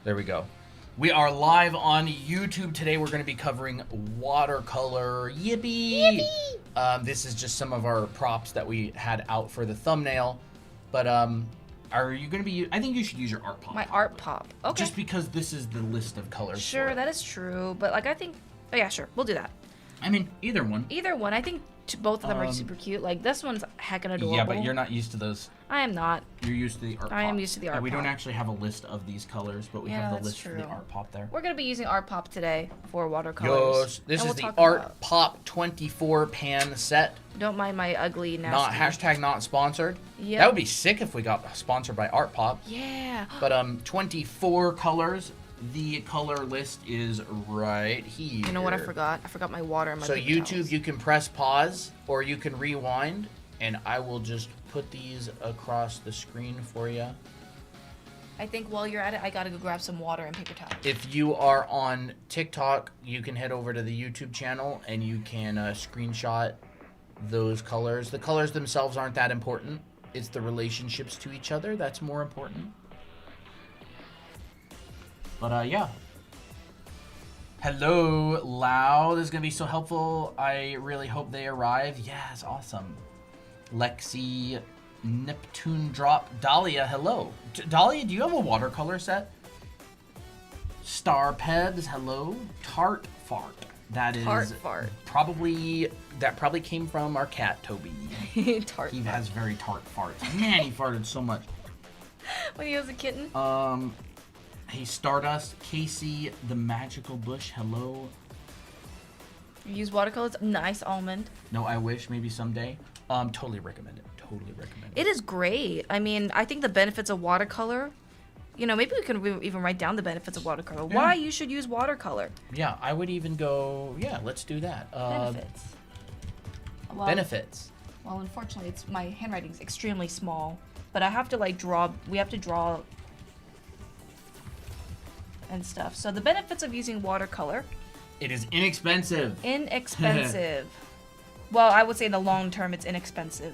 There we go. We are live on YouTube today. We're going to be covering watercolor. Yippee! This is just some of our props that we had out for the thumbnail. But are you going to be? I think you should use your art pop. My art pop. Okay. Just because this is the list of colors. Sure, that is true. But like, I think. Oh yeah, sure. We'll do that. I mean, either one. Either one. I think both of them are super cute. Like this one's heckin' adorable. Yeah, but you're not used to those. I am not. You're used to the art pop. I am used to the art pop. We don't actually have a list of these colors, but we have the list for the art pop there. We're gonna be using art pop today for watercolors. Yes, this is the Art Pop 24 pan set. Don't mind my ugly nasty. Not sponsored. Yeah. That would be sick if we got sponsored by Art Pop. Yeah. But 24 colors. The color list is right here. You know what I forgot? I forgot my water and my So paper YouTube, towels. you can press pause or you can rewind, and I will just put these across the screen for you. I think while you're at it, I gotta go grab some water and paper towel. If you are on TikTok, you can head over to the YouTube channel and you can screenshot those colors. The colors themselves aren't that important. It's the relationships to each other that's more important. But yeah. Hello, Lau. This is going to be so helpful. I really hope they arrive. Yes, awesome. Lexi, Neptune Drop, Dahlia, hello. Dahlia, do you have a watercolor set? Star Pebs, hello. Tart Fart. That is Tart Fart. Probably came from our cat, Toby. Tart. He has very tart farts. Man, he farted so much. When he was a kitten. Hey, Stardust, Casey, the Magical Bush, hello. You use watercolors. Nice almond. No, I wish, maybe someday. Totally recommend it. Totally recommend it. It is great. I mean, I think the benefits of watercolor, you know, maybe we can even write down the benefits of watercolor. Yeah. Why you should use watercolor. Yeah, I would even go, yeah, let's do that. Benefits. Benefits. Well, unfortunately, my handwriting's extremely small, but I have to like draw, we have to draw and stuff. So the benefits of using watercolor. It is inexpensive. Inexpensive. Well, I would say in the long term, it's inexpensive.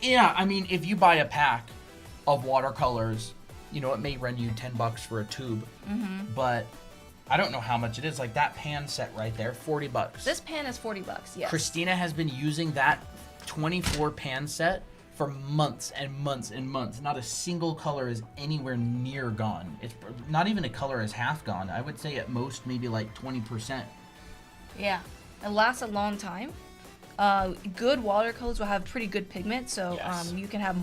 Yeah, I mean, if you buy a pack of watercolors, you know, it may run you $10 for a tube, but I don't know how much it is. Like that pan set right there, $40. This pan is $40, yes. Christina has been using that 24 pan set for months and months and months. Not a single color is anywhere near gone. It's not even a color is half gone. I would say at most maybe like 20%. Yeah, it lasts a long time. Good watercolors will have pretty good pigment, so Yes. you can have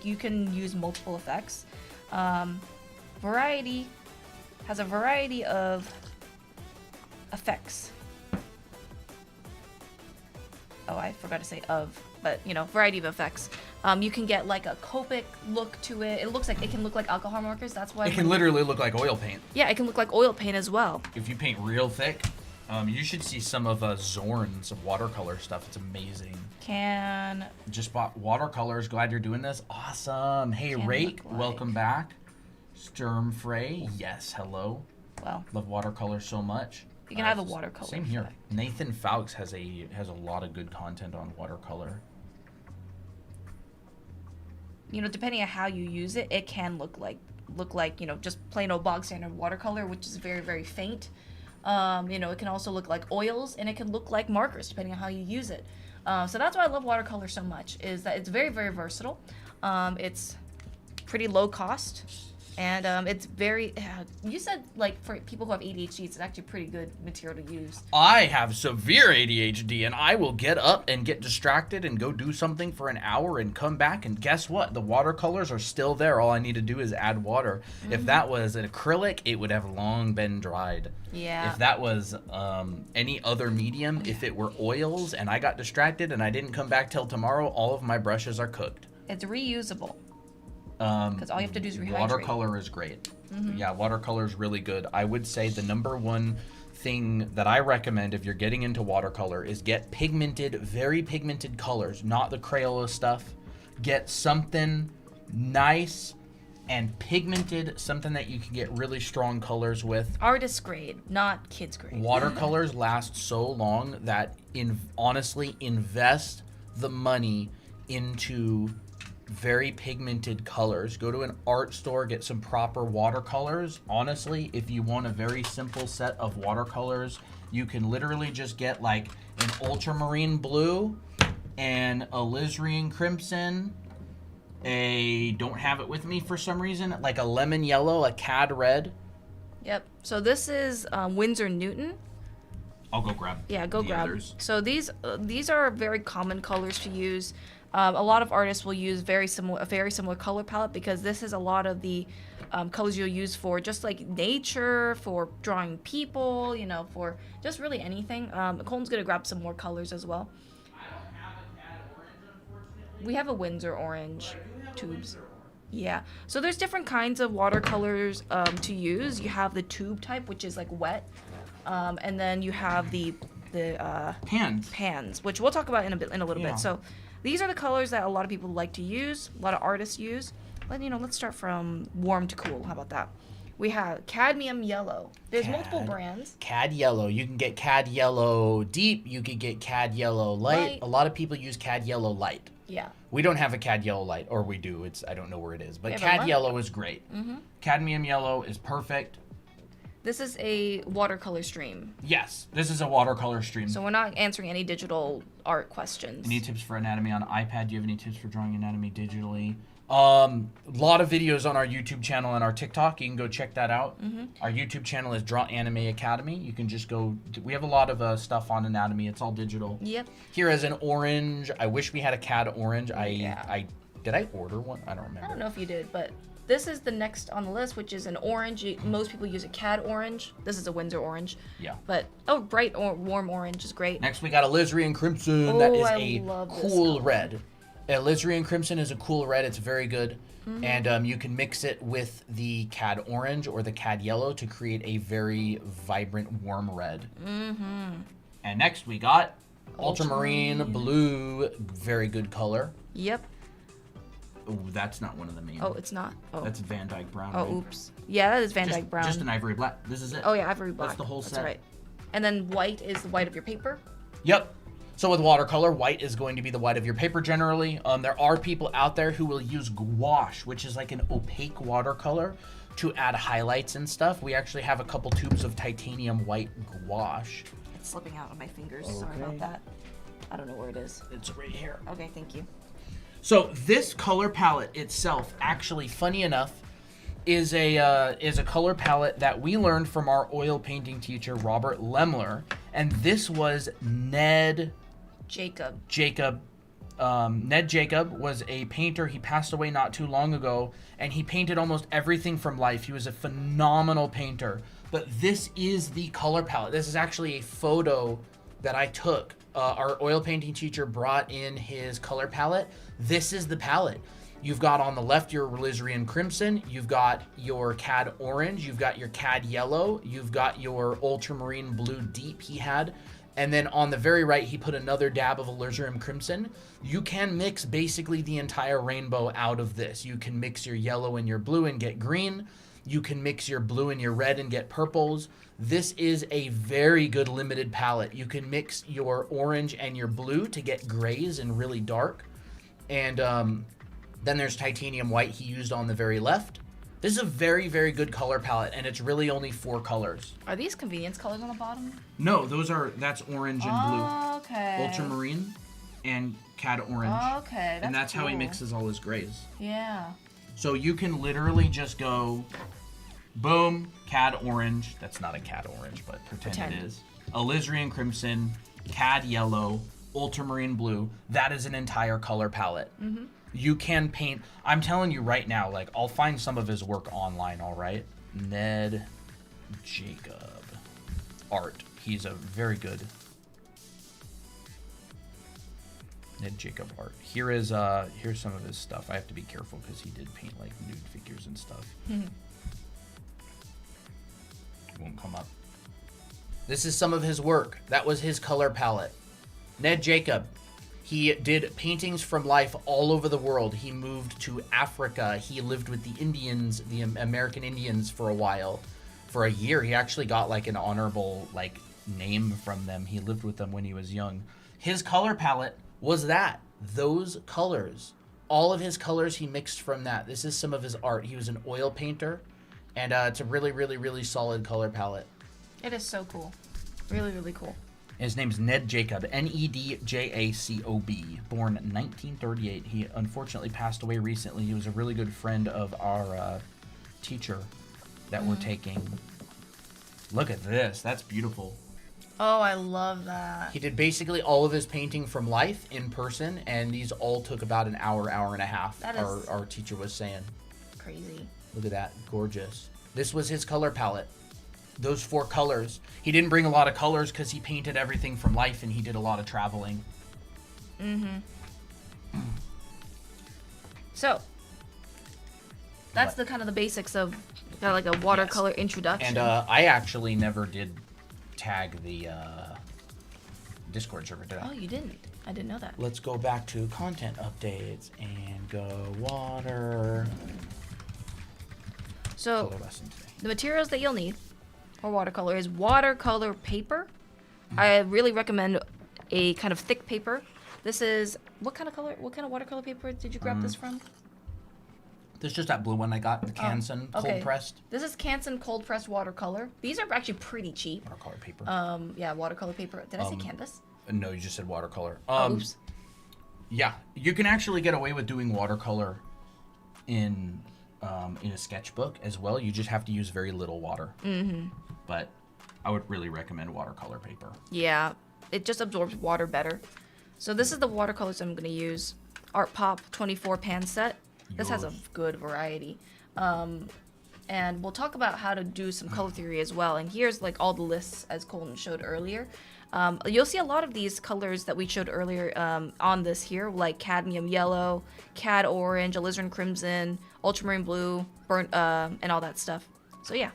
you can use multiple effects. Variety has a variety of effects. Oh, I forgot to say of, but you know, variety of effects. You can get like a Copic look to it. It can look like alcohol markers. That's why It can literally look like oil paint. Yeah, it can look like oil paint as well. If you paint real thick, you should see some of Zorn's watercolor stuff. It's amazing. Just bought watercolors. Glad you're doing this. Awesome. Hey, Rake, welcome back. Sturm Frey, yes, hello. Well, Love watercolor so much. you can have a watercolor. Same here. effect. Nathan Fowkes has a lot of good content on watercolor. You know, depending on how you use it, it can look like you know, just plain old bog standard watercolor, which is very, very faint. You know, it can also look like oils, and it can look like markers depending on how you use it. So that's why I love watercolor so much, is that it's very, very versatile. It's pretty low cost, and it's very. You said like for people who have ADHD, it's actually pretty good material to use. I have severe ADHD, and I will get up and get distracted and go do something for an hour and come back, and guess what? The watercolors are still there. All I need to do is add water. If that was an acrylic, it would have long been dried. Yeah. If that was any other medium, if it were oils and I got distracted and I didn't come back till tomorrow, all of my brushes are cooked. It's reusable. Because all you have to do is rehydrate. Watercolor is great. Yeah, watercolor is really good. I would say the number one thing that I recommend if you're getting into watercolor is get pigmented, very pigmented colors, not the Crayola stuff. Get something nice and pigmented, something that you can get really strong colors with. Artist grade, not kids grade. Watercolors last so long that honestly invest the money into very pigmented colors. Go to an art store, get some proper watercolors. Honestly, if you want a very simple set of watercolors, you can literally just get like an ultramarine blue and a alizarin crimson. Don't have it with me for some reason, like a lemon yellow, a cad red. Yep. So this is Winsor Newton. I'll go grab. Yeah, go the grab. Others. So these are very common colors to use. A lot of artists will use a very similar color palette because this is a lot of the colors you'll use for just like nature, for drawing people, you know, for just really anything. Colton's gonna grab some more colors as well. I don't have a cad orange, unfortunately. We have a Winsor orange tubes. Yeah. So there's different kinds of watercolors to use. You have the tube type, which is like wet, and then you have the pans, which we'll talk about in a little bit. So these are the colors that a lot of people like to use, a lot of artists use. Let's start from warm to cool. How about that? We have cadmium yellow. There's multiple brands. Cad yellow. You can get cad yellow deep. You could get cad yellow light. A lot of people use cad yellow light. Yeah. We don't have a cad yellow light, or we do. I don't know where it is, but cad yellow is great. Mm-hmm. Cadmium yellow is perfect. This is a watercolor stream. Yes, this is a watercolor stream. So we're not answering any digital art questions. Any tips for anatomy on iPad? Do you have any tips for drawing anatomy digitally? A lot of videos on our YouTube channel and our TikTok. You can go check that out. Mm-hmm. Our YouTube channel is Draw Anime Academy. You can just go. We have a lot of stuff on anatomy. It's all digital. Yep. Here is an orange. I wish we had a cad orange. I did I order one? I don't remember. I don't know if you did, but this is the next on the list, which is an orange. Most people use a cad orange. This is a Winsor orange. Yeah. But bright or warm orange is great. Next we got alizarin crimson. That is a cool red. Alizarin crimson is a cool red. It's very good. Mm-hmm. And you can mix it with the cad orange or the cad yellow to create a very vibrant warm red. Mm-hmm. And next we got ultramarine blue. Very good color. Yep. Oh, that's not one of the main. Oh, it's not. Oh. That's Van Dyke brown. Oh, right? Oops. Yeah, that is Van Dyke brown. Just an ivory black. This is it. Oh yeah, ivory black. That's the whole set. That's right. And then white is the white of your paper. Yep. So with watercolor, white is going to be the white of your paper generally. There are people out there who will use gouache, which is like an opaque watercolor, to add highlights and stuff. We actually have a couple tubes of titanium white gouache. It's slipping out of my fingers. Okay. Sorry about that. I don't know where it is. It's right here. Okay, thank you. So this color palette itself, actually, funny enough, is a color palette that we learned from our oil painting teacher, Robert Lemler, and this was Ned Jacob. Ned Jacob was a painter. He passed away not too long ago, and he painted almost everything from life. He was a phenomenal painter. But this is the color palette. This is actually a photo that I took. Our oil painting teacher brought in his color palette. This is the palette. You've got on the left your alizarin crimson, you've got your cad orange, you've got your cad yellow, you've got your ultramarine blue deep he had, and then on the very right he put another dab of alizarin crimson. You can mix basically the entire rainbow out of this. You can mix your yellow and your blue and get green. You can mix your blue and your red and get purples. This is a very good limited palette. You can mix your orange and your blue to get grays and really dark. And then there's titanium white he used on the very left. This is a very, very good color palette, and it's really only 4 colors. Are these convenience colors on the bottom? No, that's orange and blue. Okay. Ultramarine and cad orange. Okay, and that's cool. how he mixes all his grays. Yeah. So you can literally just go, boom, cad orange. That's not a cad orange, but pretend it is. Alizarin crimson, cad yellow, ultramarine blue. That is an entire color palette. Mm-hmm. You can paint. I'm telling you right now, like, I'll find some of his work online, all right? Ned Jacob art. He's a very good Ned Jacob art. Here's some of his stuff. I have to be careful because he did paint like nude figures and stuff. It won't come up. This is some of his work. That was his color palette. Ned Jacob. He did paintings from life all over the world. He moved to Africa. He lived with the Indians, the American Indians, for a while. For a year, he actually got like an honorable like name from them. He lived with them when he was young. His color palette was those colors. all of his colors he mixed from that. This is some of his art. He was an oil painter, and it's a really, really, really solid color palette. It is so cool. Really, really cool. His name's Ned Jacob, Nedjacob, born 1938. He unfortunately passed away recently. He was a really good friend of our teacher that we're taking. Look at this. That's beautiful. Oh, I love that. He did basically all of his painting from life in person, and these all took about an hour, hour and a half, That is our teacher was saying. crazy. Look at that. Gorgeous. This was his color palette. Those 4 colors. He didn't bring a lot of colors because he painted everything from life and he did a lot of traveling. So, that's What? the kind of the basics of like a watercolor introduction. And I actually never did tag the Discord server, did I? Oh, you didn't? I didn't know that. Let's go back to content updates and go water. So, Color lesson today. the materials that you'll need for watercolor is watercolor paper. I really recommend a kind of thick paper. This is what kind of watercolor paper did you grab this from? There's just that blue one I got, the Canson okay. cold pressed This is Canson cold pressed watercolor. These are actually pretty cheap. watercolor paper. Yeah, watercolor paper. Did I say canvas? No, you just said watercolor. Oops. Yeah, you can actually get away with doing watercolor in a sketchbook as well. You just have to use very little water. But I would really recommend watercolor paper. Yeah, it just absorbs water better. So this is the watercolors I'm going to use. Art Pop 24 pan set. This has a good variety. And we'll talk about how to do some color theory as well. And here's like all the lists as Colton showed earlier. You'll see a lot of these colors that we showed earlier on this here, like cadmium yellow, cad orange, alizarin crimson, ultramarine blue, burnt, and all that stuff. So yeah.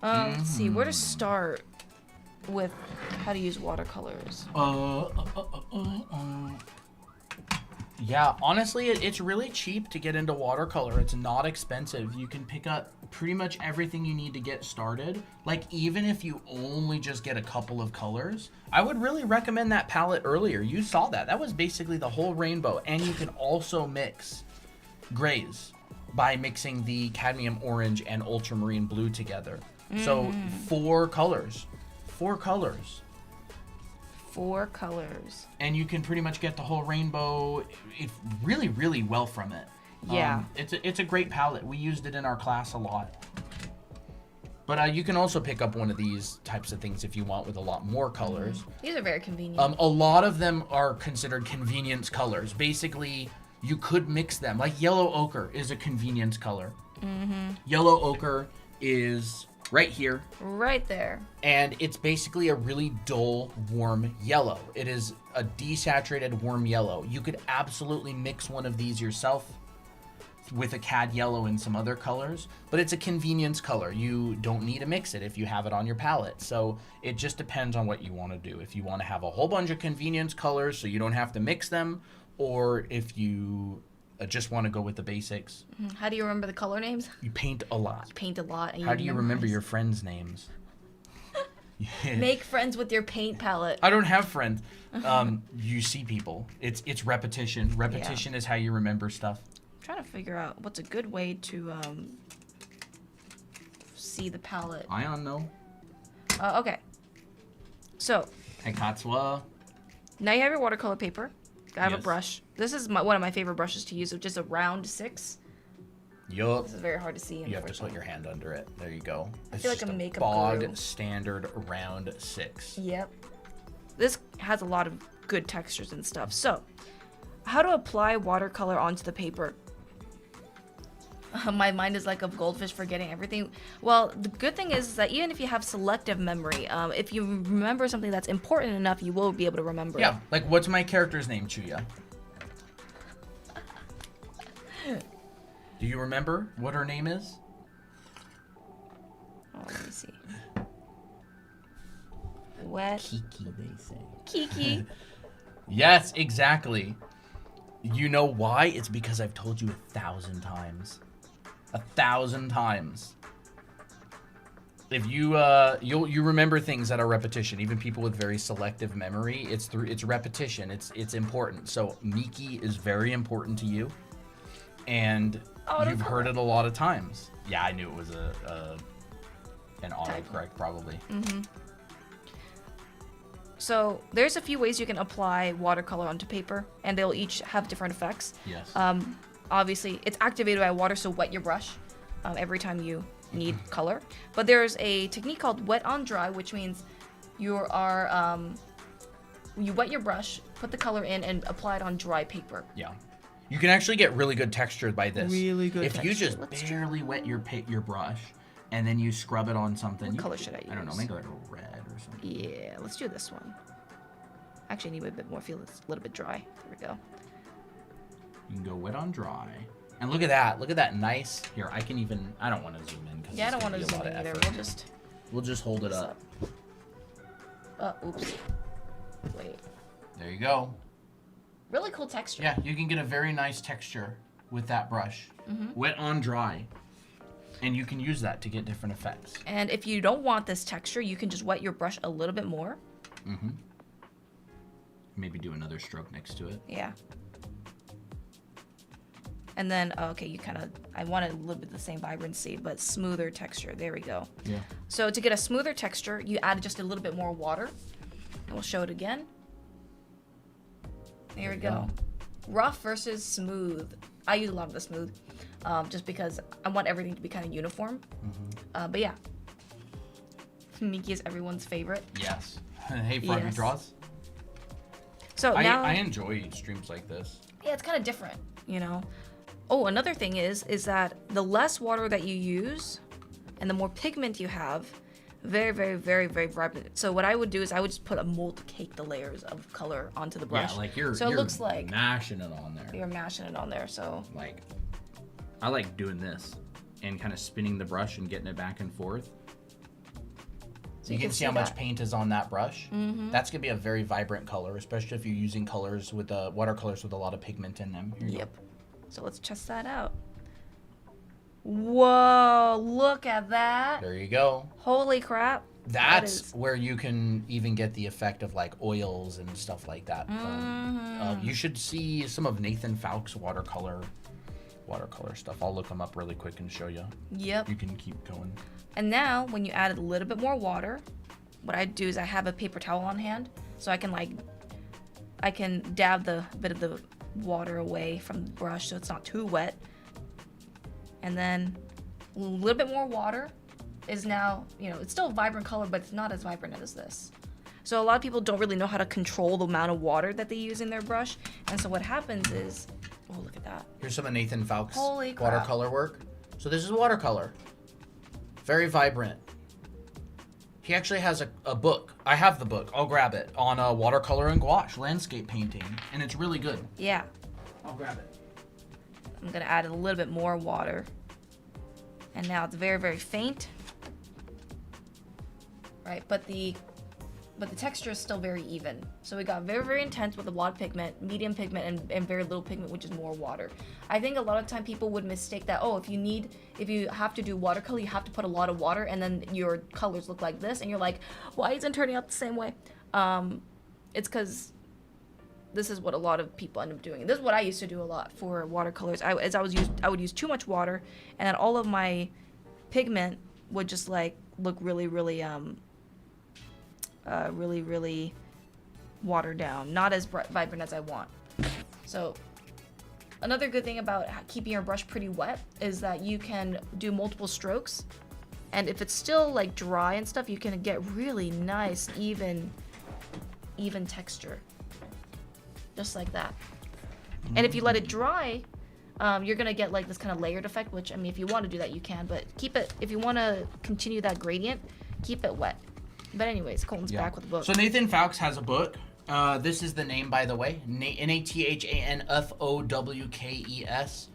Let's see, where to start with how to use watercolors. Yeah, honestly, it's really cheap to get into watercolor. It's not expensive. You can pick up pretty much everything you need to get started. Like, even if you only just get a couple of colors, I would really recommend that palette earlier. You saw that. That was basically the whole rainbow. And you can also mix grays by mixing the cadmium orange and ultramarine blue together. So 4 colors. 4 colors. 4 colors. And you can pretty much get the whole rainbow. It's really, really well from it. Yeah. It's a great palette. We used it in our class a lot. But you can also pick up one of these types of things if you want with a lot more colors. These are very convenient. A lot of them are considered convenience colors. Basically, you could mix them. Like yellow ochre is a convenience color. Yellow ochre is right here. Right there. And it's basically a really dull, warm yellow. It is a desaturated, warm yellow. You could absolutely mix one of these yourself with a cad yellow and some other colors, but it's a convenience color. You don't need to mix it if you have it on your palette. So it just depends on what you want to do. If you want to have a whole bunch of convenience colors so you don't have to mix them, or if you just want to go with the basics. How do you remember the color names? You paint a lot. You paint a lot. And How do you remember memorize. your friends' names? Make friends with your paint palette. I don't have friends. You see people. It's repetition. Repetition is how you remember stuff. I'm trying to figure out what's a good way to see the palette. I don't know. Okay. So, Hey, Katsua. now you have your watercolor paper. I have a Yes. brush. This is one of my favorite brushes to use, which is a round 6. Yup. This is very hard to see. You have to put your hand under it. There you go. It's feel like just a makeup bog guru. standard round 6. Yep. This has a lot of good textures and stuff. So, how to apply watercolor onto the paper? My mind is like a goldfish forgetting everything. Well, the good thing is that even if you have selective memory, if you remember something that's important enough, you will be able to remember Yeah, like what's my character's name, Chuya? Do you remember what her name is? Oh, let me see. Wet Kiki, they say. Kiki. Yes, exactly. You know why? It's because I've told you 1,000 times. 1,000 times. If you you remember things that are repetition. Even people with very selective memory, it's repetition. It's important. So Miki is very important to you, and you've heard it a lot of times. Yeah, I knew it was an autocorrect probably. So there's a few ways you can apply watercolor onto paper, and they'll each have different effects. Yes. Obviously, it's activated by water, so wet your brush every time you need color. But there's a technique called wet on dry, which means you wet your brush, put the color in, and apply it on dry paper. Yeah. You can actually get really good texture by this. Really good If texture. you just barely wet your brush, and then you scrub it on something. What color should I use? I don't know, maybe like a red or something. Yeah, let's do this one. Actually, I need a bit more. Feel it's a little bit dry. There we go. You can go wet on dry. And look at that. Look at that nice. Here, I don't want to zoom in. Yeah, I don't want to zoom in either. We'll just hold it up. Oops. Wait. There you go. Really cool texture. Yeah, you can get a very nice texture with that brush. Wet on dry. And you can use that to get different effects. And if you don't want this texture, you can just wet your brush a little bit more. Maybe do another stroke next to it. Yeah. And then, okay, I wanted a little bit the same vibrancy, but smoother texture. There we go. Yeah. So to get a smoother texture, you add just a little bit more water. And we'll show it again. There we go. Rough versus smooth. I use a lot of the smooth, just because I want everything to be kind of uniform. But yeah. Miki is everyone's favorite. Yes. Hey, Froggy Draws. So now I enjoy streams like this. Yeah, it's kind of different, you know. Oh, another thing is that the less water that you use and the more pigment you have, very, very, very, very vibrant. So what I would do is I would just put a mold to cake the layers of color onto the brush. Yeah, like it looks like mashing it on there. You're mashing it on there, so. Like, I like doing this and kind of spinning the brush and getting it back and forth. So you can see how much paint is on that brush. That's gonna be a very vibrant color, especially if you're using colors with watercolors with a lot of pigment in them. Here you go. So let's test that out. Whoa, look at that. There you go. Holy crap. That's where you can even get the effect of like oils and stuff like that. You should see some of Nathan Fowlk's watercolor stuff. I'll look them up really quick and show you. Yep. You can keep going. And now when you add a little bit more water, what I do is I have a paper towel on hand, so I can dab the bit of the water away from the brush so it's not too wet. And then a little bit more water is now, it's still a vibrant color, but it's not as vibrant as this. So a lot of people don't really know how to control the amount of water that they use in their brush. And so what happens is, oh, look at that. Here's some of Nathan Fowlk's Holy crap. watercolor work. So this is watercolor. Very vibrant. He actually has a book. I have the book. I'll grab it. On watercolor and gouache, landscape painting. And it's really good. Yeah. I'll grab it. I'm going to add a little bit more water. And now it's very, very faint. Right, but the texture is still very even. So we got very, very intense with a lot of pigment, medium pigment, and very little pigment, which is more water. I think a lot of time people would mistake that, if you have to do watercolor, you have to put a lot of water and then your colors look like this. And you're like, why isn't it turning out the same way? It's because this is what a lot of people end up doing. This is what I used to do a lot for watercolors. I would use too much water, and then all of my pigment would just like look really, really really watered down, not as vibrant as I want. So another good thing about keeping your brush pretty wet is that you can do multiple strokes, and if it's still like dry and stuff, you can get really nice even texture, just like that. And if you let it dry, you're gonna get like this kind of layered effect, which, I mean, if you want to do that you can, but keep it, if you want to continue that gradient, keep it wet. But anyways, Colton's back with the book. So Nathan Fowlk's has a book. This is the name, by the way. Nathanfowkes.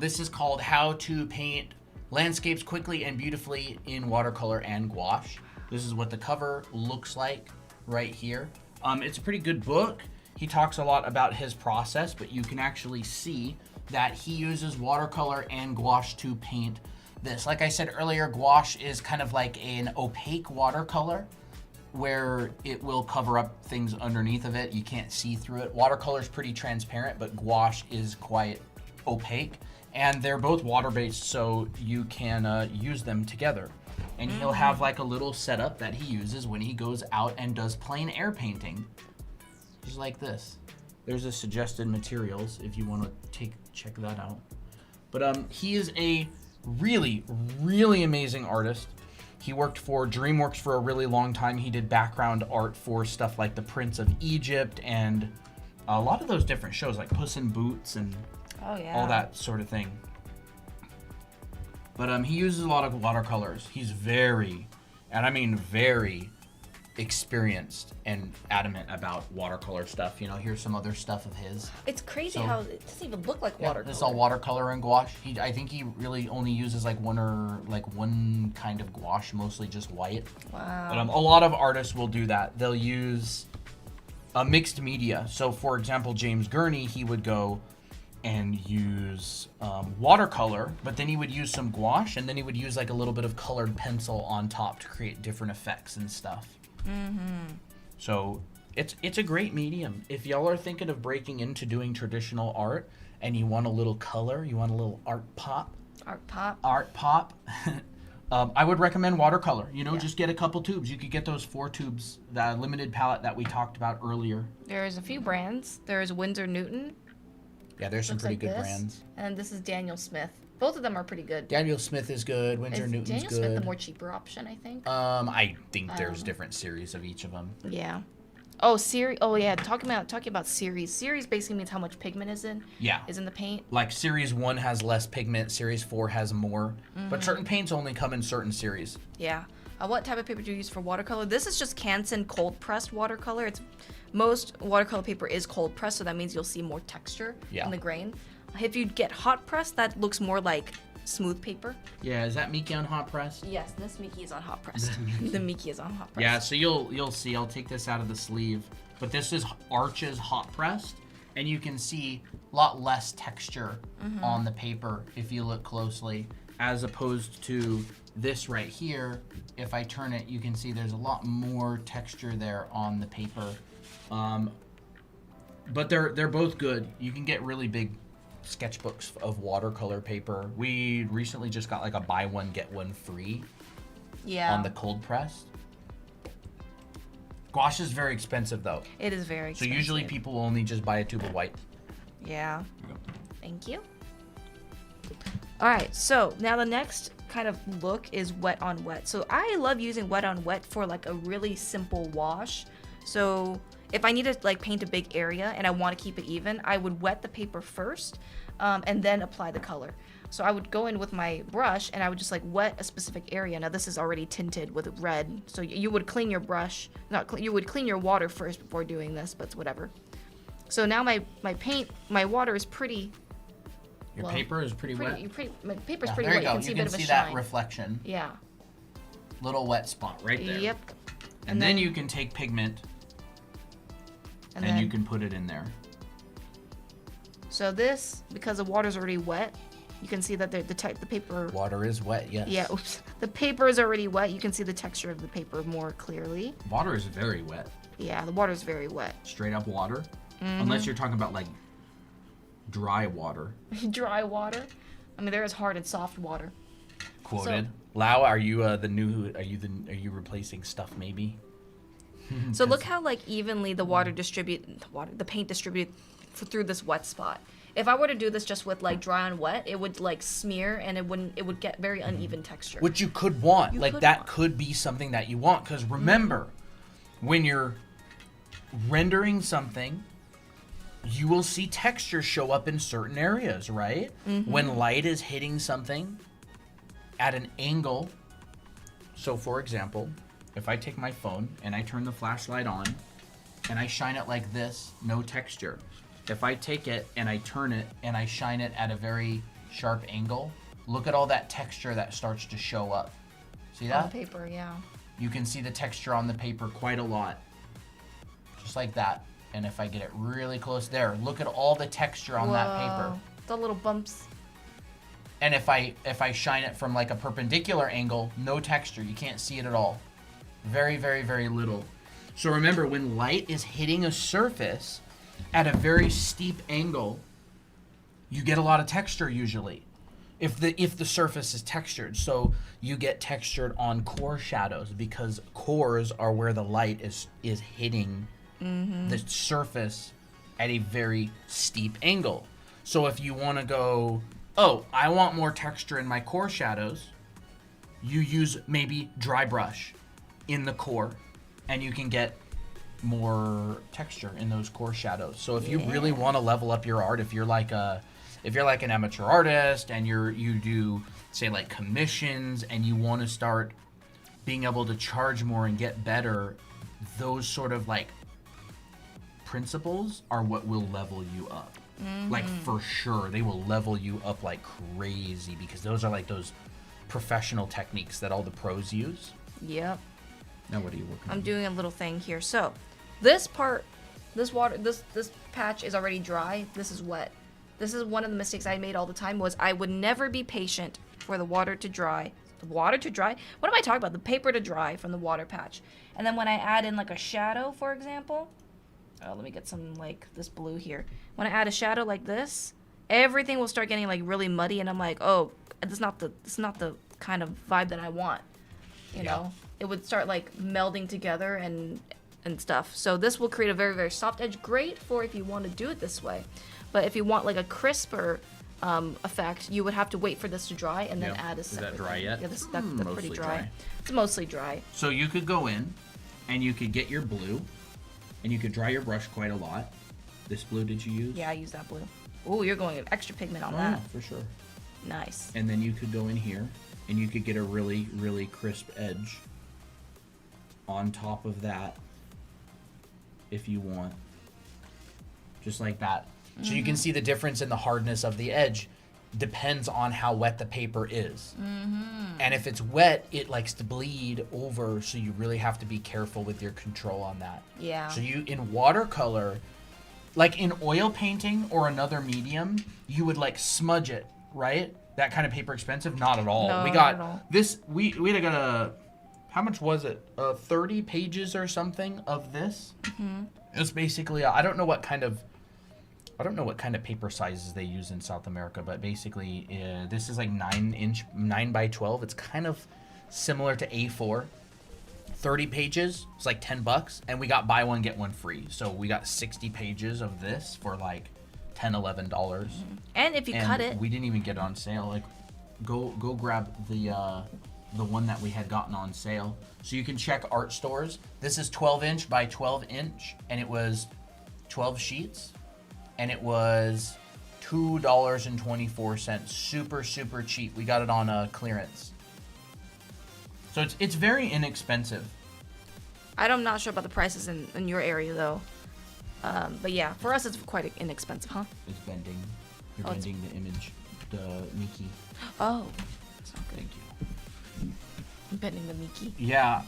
This is called How to Paint Landscapes Quickly and Beautifully in Watercolor and Gouache. This is what the cover looks like right here. It's a pretty good book. He talks a lot about his process, but you can actually see that he uses watercolor and gouache to paint this. Like I said earlier, gouache is kind of like an opaque watercolor where it will cover up things underneath of it. You can't see through it. Watercolor is pretty transparent, but gouache is quite opaque. And they're both water-based, so you can use them together. And he'll have like a little setup that he uses when he goes out and does plein air painting. Just like this. There's the suggested materials if you want to check that out. But he is a really, really amazing artist. He worked for DreamWorks for a really long time. He did background art for stuff like The Prince of Egypt and a lot of those different shows like Puss in Boots and all that sort of thing. But he uses a lot of watercolors. He's very, and I mean very, experienced and adamant about watercolor stuff. You know, here's some other stuff of his. It's crazy how it doesn't even look like watercolor. This is all watercolor and gouache. I think he really only uses like one kind of gouache, mostly just white. Wow. But a lot of artists will do that. They'll use a mixed media. So for example, James Gurney, he would go and use watercolor, but then he would use some gouache, and then he would use like a little bit of colored pencil on top to create different effects and stuff. So it's a great medium. If y'all are thinking of breaking into doing traditional art and you want a little color, you want a little art pop, I would recommend watercolor. You know, just get a couple tubes. You could get those 4 tubes, the limited palette that we talked about earlier. There's a few brands. There's Winsor Newton. Yeah, there's some pretty good brands. And this is Daniel Smith. Both of them are pretty good. Daniel Smith is good. Winsor Newton's Daniel good. Smith the more cheaper option, I think. I think there's different series of each of them. Yeah. Oh, series. Oh, yeah. Talking about series. Series basically means how much pigment is in. Yeah. Is in the paint. Like series 1 has less pigment. Series 4 has more. But certain paints only come in certain series. Yeah. What type of paper do you use for watercolor? This is just Canson cold pressed watercolor. Most watercolor paper is cold pressed, so that means you'll see more texture in the grain. If you get hot pressed, that looks more like smooth paper. Yeah, is that Miki on hot press? Yes, this Miki is on hot press. The Miki is on hot press. Yeah, so you'll see. I'll take this out of the sleeve, but this is Arches hot pressed, and you can see a lot less texture on the paper if you look closely, as opposed to this right here. If I turn it, you can see there's a lot more texture there on the paper. But they're both good. You can get really big sketchbooks of watercolor paper. We recently just got like a buy one get one free on the cold press. Gouache is very expensive though. It is very expensive. So usually people only just buy a tube of white. Yeah. Thank you. All right, so now the next kind of look is wet on wet. So I love using wet on wet for like a really simple wash. So if I need to like paint a big area and I want to keep it even, I would wet the paper first and then apply the color. So I would go in with my brush and I would just like wet a specific area. Now this is already tinted with red, so you would clean your brush, you would clean your water first before doing this, but whatever. So now my water is pretty. Your paper is pretty wet. My paper's Yeah, pretty there wet. you go. You can see a bit of a see shine. that reflection. Yeah. Little wet spot right there. Yep. And then you can take pigment and you can put it in there. So this, because the water's already wet, you can see that the paper. Water is wet, yes. Yeah. Oops. The paper is already wet. You can see the texture of the paper more clearly. Water is very wet. Yeah, the water's very wet. Straight up water, unless you're talking about like dry water. Dry water. I mean, there is hard and soft water. Quoted. Lau, are you Are you replacing stuff maybe? So look how like evenly the paint distribute through this wet spot. If I were to do this just with like dry on wet, it would like smear and it would get very uneven texture. Which you could want. That could be something that you want, because remember, when you're rendering something, you will see texture show up in certain areas, right? When light is hitting something at an angle. So for example, if I take my phone and I turn the flashlight on and I shine it like this, no texture. If I take it and I turn it and I shine it at a very sharp angle, look at all that texture that starts to show up. See that? On the paper, yeah. You can see the texture on the paper quite a lot. Just like that. And if I get it really close there, look at all the texture on that paper. The little bumps. And if I shine it from like a perpendicular angle, no texture. You can't see it at all. Very, very, very little. So remember, when light is hitting a surface at a very steep angle, you get a lot of texture usually. If the surface is textured, so you get textured on core shadows because cores are where the light is hitting the surface at a very steep angle. So if you want to go, oh, I want more texture in my core shadows, you use maybe dry brush in the core, and you can get more texture in those core shadows. So if you really want to level up your art, if you're like an amateur artist and you do say like commissions and you want to start being able to charge more and get better, those sort of like principles are what will level you up. Like for sure, they will level you up like crazy because those are like those professional techniques that all the pros use. Yep. Now what are you working on? I'm doing a little thing here. So this part, this patch is already dry. This is wet. This is one of the mistakes I made all the time was I would never be patient for the water to dry. The water to dry? What am I talking about? The paper to dry from the water patch. And then when I add in like a shadow, for example, let me get some like this blue here. When I add a shadow like this, everything will start getting like really muddy, and I'm like, oh, this is not the kind of vibe that I want. You know, it would start like melding together and stuff. So this will create a very, very soft edge. Great for if you want to do it this way. But if you want like a crisper effect, you would have to wait for this to dry and then add a separate. Is that dry yet? Yeah, that's pretty dry. It's mostly dry. So you could go in and you could get your blue and you could dry your brush quite a lot. This blue did you use? Yeah, I use that blue. Oh, you're going extra pigment on that. Yeah, for sure. Nice. And then you could go in here and you could get a really, really crisp edge on top of that if you want. Just like that. So you can see the difference in the hardness of the edge depends on how wet the paper is. And if it's wet, it likes to bleed over, so you really have to be careful with your control on that. Yeah. So you, in watercolor, like in oil painting or another medium, you would like smudge it, right? That kind of paper expensive? Not at all. No, we not at got all. this, we got a, how much was it? 30 pages or something of this. It's basically, I don't know what kind of paper sizes they use in South America, but basically this is like 9 by 12. It's kind of similar to A4. 30 pages, it's like $10, and we got buy one get one free. So we got 60 pages of this for like $10, $11. And if you cut it, we didn't even get it on sale. Like, go grab the one that we had gotten on sale. So you can check art stores. This is 12-inch by 12-inch, and it was 12 sheets. And it was $2.24. Super, super cheap. We got it on clearance. So it's very inexpensive. I'm not sure about the prices in your area though. But yeah, for us it's quite inexpensive, huh? It's bending. You're bending the image. The Mickey. Oh, that's not good. Thank you. I'm bending the Mickey. Yeah,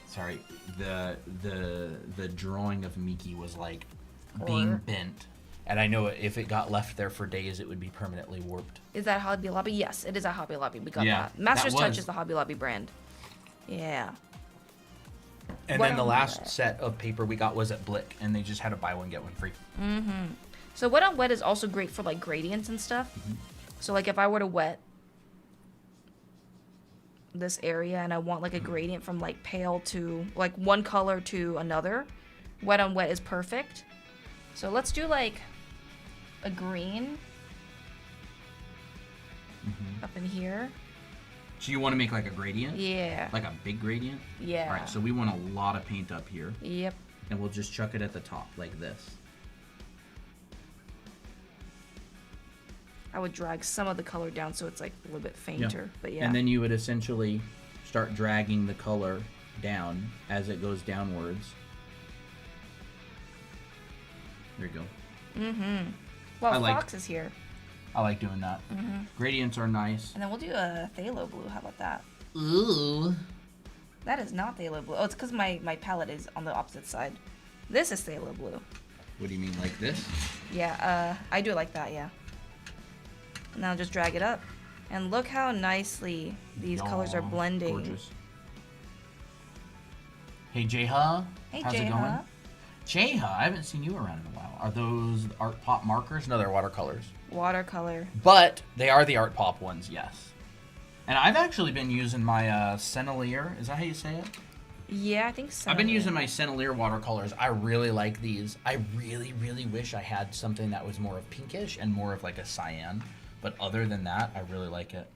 sorry. The drawing of Mickey was like being bent. And I know if it got left there for days, it would be permanently warped. Is that Hobby Lobby? Yes, it is at Hobby Lobby. We got Yeah, that. Master's that Touch was. is the Hobby Lobby brand. Yeah. And What then the on last wet? set of paper we got was at Blick, and they just had a buy one get one free. So wet on wet is also great for like gradients and stuff. So like if I were to wet this area and I want like a gradient from like pale to like one color to another, wet on wet is perfect. So let's do like a green up in here. So you want to make like a gradient? Yeah. Like a big gradient? Yeah. All right, so we want a lot of paint up here, Yep. and we'll just chuck it at the top like this. I would drag some of the color down so it's like a little bit fainter. But yeah. And then you would essentially start dragging the color down as it goes downwards. There you go. Well, I like- Fox is here. I like doing that. Gradients are nice. And then we'll do a phthalo blue. How about that? Ooh. That is not phthalo blue. Oh, it's because my palette is on the opposite side. This is phthalo blue. What do you mean, like this? Yeah, I do it like that, yeah. And now just drag it up. And look how nicely these colors are blending. Gorgeous. Hey, Jayha. Hey, How's it going? Jayha, I haven't seen you around in a while. Are those Art Pop markers? No, they're watercolors. Watercolor. But they are the Art Pop ones, yes. And I've actually been using my Sennelier. Is that how you say it? Yeah, I think so. I've been using my Sennelier watercolors. I really like these. I really, really wish I had something that was more of pinkish and more of like a cyan. But other than that, I really like it.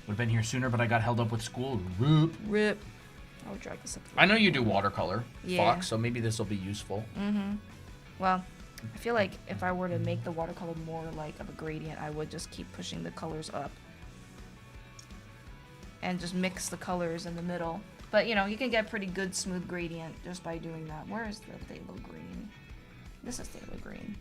Would have been here sooner, but I got held up with school. Rip. Rip. I'll drag this up. I know you do watercolor, Yeah. Fox, so maybe this will be useful. Mm-hmm. Well, I feel like if I were to make the watercolor more like of a gradient, I would just keep pushing the colors up. And just mix the colors in the middle. But, you know, you can get a pretty good smooth gradient just by doing that. Where is the phthalo green? This is phthalo green.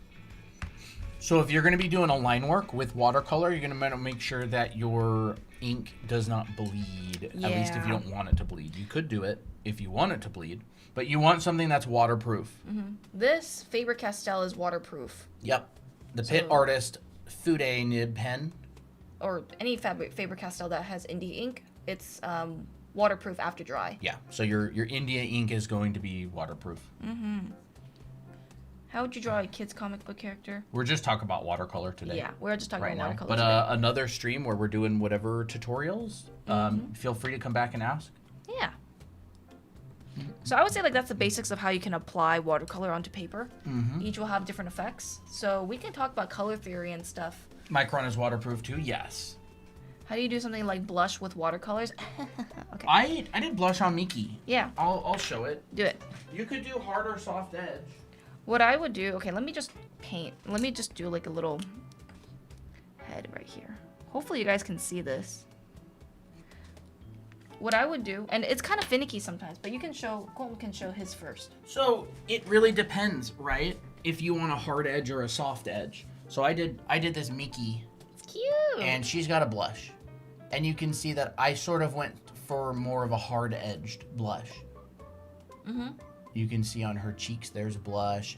So if you're going to be doing a line work with watercolor, you're going to make sure that your ink does not bleed, at least if you don't want it to bleed. You could do it if you want it to bleed, but you want something that's waterproof. Mm-hmm. This Faber-Castell is waterproof. Yep. The Pit Artist Fude Nib pen. Or any Faber-Castell that has India ink, it's waterproof after dry. Yeah, so your India ink is going to be waterproof. Mm-hmm. How would you draw a kid's comic book character? We're just talking about watercolor today. Yeah, we're just talking about watercolor But another stream where we're doing whatever tutorials, feel free to come back and ask. Yeah. So I would say like that's the basics of how you can apply watercolor onto paper. Mm-hmm. Each will have different effects. So we can talk about color theory and stuff. Micron is waterproof too, yes. How do you do something like blush with watercolors? Okay. I did blush on Mickey. Yeah. I'll show it. Do it. You could do hard or soft edge. What I would do, okay, let me just paint. Let me just do like a little head right here. Hopefully you guys can see this. What I would do, and it's kind of finicky sometimes, but Colton can show his first. So it really depends, right? If you want a hard edge or a soft edge. So I did this Mickey. It's cute. And she's got a blush. And you can see that I sort of went for more of a hard edged blush. Mm-hmm. You can see on her cheeks there's blush.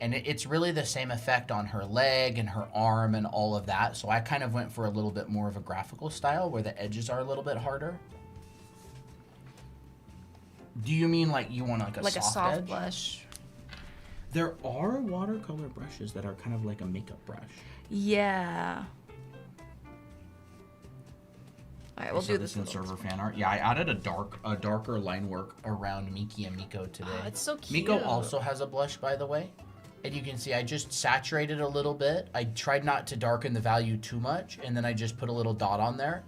And it's really the same effect on her leg and her arm and all of that. So I kind of went for a little bit more of a graphical style where the edges are a little bit harder. Do you mean like you want like a soft edge? blush? There are watercolor brushes that are kind of like a makeup brush. Yeah. All right, we'll do this in server fan art. Yeah, I added a darker line work around Miki and Miko today. Oh, it's so cute. Miko also has a blush, by the way. And you can see I just saturated a little bit. I tried not to darken the value too much, and then I just put a little dot on there.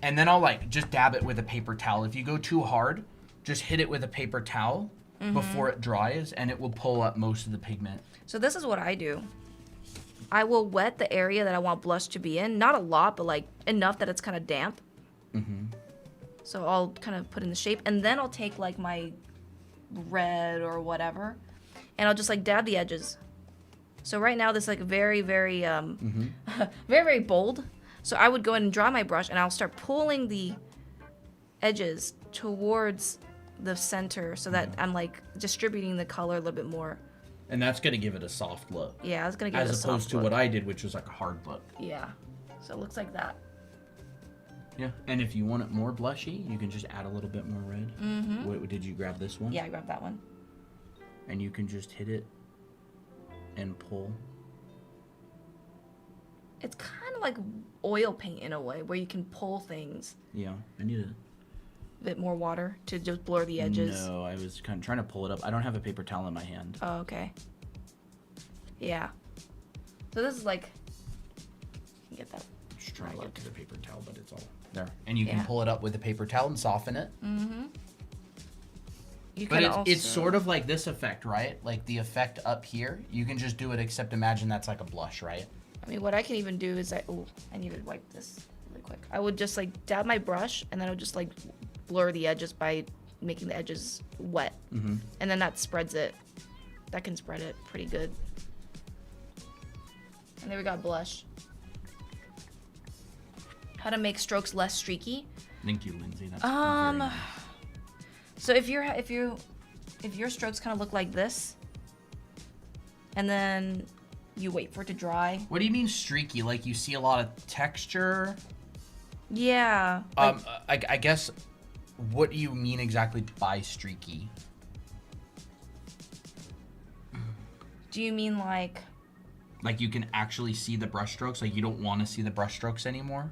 And then I'll like just dab it with a paper towel. If you go too hard, just hit it with a paper towel before it dries, and it will pull up most of the pigment. So this is what I do. I will wet the area that I want blush to be in. Not a lot, but like enough that it's kind of damp. Mm-hmm. So I'll kind of put in the shape, and then I'll take like my red or whatever, and I'll just like dab the edges. So right now this is like very, very, very, very bold. So I would go in and dry my brush, and I'll start pulling the edges towards the center so that I'm like distributing the color a little bit more. And that's going to give it a soft look. Yeah, I was going to give it a soft look. As opposed to look. what I did, which was like a hard look. Yeah. So it looks like that. Yeah, and if you want it more blushy, you can just add a little bit more red. Mm-hmm. What, did you grab this one? Yeah, I grabbed that one. And you can just hit it and pull. It's kind of like oil paint in a way, where you can pull things. Yeah, I need a bit more water to just blur the edges. No, I was kind of trying to pull it up. I don't have a paper towel in my hand. Oh, okay. Yeah. So this is like, you get that. Just trying to get to the paper towel, but it's all there. And you can pull it up with a paper towel and soften it. Mm-hmm. But it's sort of like this effect, right? Like the effect up here. You can just do it, except imagine that's like a blush, right? I mean, what I can even do is I need to wipe this really quick. I would just like dab my brush, and then I would just like blur the edges by making the edges wet. Mm-hmm. And then that spreads it. That can spread it pretty good. And there we got blush. How to make strokes less streaky. Thank you, Lindsay. That's very nice. So if your strokes kind of look like this, and then you wait for it to dry. What do you mean streaky? Like you see a lot of texture? Yeah. I guess, what do you mean exactly by streaky? Do you mean like you can actually see the brushstrokes? Like you don't want to see the brushstrokes anymore?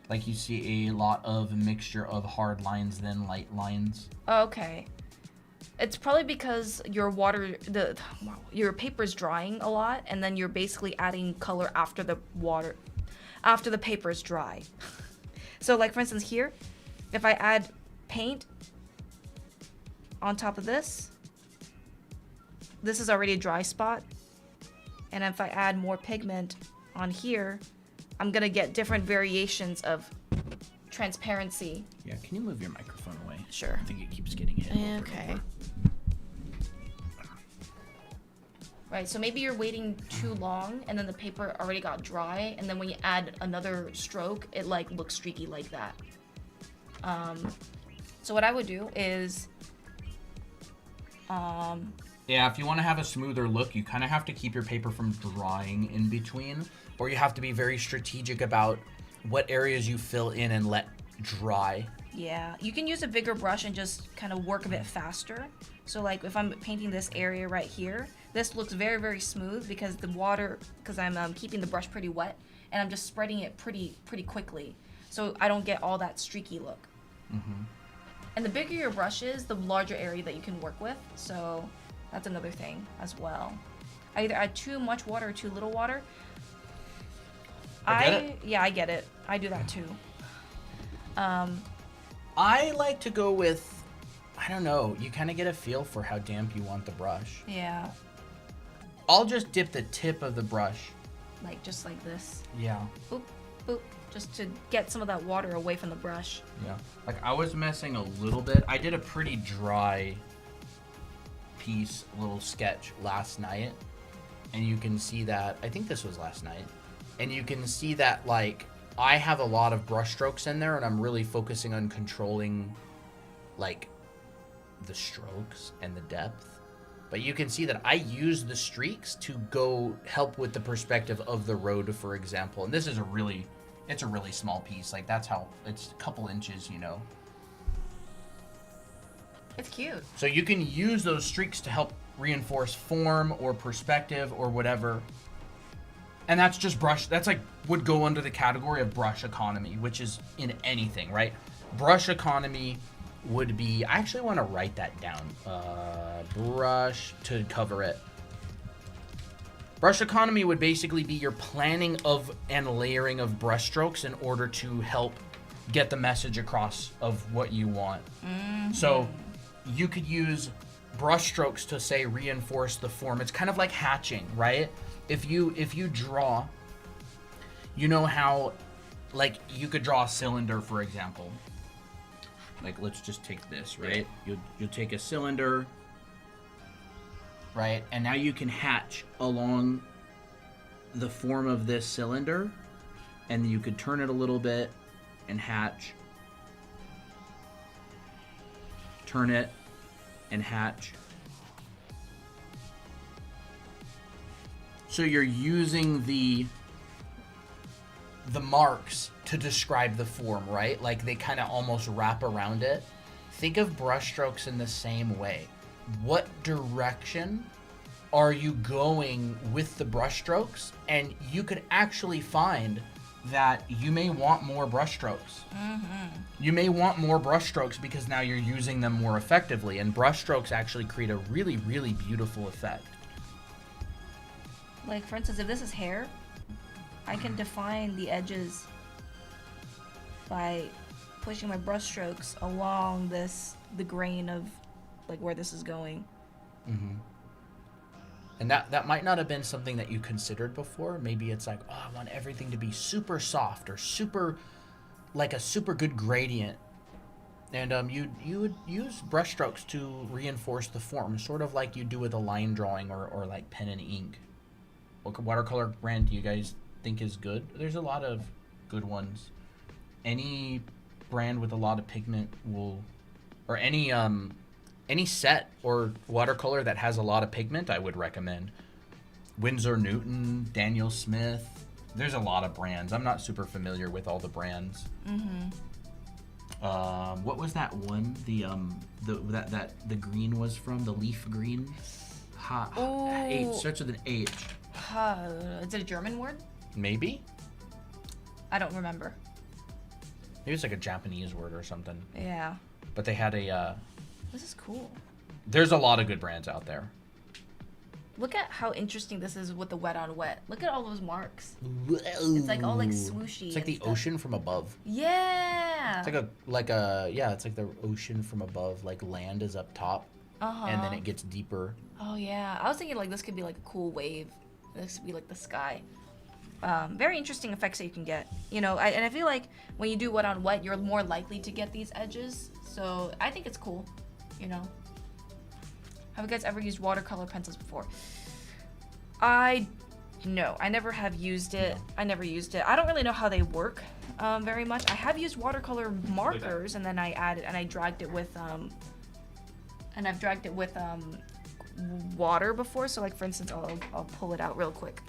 Like you see a lot of mixture of hard lines than light lines? okay. It's probably because your your paper's drying a lot, and then you're basically adding color after the paper's dry. So like for instance here, if I add paint on top of this is already a dry spot. And if I add more pigment on here, I'm gonna get different variations of transparency. Yeah, can you move your microphone away? Sure. I think it keeps getting hit. Over and Okay. over. Right, so maybe you're waiting too long and then the paper already got dry, and then when you add another stroke, it like looks streaky like that. So what I would do is Yeah, if you want to have a smoother look, you kind of have to keep your paper from drying in between, or you have to be very strategic about what areas you fill in and let dry. yeah, you can use a bigger brush and just kind of work a bit faster. So like if I'm painting this area right here, this looks very, very smooth because I'm keeping the brush pretty wet, and I'm just spreading it pretty quickly. So I don't get all that streaky look. Mm-hmm. And the bigger your brush is, the larger area that you can work with. So that's another thing as well. I either add too much water or too little water. Yeah, I get it. I do that too. I like to go with, I don't know, you kind of get a feel for how damp you want the brush. Yeah, I'll just dip the tip of the brush. like just like this. Yeah. Boop, boop, just to get some of that water away from the brush. Yeah. Like I was messing a little bit. I did a pretty dry piece, little sketch last night. And you can see that, I think this was last night. And you can see that like I have a lot of brush strokes in there, and I'm really focusing on controlling like the strokes and the depth. But you can see that I use the streaks to go help with the perspective of the road, for example. And this is it's a really small piece. Like that's how, it's a couple inches, you know. It's cute. So you can use those streaks to help reinforce form or perspective or whatever. And that's just brush, that's like would go under the category of brush economy, which is in anything, right? Brush economy would be, I actually want to write that down. Brush to cover it. Brush economy would basically be your planning of and layering of brush strokes in order to help get the message across of what you want. Mm-hmm. So you could use brush strokes to say reinforce the form. It's kind of like hatching, right? If you draw, you know how, like you could draw a cylinder, for example. Like let's just take this, right? You'll take a cylinder, right? And now you can hatch along the form of this cylinder, and you could turn it a little bit and hatch. Turn it and hatch. So you're using the marks to describe the form, right? Like they kind of almost wrap around it. Think of brushstrokes in the same way. What direction are you going with the brushstrokes? And you could actually find that you may want more brushstrokes. Mm-hmm. You may want more brushstrokes because now you're using them more effectively, and brushstrokes actually create a really, really beautiful effect. Like for instance, if this is hair, I can define the edges by pushing my brush strokes along the grain of like where this is going. Mm-hmm. And that might not have been something that you considered before. Maybe it's like, oh, I want everything to be super soft or super, like a super good gradient. And you would use brush strokes to reinforce the form, sort of like you do with a line drawing or like pen and ink. What watercolor brand do you guys think is good? There's a lot of good ones. Any brand with a lot of pigment will, or any set or watercolor that has a lot of pigment, I would recommend. Winsor Newton, Daniel Smith. There's a lot of brands. I'm not super familiar with all the brands. What was that one? The green was from the leaf green. H starts with an H. Is it a German word? Maybe. I don't remember. Maybe it's like a Japanese word or something. Yeah. But they had a. This is cool. There's a lot of good brands out there. Look at how interesting this is with the wet on wet. Look at all those marks. It's like all like swooshy. It's like the stuff. ocean from above. Yeah. It's it's like the ocean from above. Like land is up top, and then it gets deeper. Oh yeah, I was thinking like this could be like a cool wave. This could be like the sky. Very interesting effects that you can get. You know, and I feel like when you do wet on wet, you're more likely to get these edges. So I think it's cool. You know. Have you guys ever used watercolor pencils before? No, I never have used it. No. I never used it. I don't really know how they work very much. I have used watercolor markers, and then I dragged it with water before. So like for instance, I'll pull it out real quick.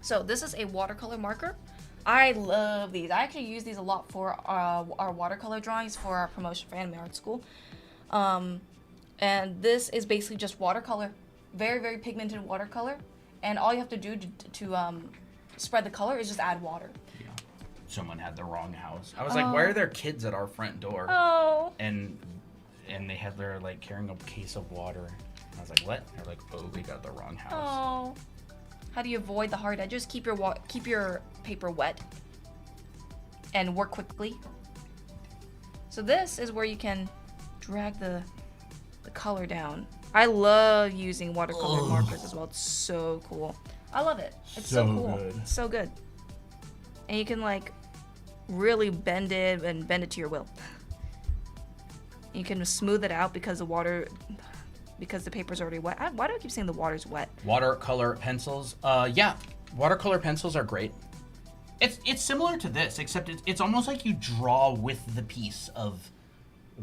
So this is a watercolor marker. I love these. I actually use these a lot for our watercolor drawings for our promotion for anime art school. And this is basically just watercolor, very, very pigmented watercolor. And all you have to do to spread the color is just add water. Yeah. Someone had the wrong house. I was like, why are there kids at our front door? Oh. And they're like carrying a case of water. I was like, what? They're like, oh, we got the wrong house. Oh. How do you avoid the hard edges? Keep your paper wet and work quickly. So this is where you can drag the color down. I love using watercolor markers as well. It's so cool. I love it. It's so cool. Good. It's so good. And you can like really bend it to your will. You can smooth it out because the paper's already wet. Why do I keep saying the water's wet? Watercolor pencils. Yeah, watercolor pencils are great. It's similar to this, except it's almost like you draw with the piece of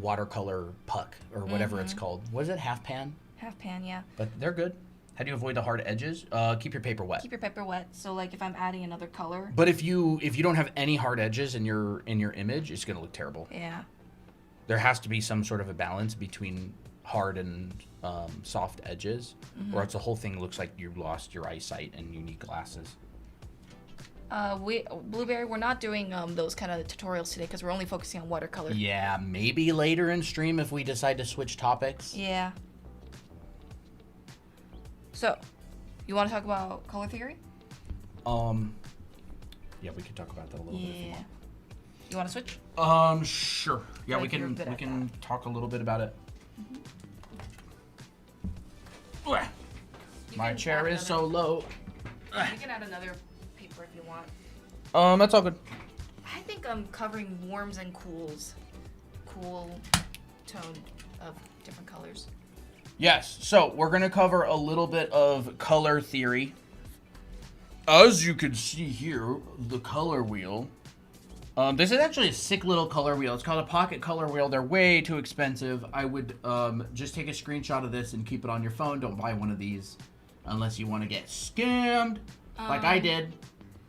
watercolor puck or whatever it's called. What is it? Half pan? Half pan, yeah. But they're good. How do you avoid the hard edges? Keep your paper wet. Keep your paper wet. So like if I'm adding another color. But if you don't have any hard edges in your image, it's gonna look terrible. Yeah. There has to be some sort of a balance between hard and soft edges, or else the whole thing looks like you lost your eyesight and you need glasses. Blueberry, we're not doing those kind of tutorials today because we're only focusing on watercolor. Yeah, maybe later in stream if we decide to switch topics. Yeah. So, you want to talk about color theory? Yeah, we could talk about that a little bit. If you want. You want to switch? Sure. Yeah, Like we can talk a little bit about it. My chair is so low. You can add another paper if you want. That's all good. I think I'm covering warms and cools. Cool tone of different colors. Yes, so we're going to cover a little bit of color theory. As you can see here, the color wheel. This is actually a sick little color wheel. It's called a pocket color wheel. They're way too expensive. I would just take a screenshot of this and keep it on your phone. Don't buy one of these unless you want to get scammed like I did.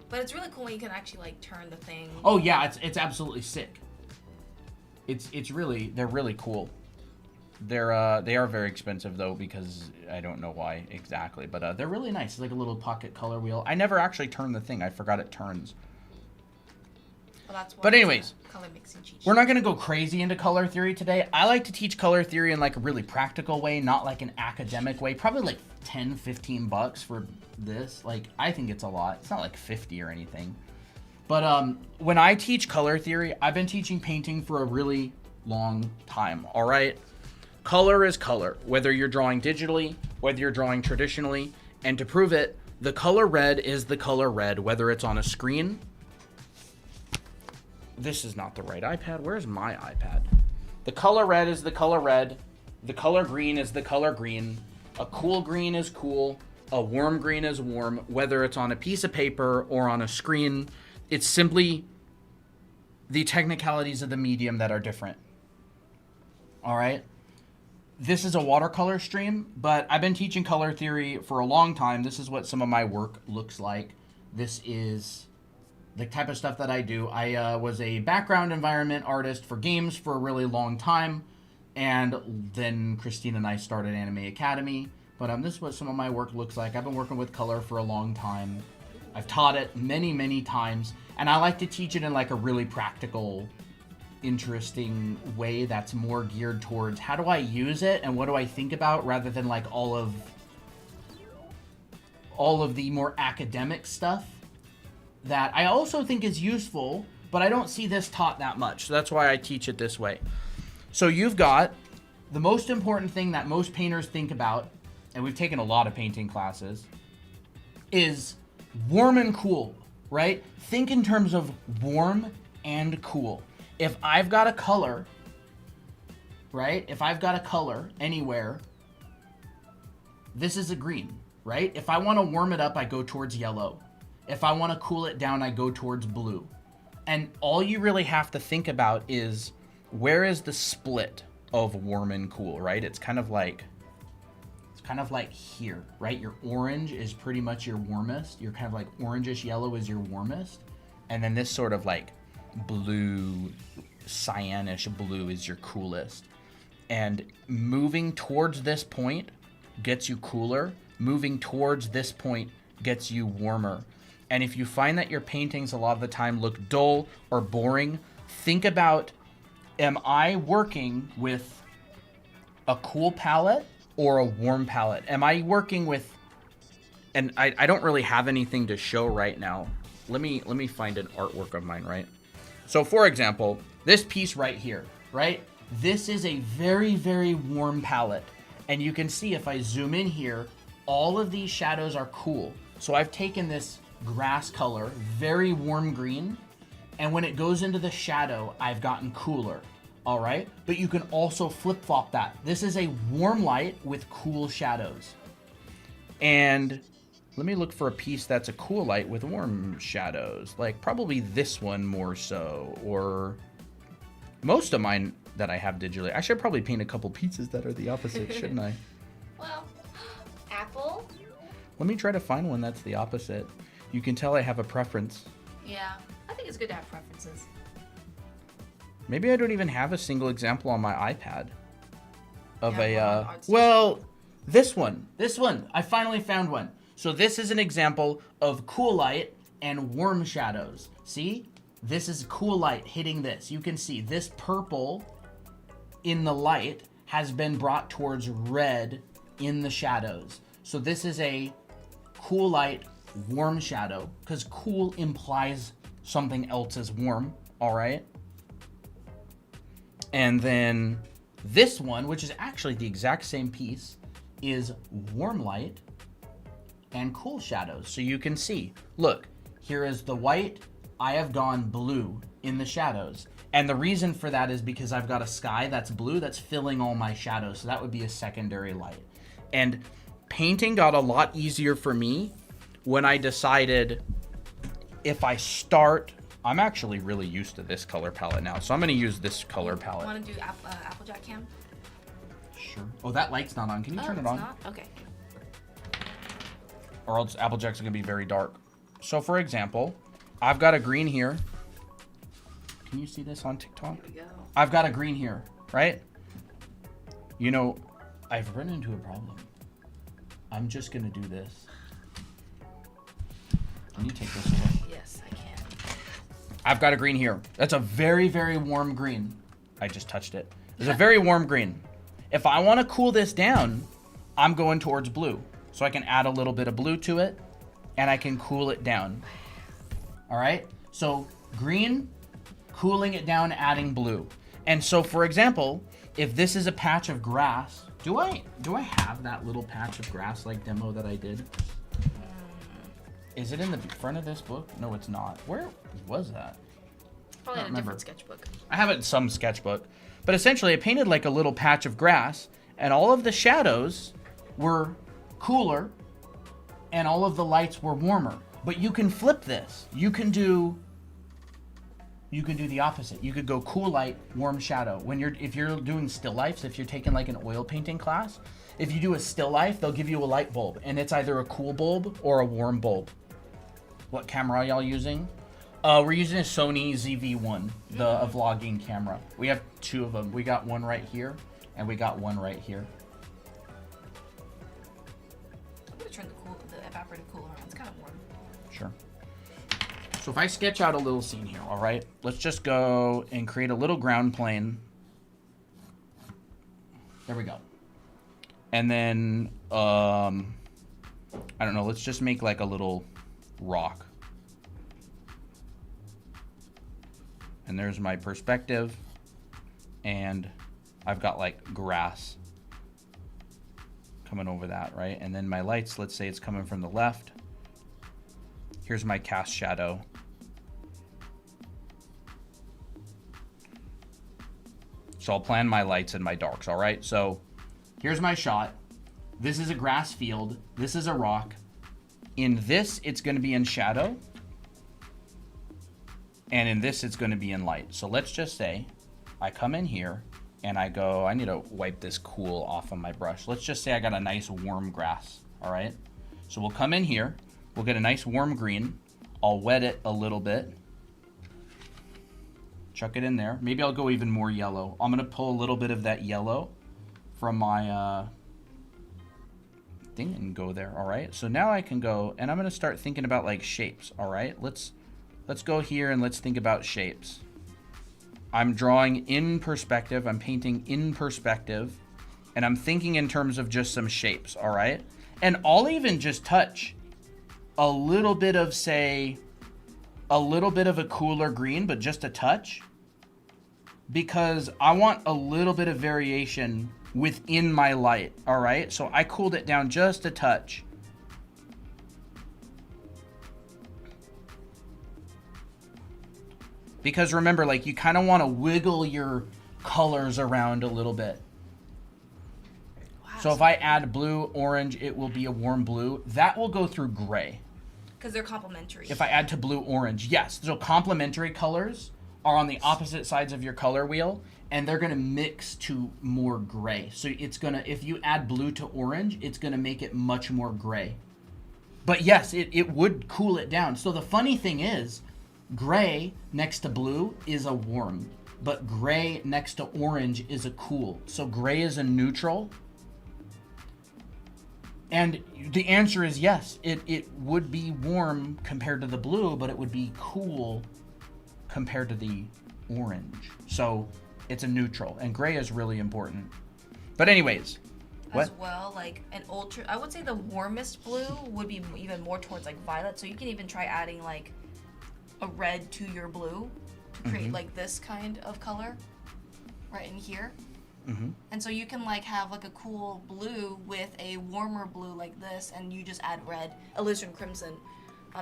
But it's really cool when you can actually like turn the thing. Oh yeah, it's absolutely sick. They're really cool. They are very expensive though because I don't know why exactly, but they're really nice. It's like a little pocket color wheel. I never actually turned the thing. I forgot it turns. Well, that's why but anyways, color mixing cheat sheet. We're not gonna go crazy into color theory today. I like to teach color theory in like a really practical way, not like an academic way. Probably like $10-15 for this. Like I think it's a lot. It's not like 50 or anything. But when I teach color theory, I've been teaching painting for a really long time. All right. Color is color, whether you're drawing digitally, whether you're drawing traditionally, and to prove it, the color red is the color red, whether it's on a screen. This is not the right iPad. Where's my iPad? The color red is the color red. The color green is the color green. A cool green is cool. A warm green is warm, whether it's on a piece of paper or on a screen. It's simply the technicalities of the medium that are different. All right? This is a watercolor stream, but I've been teaching color theory for a long time. This is what some of my work looks like. This is the type of stuff that I do. I was a background environment artist for games for a really long time, and then Christine and I started Anime Academy. But this is what some of my work looks like. I've been working with color for a long time. I've taught it many, many times, and I like to teach it in like a really practical, interesting way that's more geared towards how do I use it and what do I think about, rather than like all of the more academic stuff that I also think is useful, but I don't see this taught that much. So that's why I teach it this way. So you've got the most important thing that most painters think about, and we've taken a lot of painting classes, is warm and cool, right? Think in terms of warm and cool. If I've got a color, right? If I've got a color anywhere, this is a green, right? If I want to warm it up, I go towards yellow. If I want to cool it down, I go towards blue. And all you really have to think about is, where is the split of warm and cool, right? It's kind of like here, right? Your orange is pretty much your warmest. Your kind of like orangish yellow is your warmest. And then this sort of like blue, cyanish blue is your coolest. And moving towards this point gets you cooler. Moving towards this point gets you warmer. And if you find that your paintings a lot of the time look dull or boring, think about, am I working with a cool palette or a warm palette? Am I working with, and I don't really have anything to show right now. Let me find an artwork of mine, right? So for example, this piece right here, right? This is a very, very warm palette. And you can see if I zoom in here, all of these shadows are cool. So I've taken this grass color, very warm green, and when it goes into the shadow, I've gotten cooler, all right? But you can also flip-flop that. This is a warm light with cool shadows. And let me look for a piece that's a cool light with warm shadows, like probably this one more so, or most of mine that I have digitally. I should probably paint a couple pieces that are the opposite, shouldn't I? Well, apple. Let me try to find one that's the opposite. You can tell I have a preference. Yeah, I think it's good to have preferences. Maybe I don't even have a single example on my iPad of this one. I finally found one. So this is an example of cool light and warm shadows. See? This is cool light hitting this. You can see this purple in the light has been brought towards red in the shadows. So this is a cool light, warm shadow, because cool implies something else is warm, all right? And then this one, which is actually the exact same piece, is warm light and cool shadows. So you can see, look, here is the white, I have gone blue in the shadows. And the reason for that is because I've got a sky that's blue that's filling all my shadows. So that would be a secondary light. And painting got a lot easier for me when I decided if I start, I'm actually really used to this color palette now. So I'm going to use this color palette. Want to do Applejack Cam? Sure. Oh, that light's not on. Can you turn it on? Not? Okay. Or else Applejack's going to be very dark. So for example, I've got a green here. Can you see this on TikTok? Here we go. I've got a green here, right? You know, I've run into a problem. I'm just going to do this. Can you take this away? Yes, I can. I've got a green here. That's a very, very warm green. I just touched it. It's a very warm green. If I want to cool this down, I'm going towards blue. So I can add a little bit of blue to it, and I can cool it down. All right? So green, cooling it down, adding blue. And so, for example, if this is a patch of grass, do I have that little patch of grass like demo that I did? Is it in the front of this book? No, it's not. Where was that? Probably in a different sketchbook. I have it in some sketchbook. But essentially, I painted like a little patch of grass, and all of the shadows were cooler and all of the lights were warmer. But you can flip this. You can do the opposite. You could go cool light, warm shadow. If you're doing still lifes, if you're taking like an oil painting class, if you do a still life, they'll give you a light bulb, and it's either a cool bulb or a warm bulb. What camera are y'all using? We're using a Sony ZV-1, a vlogging camera. We have 2 of them. We got one right here, and we got one right here. I'm gonna turn the evaporated cooler on. It's kind of warm. Sure. So if I sketch out a little scene here, all right? Let's just go and create a little ground plane. There we go. And then, I don't know, let's just make like a little rock. And there's my perspective. And I've got like grass coming over that, right? And then my lights, let's say it's coming from the left. Here's my cast shadow. So I'll plan my lights and my darks, all right? So here's my shot. This is a grass field. This is a rock. In this, it's gonna be in shadow. And in this, it's gonna be in light. So let's just say I come in here and I go, I need to wipe this cool off of my brush. Let's just say I got a nice warm grass, all right? So we'll come in here, we'll get a nice warm green. I'll wet it a little bit. Chuck it in there. Maybe I'll go even more yellow. I'm gonna pull a little bit of that yellow from my thing and go there, all right? So now I can go and I'm gonna start thinking about like shapes, all right? Let's go here and let's think about shapes. I'm drawing in perspective, I'm painting in perspective, and I'm thinking in terms of just some shapes, all right? And I'll even just touch a little bit of, say, a little bit of a cooler green, but just a touch, because I want a little bit of variation within my light, all right? So I cooled it down just a touch. Because remember, like, you kind of want to wiggle your colors around a little bit. Wow. So if I add blue, orange, it will be a warm blue. That will go through gray. Because they're complementary. If I add to blue, orange, yes. So complementary colors are on the opposite sides of your color wheel, and they're going to mix to more gray. So it's going to, if you add blue to orange, it's going to make it much more gray. But yes, it would cool it down. So the funny thing is, gray next to blue is a warm, but gray next to orange is a cool. So gray is a neutral. And the answer is yes, it would be warm compared to the blue, but it would be cool compared to the orange. So it's a neutral, and gray is really important. But anyways, as well, like an ultra, I would say the warmest blue would be even more towards like violet. So you can even try adding like a red to your blue to create like this kind of color right in here. And so you can like have like a cool blue with a warmer blue like this, and you just add red, alizarin crimson.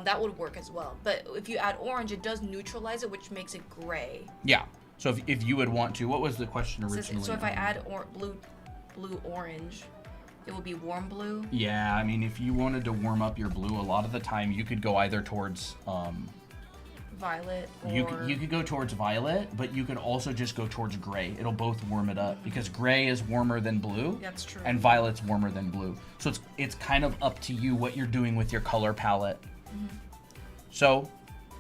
That would work as well. But if you add orange, it does neutralize it, which makes it gray. Yeah. So if you would want to, what was the question originally? So if I add blue orange, it would be warm blue. Yeah, I mean, if you wanted to warm up your blue, a lot of the time you could go either towards violet, or you could go towards violet, but you could also just go towards gray. It'll both warm it up, because gray is warmer than blue. That's true. And violet's warmer than blue. So it's kind of up to you what you're doing with your color palette. So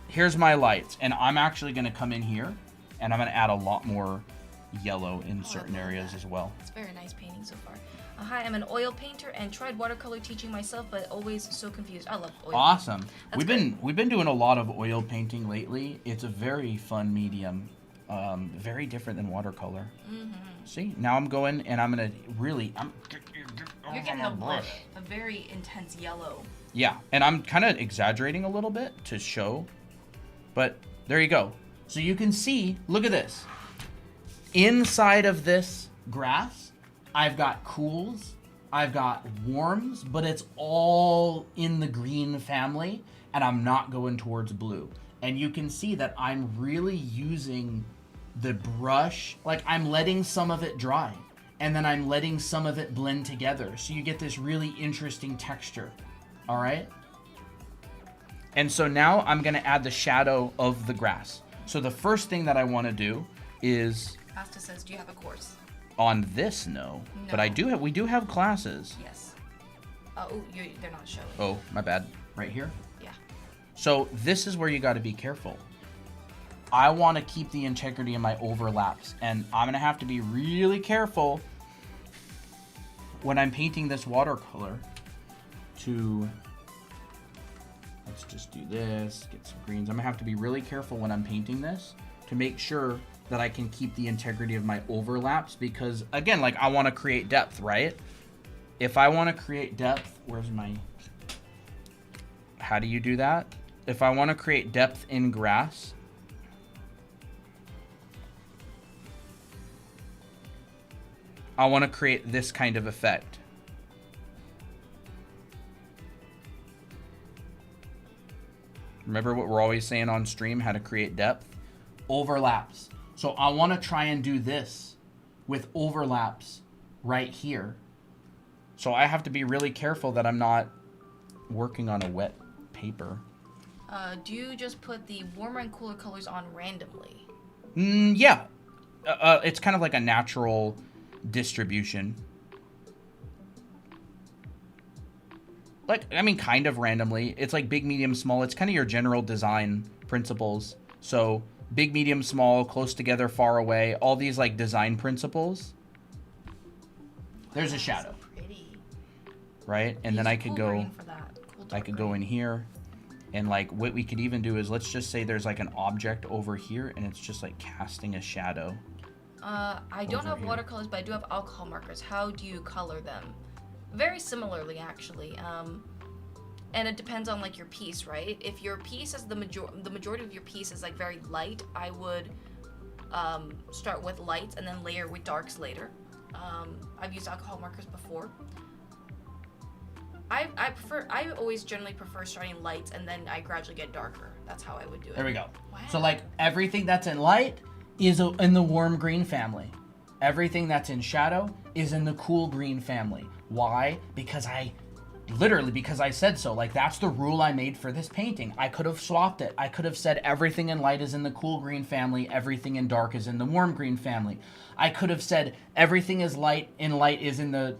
here's my lights, and I'm actually going to come in here and I'm going to add a lot more yellow in certain areas as well. It's very nice painting so far. Hi, I'm an oil painter and tried watercolor teaching myself, but always so confused. I love oil. Awesome. We've been doing a lot of oil painting lately. It's a very fun medium, very different than watercolor. See, now I'm going and I'm gonna really. You're getting a very intense yellow. Yeah, and I'm kind of exaggerating a little bit to show, but there you go. So you can see. Look at this. Inside of this grass, I've got cools, I've got warms, but it's all in the green family, and I'm not going towards blue. And you can see that I'm really using the brush, like I'm letting some of it dry, and then I'm letting some of it blend together. So you get this really interesting texture. All right. And so now I'm going to add the shadow of the grass. So the first thing that I want to do is... Asta says, do you have a course? On this, no. But we do have classes. Yes. Oh, they're not showing. Oh, my bad. Right here? Yeah. So this is where you got to be careful. I want to keep the integrity of my overlaps. And I'm going to have to be really careful when I'm painting this watercolor to... Let's just do this, get some greens. I'm gonna have to be really careful when I'm painting this to make sure that I can keep the integrity of my overlaps because, again, like I want to create depth, right? If I want to create depth, where's my... How do you do that? If I want to create depth in grass, I want to create this kind of effect. Remember what we're always saying on stream, how to create depth? Overlaps. So I want to try and do this with overlaps right here. So I have to be really careful that I'm not working on a wet paper. Do you just put the warmer and cooler colors on randomly? Yeah. It's kind of like a natural distribution. Like, I mean, kind of randomly. It's like big, medium, small. It's kind of your general design principles. So big, medium, small, close together, far away. All these like design principles. There's a shadow. So pretty. Right? And then I could go, I could go in here. And like what we could even do is, let's just say there's like an object over here and it's just like casting a shadow. I don't have watercolors, but I do have alcohol markers. How do you color them? Very similarly, actually, and it depends on like your piece, right? If your piece is the majority of your piece is like very light, I would start with lights and then layer with darks later. I've used alcohol markers before. I always generally prefer starting lights and then I gradually get darker. That's how I would do it. There we go. Wow. So like everything that's in light is in the warm green family. Everything that's in shadow is in the cool green family. Why? Because I said so. Like, that's the rule I made for this painting. I could have swapped it. I could have said everything in light is in the cool green family, everything in dark is in the warm green family. I could have said everything is light is in the,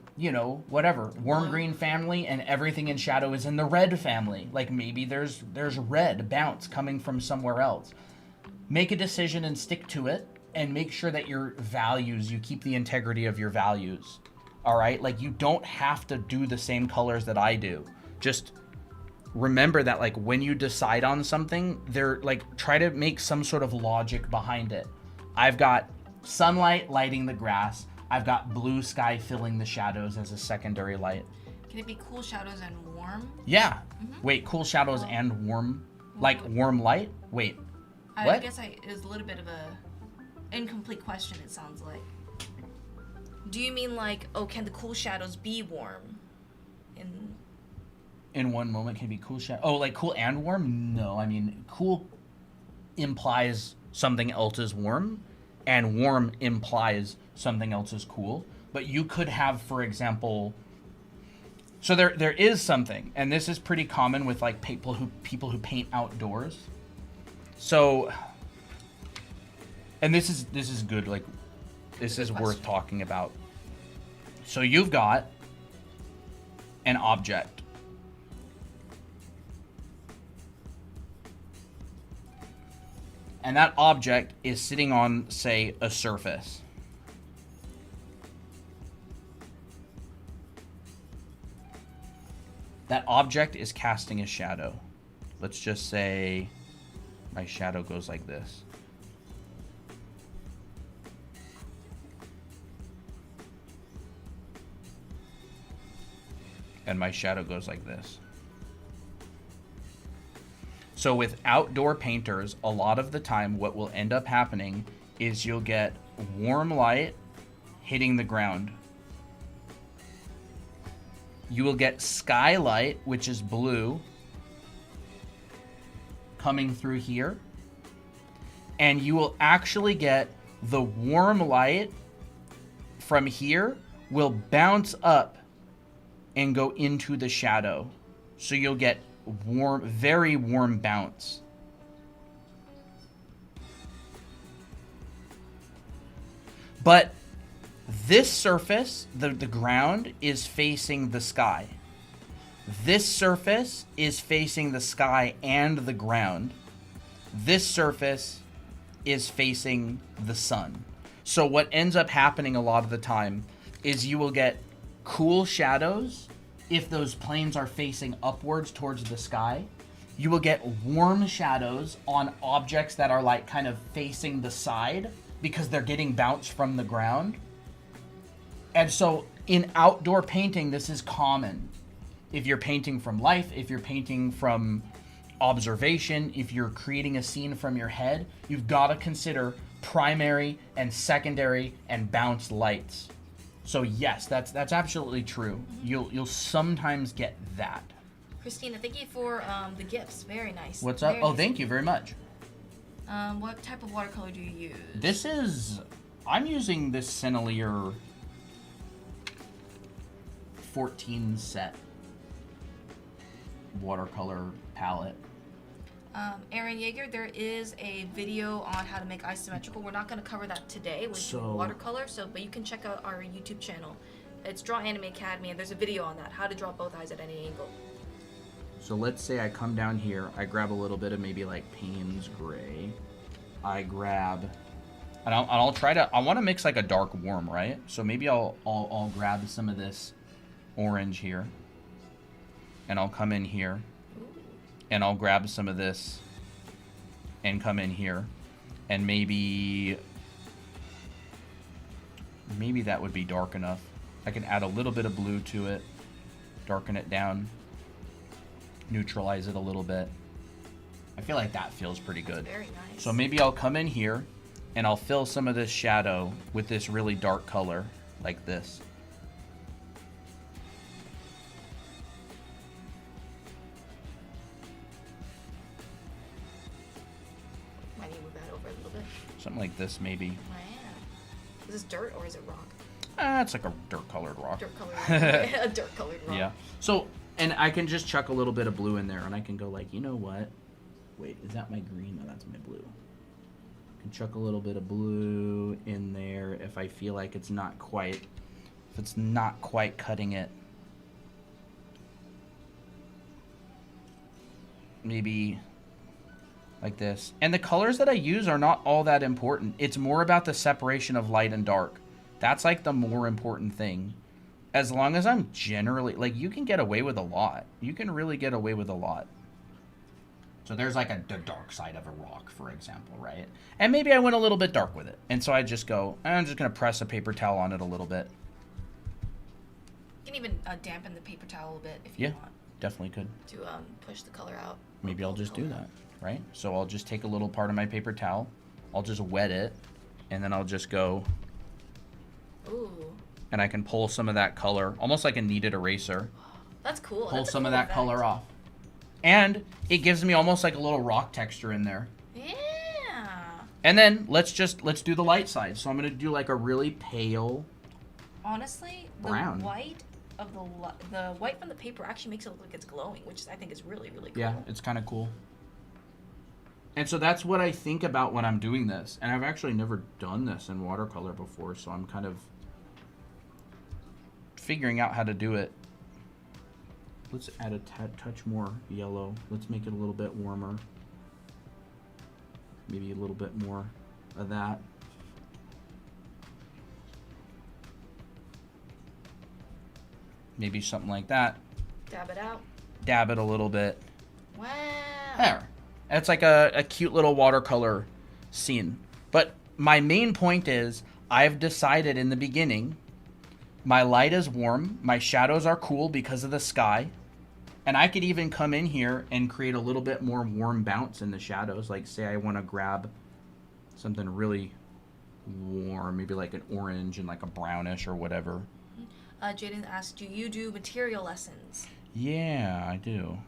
whatever, warm green family, and everything in shadow is in the red family. Like, maybe there's red bounce coming from somewhere else. Make a decision and stick to it, and make sure that your values, you keep the integrity of your values. All right? Like, you don't have to do the same colors that I do. Just remember that, like, when you decide on something, try to make some sort of logic behind it. I've got sunlight lighting the grass. I've got blue sky filling the shadows as a secondary light. Can it be cool shadows and warm? Yeah. Mm-hmm. Wait, cool shadows and warm? Like, warm light? Wait. What? I guess it was a little bit of a incomplete question, it sounds like. Do you mean like, can the cool shadows be warm? In one moment can it be cool shadow? Oh, like cool and warm? No, I mean, cool implies something else is warm, and warm implies something else is cool. But you could have, for example, so there is something, and this is pretty common with like people who paint outdoors. So, and this is good, like, this is worth talking about. So you've got an object. And that object is sitting on, say, a surface. That object is casting a shadow. Let's just say my shadow goes like this. And my shadow goes like this. So with outdoor painters, a lot of the time what will end up happening is you'll get warm light hitting the ground. You will get skylight, which is blue, coming through here. And you will actually get the warm light from here will bounce up and go into the shadow. So you'll get warm, very warm bounce. But this surface, the ground, is facing the sky. This surface is facing the sky and the ground. This surface is facing the sun. So what ends up happening a lot of the time is you will get cool shadows if those planes are facing upwards towards the sky. You will get warm shadows on objects that are like kind of facing the side because they're getting bounce from the ground. And so in outdoor painting, this is common. If you're painting from life, if you're painting from observation, if you're creating a scene from your head, you've got to consider primary and secondary and bounce lights. So yes, that's absolutely true. You'll sometimes get that. Christina, thank you for the gifts. Very nice. What's up? Very Oh, nice. thank you very much. What type of watercolor do you use? I'm using this Sennelier 14 set watercolor palette. Aaron Yeager, there is a video on how to make eyes symmetrical. We're not going to cover that today with watercolor, but you can check out our YouTube channel. It's Draw Anime Academy, and there's a video on that, how to draw both eyes at any angle. So let's say I come down here, I grab a little bit of maybe like Payne's Gray. I grab, and I'll try to, I want to mix like a dark warm, right? So maybe I'll grab some of this orange here, and I'll come in here. And I'll grab some of this and come in here, and maybe that would be dark enough. I can add a little bit of blue to it, darken it down, neutralize it a little bit. I feel like that feels pretty good. Very nice. So maybe I'll come in here and I'll fill some of this shadow with this really dark color like this. Something like this, maybe. Wow. Is this dirt or is it rock? It's like a dirt-colored rock. Dirt-colored rock. A dirt-colored rock. Yeah. So, and I can just chuck a little bit of blue in there, and I can go like, you know what? Wait, is that my green? No, that's my blue. I can chuck a little bit of blue in there if I feel like it's not quite cutting it. Maybe like this. And the colors that I use are not all that important. It's more about the separation of light and dark. That's like the more important thing. As long as I'm generally, like, you can get away with a lot. You can really get away with a lot. So there's like the dark side of a rock, for example, right? And maybe I went a little bit dark with it. And so I just go, I'm just going to press a paper towel on it a little bit. You can even dampen the paper towel a little bit if you want. Definitely could. To push the color out. Maybe I'll just do that. Right? So I'll just take a little part of my paper towel, I'll just wet it, and then I'll just go, ooh, and I can pull some of that color, almost like a kneaded eraser. That's cool. Pull some of that color off. And it gives me almost like a little rock texture in there. Yeah. And then let's do the light side. So I'm going to do like a really pale honestly, brown. The white of the white from the paper actually makes it look like it's glowing, which I think is really, really cool. Yeah, it's kind of cool. And so that's what I think about when I'm doing this. And I've actually never done this in watercolor before, so I'm kind of figuring out how to do it. Let's add a touch more yellow. Let's make it a little bit warmer. Maybe a little bit more of that. Maybe something like that. Dab it out. Dab it a little bit. Wow. There. It's like a cute little watercolor scene. But my main point is, I've decided in the beginning, my light is warm, my shadows are cool because of the sky, and I could even come in here and create a little bit more warm bounce in the shadows. Like, say I want to grab something really warm, maybe like an orange and like a brownish or whatever. Jaden asked, do you do material lessons? Yeah, I do.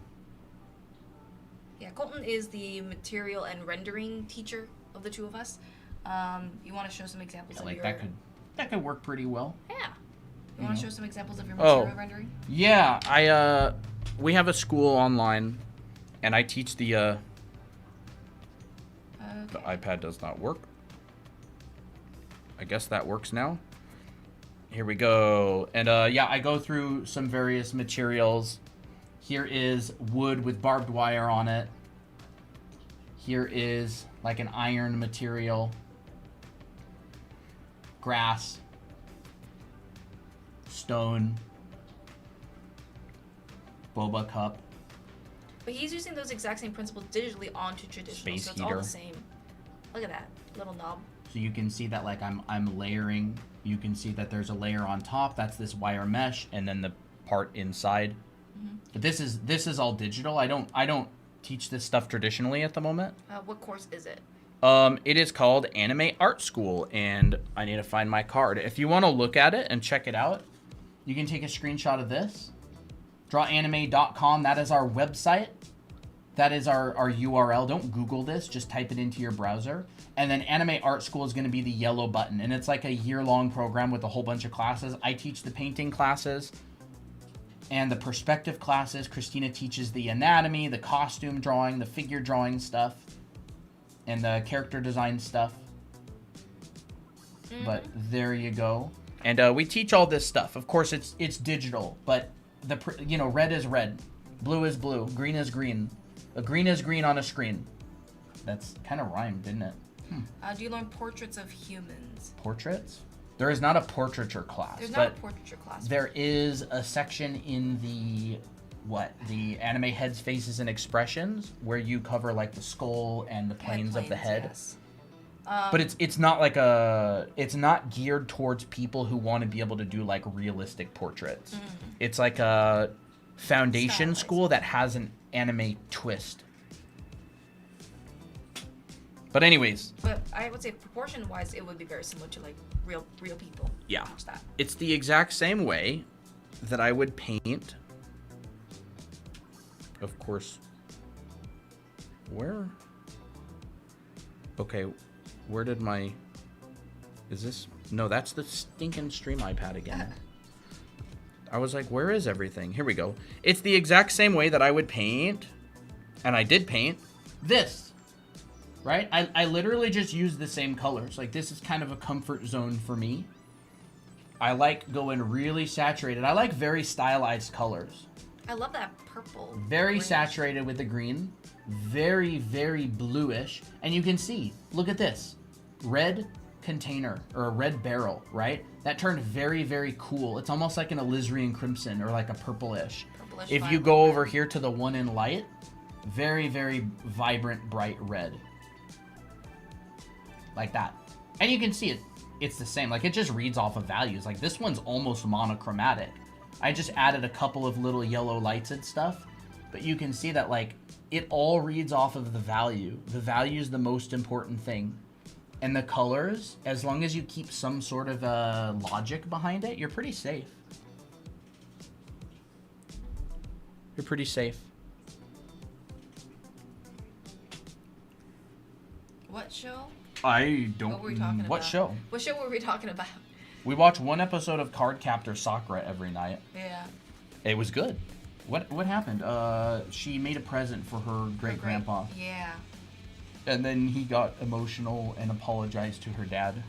Yeah, Colton is the material and rendering teacher of the two of us. You want to show some examples of your... that could work pretty well. Yeah. You want to show some examples of your material rendering? Yeah, we have a school online, and I teach the iPad does not work. I guess that works now. Here we go. And yeah, I go through some various materials. Here is wood with barbed wire on it. Here is like an iron material. Grass. Stone. Boba cup. But he's using those exact same principles digitally onto traditional, Space so it's heater. all the same. Look at that little knob. So you can see that like I'm layering. You can see that there's a layer on top. That's this wire mesh, and then the part inside. But this is all digital. I don't teach this stuff traditionally at the moment. What course is it? It is called Anime Art School, and I need to find my card. If you want to look at it and check it out, you can take a screenshot of this. Drawanime.com. That is our website. That is our URL. Don't Google this. Just type it into your browser. And then Anime Art School is going to be the yellow button. And it's like a year-long program with a whole bunch of classes. I teach the painting classes and the perspective classes. Christina teaches the anatomy, the costume drawing, the figure drawing stuff, and the character design stuff. But there you go. And we teach all this stuff. Of course, it's digital, but red is red, blue is blue, green is green. A green is green on a screen. That's kind of rhymed, didn't it? Do you learn portraits of humans? Portraits? There is not a portraiture class. There's not a portraiture class. There is a section in the anime heads, faces, and expressions where you cover like the skull and the planes of the head. Yes. But it's not it's not geared towards people who want to be able to do like realistic portraits. It's like a foundation school that has an anime twist. But anyways. But I would say proportion-wise, it would be very similar to like real people. Yeah. Watch that. It's the exact same way that I would paint. Of course. Where? Okay. Where did my... Is this... No, that's the stinking Stream iPad again. I was like, where is everything? Here we go. It's the exact same way that I would paint, and I did paint, this. Right? I literally just use the same colors. Like, this is kind of a comfort zone for me. I like going really saturated. I like very stylized colors. I love that purple. Very greenish. saturated with the green. Very, very bluish. And you can see, look at this. Red container, or a red barrel, right? That turned very, very cool. It's almost like an alizarin crimson, or like a purplish. If you go over here to the one in light, very, very vibrant, bright red. Like that. And you can see it. It's the same. Like, it just reads off of values. Like, this one's almost monochromatic. I just added a couple of little yellow lights and stuff. But you can see that, like, it all reads off of the value. The value is the most important thing. And the colors, as long as you keep some sort of logic behind it, you're pretty safe. You're pretty safe. What show? I don't... What were we talking about? What show? What show were we talking about? We watch one episode of Cardcaptor Sakura every night. Yeah. It was good. What happened? She made a present for her great-grandpa. Yeah. And then he got emotional and apologized to her dad.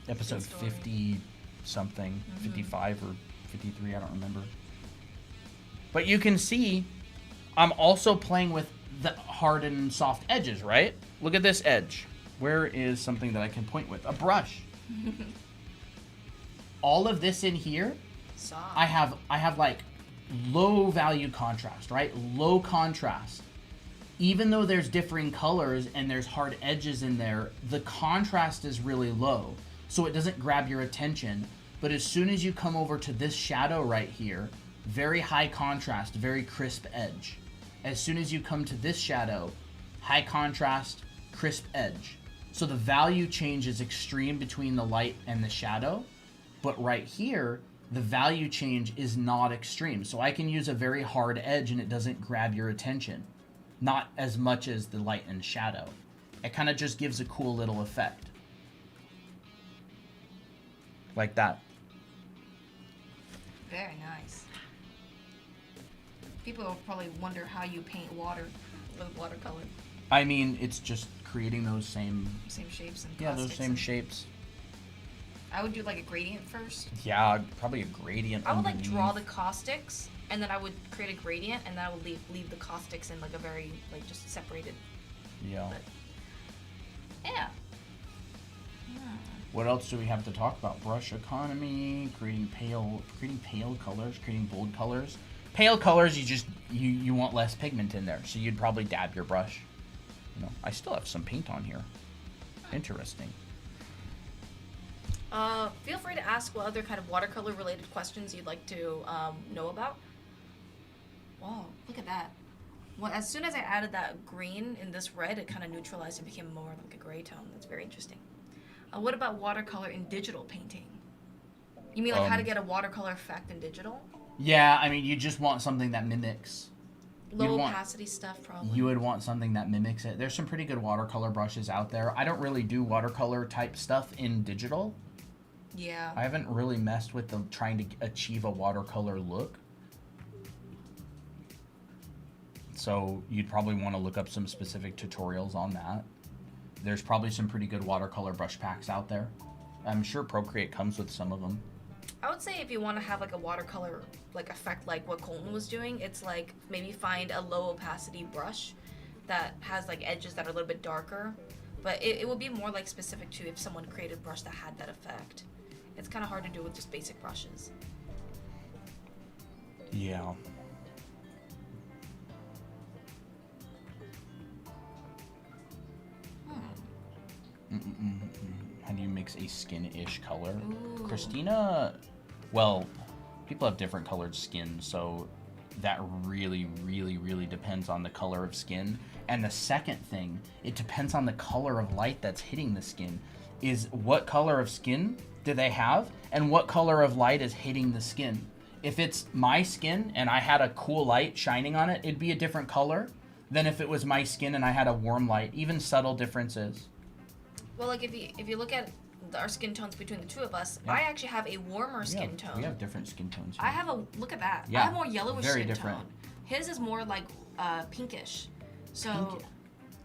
Episode 50-something. 55 or 53, I don't remember. But you can see, I'm also playing with the hard and soft edges, right? Look at this edge. Where is something that I can point with? A brush. All of this in here, Soft. I have like low value contrast, right? Low contrast. Even though there's differing colors and there's hard edges in there, the contrast is really low. So it doesn't grab your attention. But as soon as you come over to this shadow right here, very high contrast, very crisp edge. As soon as you come to this shadow, high contrast, crisp edge. So the value change is extreme between the light and the shadow. But right here, the value change is not extreme. So I can use a very hard edge and it doesn't grab your attention. Not as much as the light and shadow. It kind of just gives a cool little effect. Like that. Very nice. People will probably wonder how you paint water with watercolor. I mean, it's just creating those same Shapes and those same shapes. I would do like a gradient first. Yeah, probably a gradient. I would like draw the caustics, and then I would create a gradient, and then I would leave the caustics in like a very like just separated. Yeah. But, yeah. What else do we have to talk about? Brush economy, creating pale colors, creating bold colors. Pale colors, you want less pigment in there, so you'd probably dab your brush. You know, I still have some paint on here. Interesting. Feel free to ask what other kind of watercolor related questions you'd like to know about. Wow, look at that. Well, as soon as I added that green in this red, it kind of neutralized and became more like a gray tone. That's very interesting. What about watercolor in digital painting? You mean like how to get a watercolor effect in digital? Yeah, I mean, you just want something that mimics. Low opacity stuff, probably. You would want something that mimics it. There's some pretty good watercolor brushes out there. I don't really do watercolor type stuff in digital. Yeah. I haven't really messed with trying to achieve a watercolor look. So you'd probably want to look up some specific tutorials on that. There's probably some pretty good watercolor brush packs out there. I'm sure Procreate comes with some of them. I would say if you want to have like a watercolor like effect like what Colton was doing, it's like maybe find a low opacity brush that has like edges that are a little bit darker. But it would be more like specific to if someone created a brush that had that effect. It's kind of hard to do with just basic brushes. Yeah. How do you mix a skin-ish color? Ooh. Christina, well, people have different colored skin, so that really, really, really depends on the color of skin. And the second thing, it depends on the color of light that's hitting the skin. Is what color of skin do they have, and what color of light is hitting the skin? If it's my skin and I had a cool light shining on it, it'd be a different color than if it was my skin and I had a warm light. Even subtle differences. Well, like if you look at our skin tones between the two of us, I actually have a warmer skin tone. We have different skin tones here. I have look at that. Yeah, I have more yellowish very skin different. tone. His is more like pinkish. So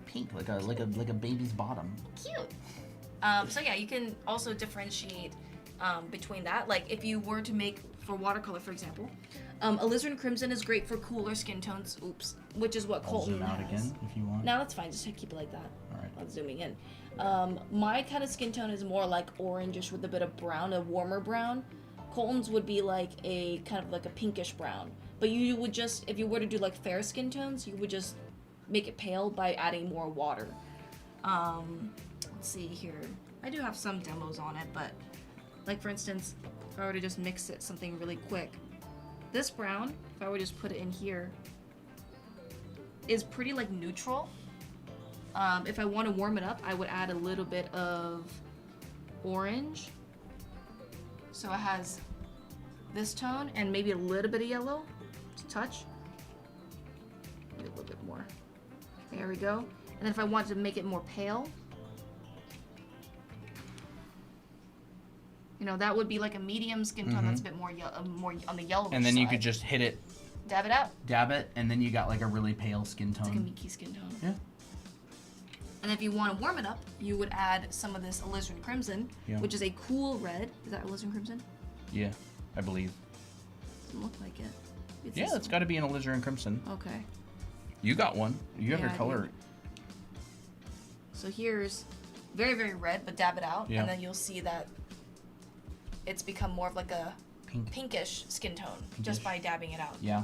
Pink, like a baby's bottom. cute. So yeah, you can also differentiate between that. Like if you were to make for watercolor, for example, alizarin crimson is great for cooler skin tones. Oops, which is what Colton Zoom out has. again if you want. No, that's fine. Just keep it like that. All right. I'm zooming in. My kind of skin tone is more like orangish with a bit of brown, a warmer brown. Colton's would be like a kind of like a pinkish brown. But you would just, if you were to do like fair skin tones, you would just make it pale by adding more water. Let's see here. I do have some demos on it, but like for instance, if I were to just mix it something really quick, this brown, if I were to just put it in here, is pretty like neutral. If I want to warm it up, I would add a little bit of orange. So it has this tone and maybe a little bit of yellow to touch. Maybe a little bit more. There we go. And then if I want to make it more pale, you know, that would be like a medium skin tone that's a bit more more on the yellow side. And then you could just hit it, dab it out. dab it, and then you got like a really pale skin It's like a tone. Mickey skin tone. Yeah. And if you want to warm it up, you would add some of this alizarin crimson, which is a cool red. Is that alizarin crimson? Yeah, I believe. Doesn't look like it. It's Yeah, this it's got to be an alizarin crimson. one. Okay. You got one. You have Yeah, your I color. do. So here's very, very red, but dab it out, Yeah. and then you'll see that it's become more of like a Pink. pinkish skin tone just by dabbing it out. Yeah.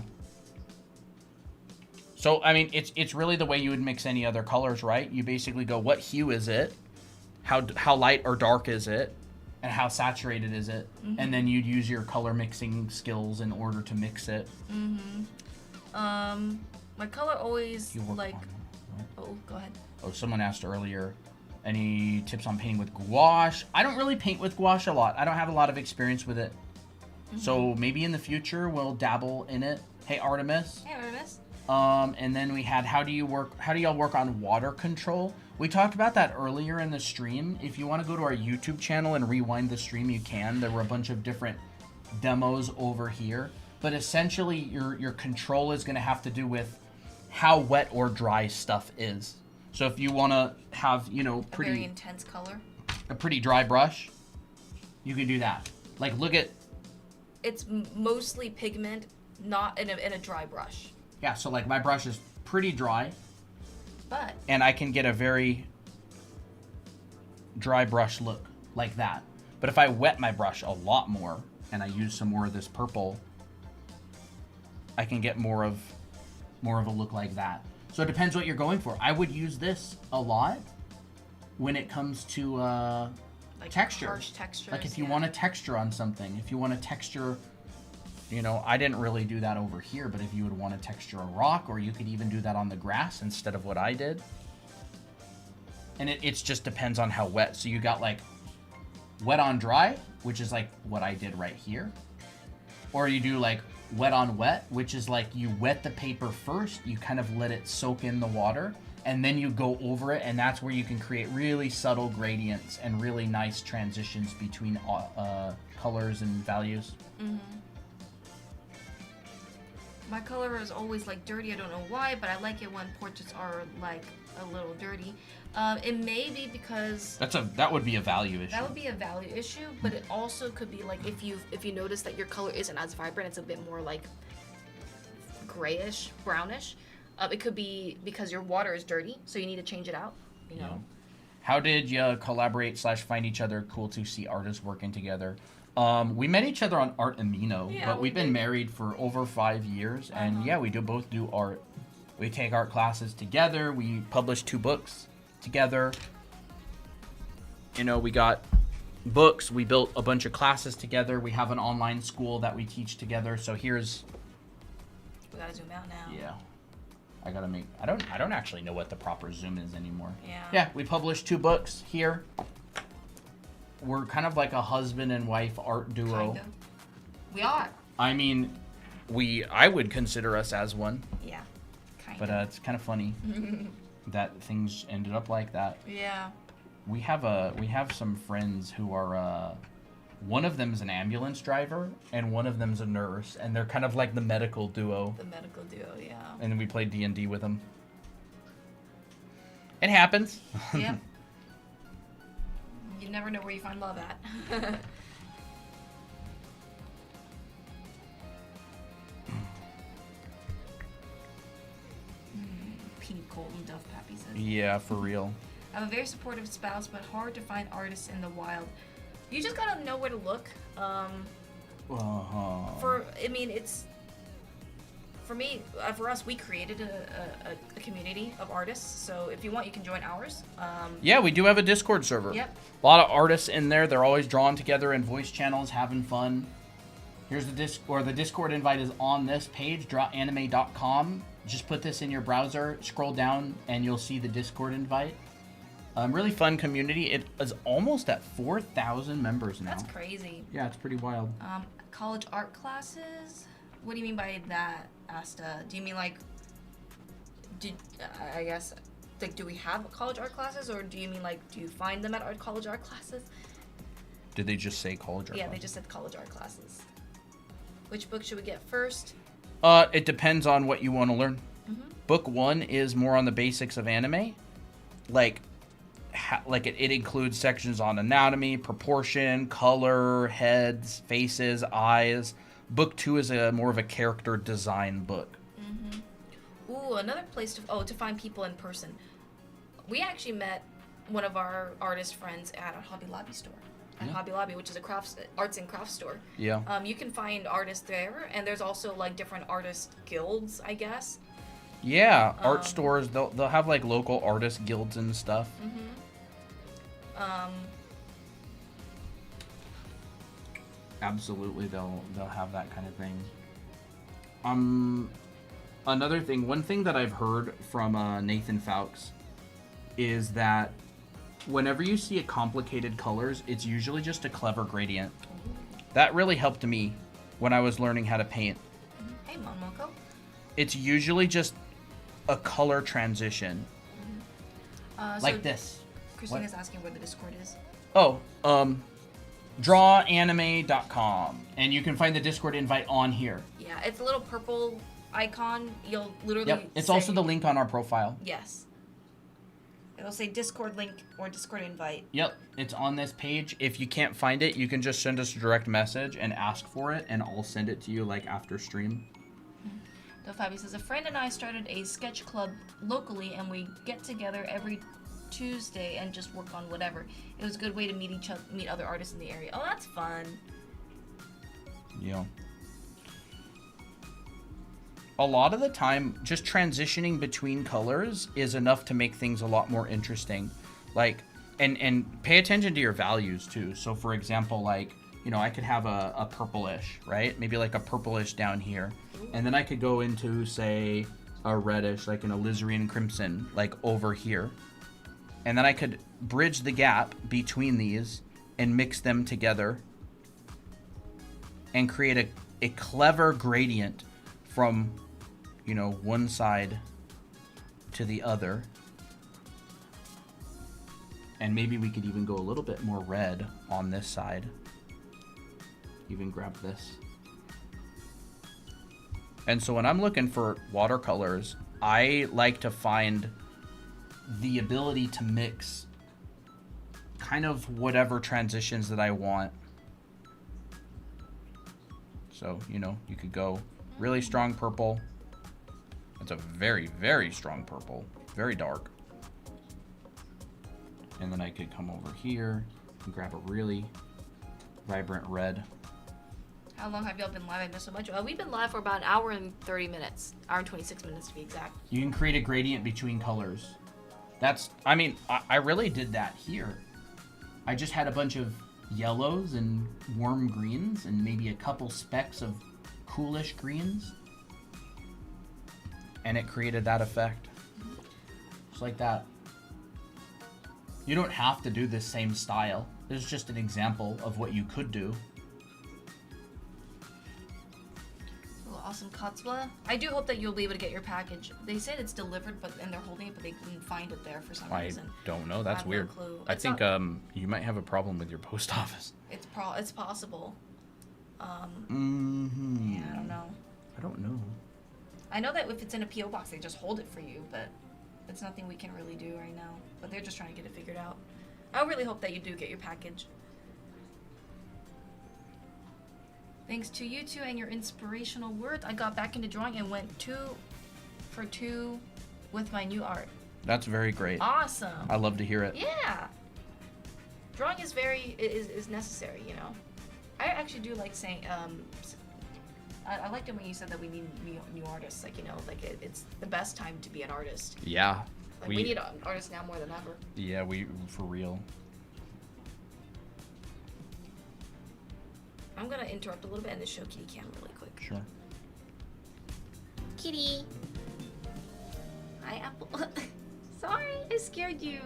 So, I mean, it's really the way you would mix any other colors, right? You basically go, what hue is it? How light or dark is it? And how saturated is it? And then you'd use your color mixing skills in order to mix it. My color always You work like. on it. Oh, go ahead. Oh, someone asked earlier, any tips on painting with gouache? I don't really paint with gouache a lot. I don't have a lot of experience with it. So maybe in the future we'll dabble in it. Hey, Artemis. Hey, Artemis. And then we had how do y'all work on water control? We talked about that earlier in the stream. If you want to go to our YouTube channel and rewind the stream, you can. There were a bunch of different demos over here. but essentially your control is going to have to do with how wet or dry stuff is. So if you want to have, you know, A very intense color. a pretty dry brush, you can do that. Like, look at... It's mostly pigment, not in a dry brush. Yeah, so like my brush is pretty dry. But... And I can get a very dry brush look like that. But if I wet my brush a lot more and I use some more of this purple, I can get more of a look like that. So it depends what you're going for. I would use this a lot when it comes to like texture. Harsh textures. Like if you want a texture on something, if you want a texture, you know, I didn't really do that over here, but if you would want to texture a rock, or you could even do that on the grass instead of what I did. And it just depends on how wet. So you got like wet on dry, which is like what I did right here. Or you do like wet on wet, which is like you wet the paper first, you kind of let it soak in the water, and then you go over it, and that's where you can create really subtle gradients and really nice transitions between colors and values. Mm-hmm. My color is always like dirty. I don't know why, but I like it when portraits are like a little dirty. It may be because That would be a value issue. that would be a value issue, but it also could be like if you notice that your color isn't as vibrant, it's a bit more like grayish, brownish. It could be because your water is dirty, so you need to change it out. You know. Yeah. How did you collaborate / find each other cool to see artists working together? We met each other on Art Amino, Yeah, but we we've been did. married for over 5 years, and Uh-huh. yeah, we both do art. We take art classes together. We published 2 books together. You know, we got books. We built a bunch of classes together. We have an online school that we teach together. So here's, We gotta zoom out now. yeah. I gotta make. I don't actually know what the proper zoom is anymore. Yeah. Yeah, we published 2 books here. We're kind of like a husband and wife art duo. Kinda. We are. I mean, I would consider us as one, Yeah. Kind but it's kind of funny that things ended up like that. Yeah. We have some friends who are one of them is an ambulance driver and one of them's a nurse, and they're kind of like the medical duo. The medical duo. Yeah. And then we played D&D with them. It happens. Yep. You never know where you find love at. Pete Colton Duff Pappy says. Yeah, for real. I have a very supportive spouse, but hard to find artists in the wild. You just gotta know where to look. It's for me, for us, we created a community of artists. So if you want, you can join ours. Yeah, we do have a Discord server. Yep. A lot of artists in there. They're always drawn together in voice channels, having fun. Here's the Discord invite is on this page, drawanime.com. Just put this in your browser, scroll down, and you'll see the Discord invite. Really fun community. It is almost at 4,000 members now. That's crazy. Yeah, it's pretty wild. College art classes? What do you mean by that, Asta? Do you mean like, I guess, like, do we have college art classes, or do you mean like, do you find them at college art classes? Did they just say college art Yeah, class? they just said college art classes. Which book should we get first? It depends on what you want to learn. Mm-hmm. Book 1 is more on the basics of anime. Like it includes sections on anatomy, proportion, color, heads, faces, eyes. Book 2 is more of a character design book. Mm-hmm. Ooh, another place to find people in person. We actually met one of our artist friends at a Hobby Lobby store. At Yeah. Hobby Lobby, which is a arts and crafts store. Yeah. You can find artists there, and there's also like different artist guilds, I guess. Yeah, art stores, they'll have like local artist guilds and stuff. Mm-hmm. Absolutely, they'll have that kind of thing. Another thing, one thing that I've heard from Nathan Fowkes is that whenever you see a complicated colors, it's usually just a clever gradient. That really helped me when I was learning how to paint. Hey, Monmoko. It's usually just a color transition, So like this. Christina's asking where the Discord is. Oh, Drawanime.com. And you can find the Discord invite on here. Yeah, it's a little purple icon. You'll literally. Yep. It's also the link on our profile. Yes. It'll say Discord link or Discord invite. Yep, it's on this page. If you can't find it, you can just send us a direct message and ask for it, and I'll send it to you like after stream. Fabi says, a friend and I started a sketch club locally, and we get together every Tuesday and just work on whatever. It was a good way to meet other artists in the area. Oh, that's fun. Yeah. A lot of the time, just transitioning between colors is enough to make things a lot more interesting. Like, and pay attention to your values too. So for example, like, you know, I could have a purplish, right? Maybe like a purplish down here. And then I could go into, say, a reddish, like an alizarin crimson, like over here. And then I could bridge the gap between these and mix them together and create a clever gradient from, you know, one side to the other. And maybe we could even go a little bit more red on this side. Even grab this. And so when I'm looking for watercolors, I like to find the ability to mix kind of whatever transitions that I want. So, you know, you could go really strong purple. That's a very, very strong purple. Very dark. And then I could come over here and grab a really vibrant red. How long have y'all been live? I missed so much. We've been live for about an hour and 30 minutes. Hour and 26 minutes to be exact. You can create a gradient between colors. That's, I mean, I really did that here. I just had a bunch of yellows and warm greens and maybe a couple specks of coolish greens. And it created that effect. Just like that. You don't have to do this same style. This is just an example of what you could do. Awesome Katsua. I do hope that you'll be able to get your package. They said it's delivered, and they're holding it, but they couldn't find it there for some reason. I don't know. That's weird. No clue. I think you might have a problem with your post office. It's possible. Yeah, I don't know. I don't know. I know that if it's in a PO box, they just hold it for you, but it's nothing we can really do right now. But they're just trying to get it figured out. I really hope that you do get your package. Thanks to you two and your inspirational words, I got back into drawing and went 2 for 2 with my new art. That's very great. Awesome. I love to hear it. Yeah. Drawing is is necessary, you know. I actually do like saying, I liked it when you said that we need new artists. Like, you know, like it's the best time to be an artist. Yeah. Like we need artists now more than ever. Yeah, for real. I'm gonna interrupt a little bit and just show Kitty Cam really quick. Sure. Kitty. Hi, Apple. Sorry, I scared you.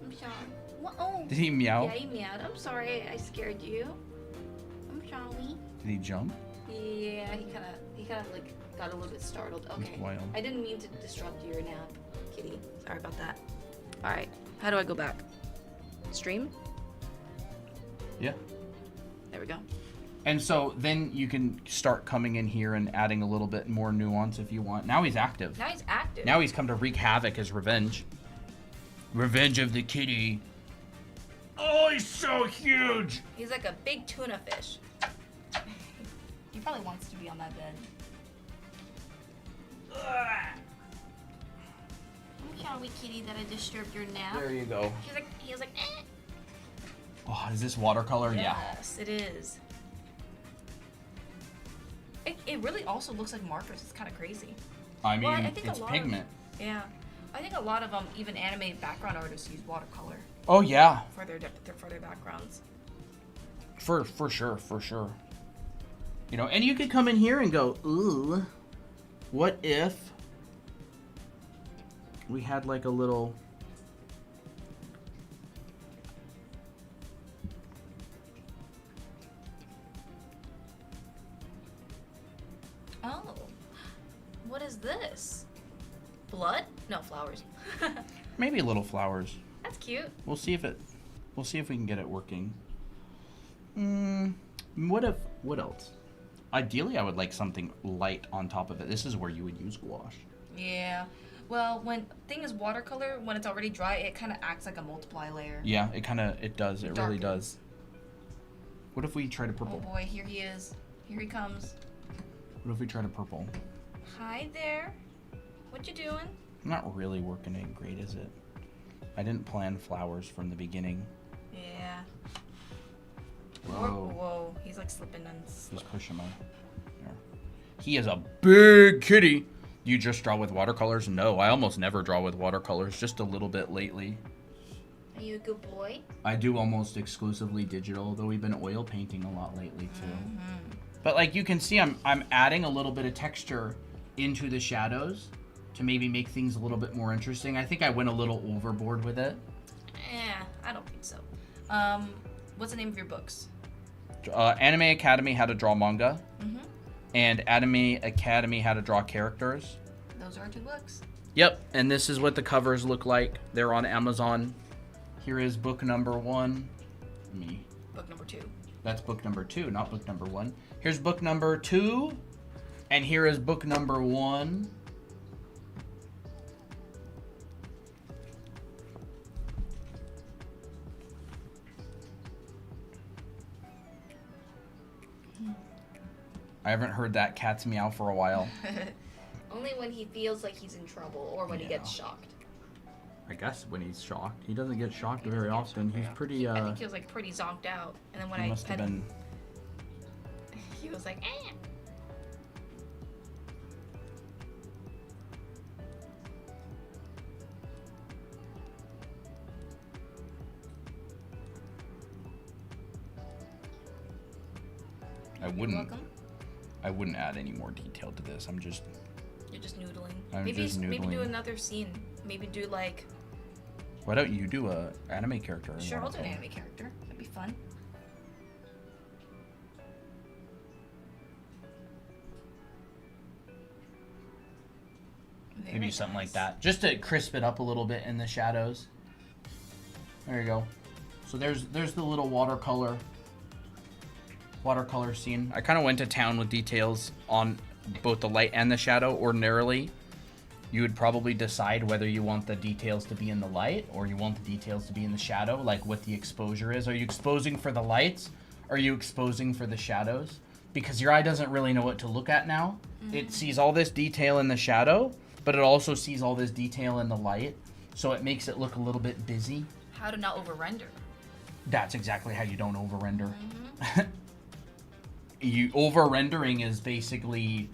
I'm sorry. What? Oh. Did he meow? Yeah, he meowed. I'm sorry, I scared you. I'm sorry. Did he jump? Yeah, he kind of like got a little bit startled. Okay. That's wild. I didn't mean to disrupt your nap, Kitty. Sorry about that. All right. How do I go back? Stream? Yeah. There we go. And so then you can start coming in here and adding a little bit more nuance if you want. Now he's active. Now he's active. Now he's come to wreak havoc as revenge. Revenge of the kitty. Oh, he's so huge. He's like a big tuna fish. He probably wants to be on that bed. I'm sorry, Kitty, that I disturbed your nap. There you go. He was like, eh. Oh, is this watercolor? Yes, it is. It really also looks like markers. It's kind of crazy. I mean, well, I think it's pigment. Yeah. I think a lot of even anime background artists use watercolor. Oh, yeah. For their backgrounds. For sure. You know, and you could come in here and go, ooh, what if we had like a little... Oh, what is this? Blood? No, flowers. Maybe little flowers. That's cute. We'll see if we can get it working. What else? Ideally, I would like something light on top of it. This is where you would use gouache. Yeah. Well, thing is watercolor, when it's already dry, it kind of acts like a multiply layer. Yeah, it does. It really does. What if we try to purple? Oh boy, here he is. Here he comes. What if we try to purple? Hi there. What you doing? Not really working in great, is it? I didn't plan flowers from the beginning. Yeah. Whoa. Whoa. He's like slipping and Just push him out. There. He is a big kitty. You just draw with watercolors? No, I almost never draw with watercolors, just a little bit lately. Are you a good boy? I do almost exclusively digital, though we've been oil painting a lot lately too. But like you can see, I'm adding a little bit of texture into the shadows to maybe make things a little bit more interesting. I think I went a little overboard with it. I don't think so. What's the name of your books? Anime Academy How to Draw Manga. And Anime Academy How to Draw Characters. Those are 2 books. Yep, and this is what the covers look like. They're on Amazon. Here is book number 1. Book number 2. That's book number 2, not book number 1. Here's book number 2, and here is book number 1. I haven't heard that cat's meow for a while. Only when he feels like he's in trouble or when he gets shocked. I guess when he's shocked. He doesn't get shocked very often. He's pretty, I think he was like pretty zonked out. And then when he I must have been... he was like, eh. I wouldn't add any more detail to this. You're just noodling. Maybe do another scene. Maybe do like. Why don't you do a anime character? Sure, I'll do an anime character. That'd be fun. Maybe something like that, just to crisp it up a little bit in the shadows. There you go. So there's the little watercolor scene. I kind of went to town with details on both the light and the shadow. Ordinarily, you would probably decide whether you want the details to be in the light or you want the details to be in the shadow, like what the exposure is. Are you exposing for the lights? Or are you exposing for the shadows? Because your eye doesn't really know what to look at now. It sees all this detail in the shadow, but it also sees all this detail in the light. So it makes it look a little bit busy. How to not over-render. That's exactly how you don't over-render. Over-rendering is basically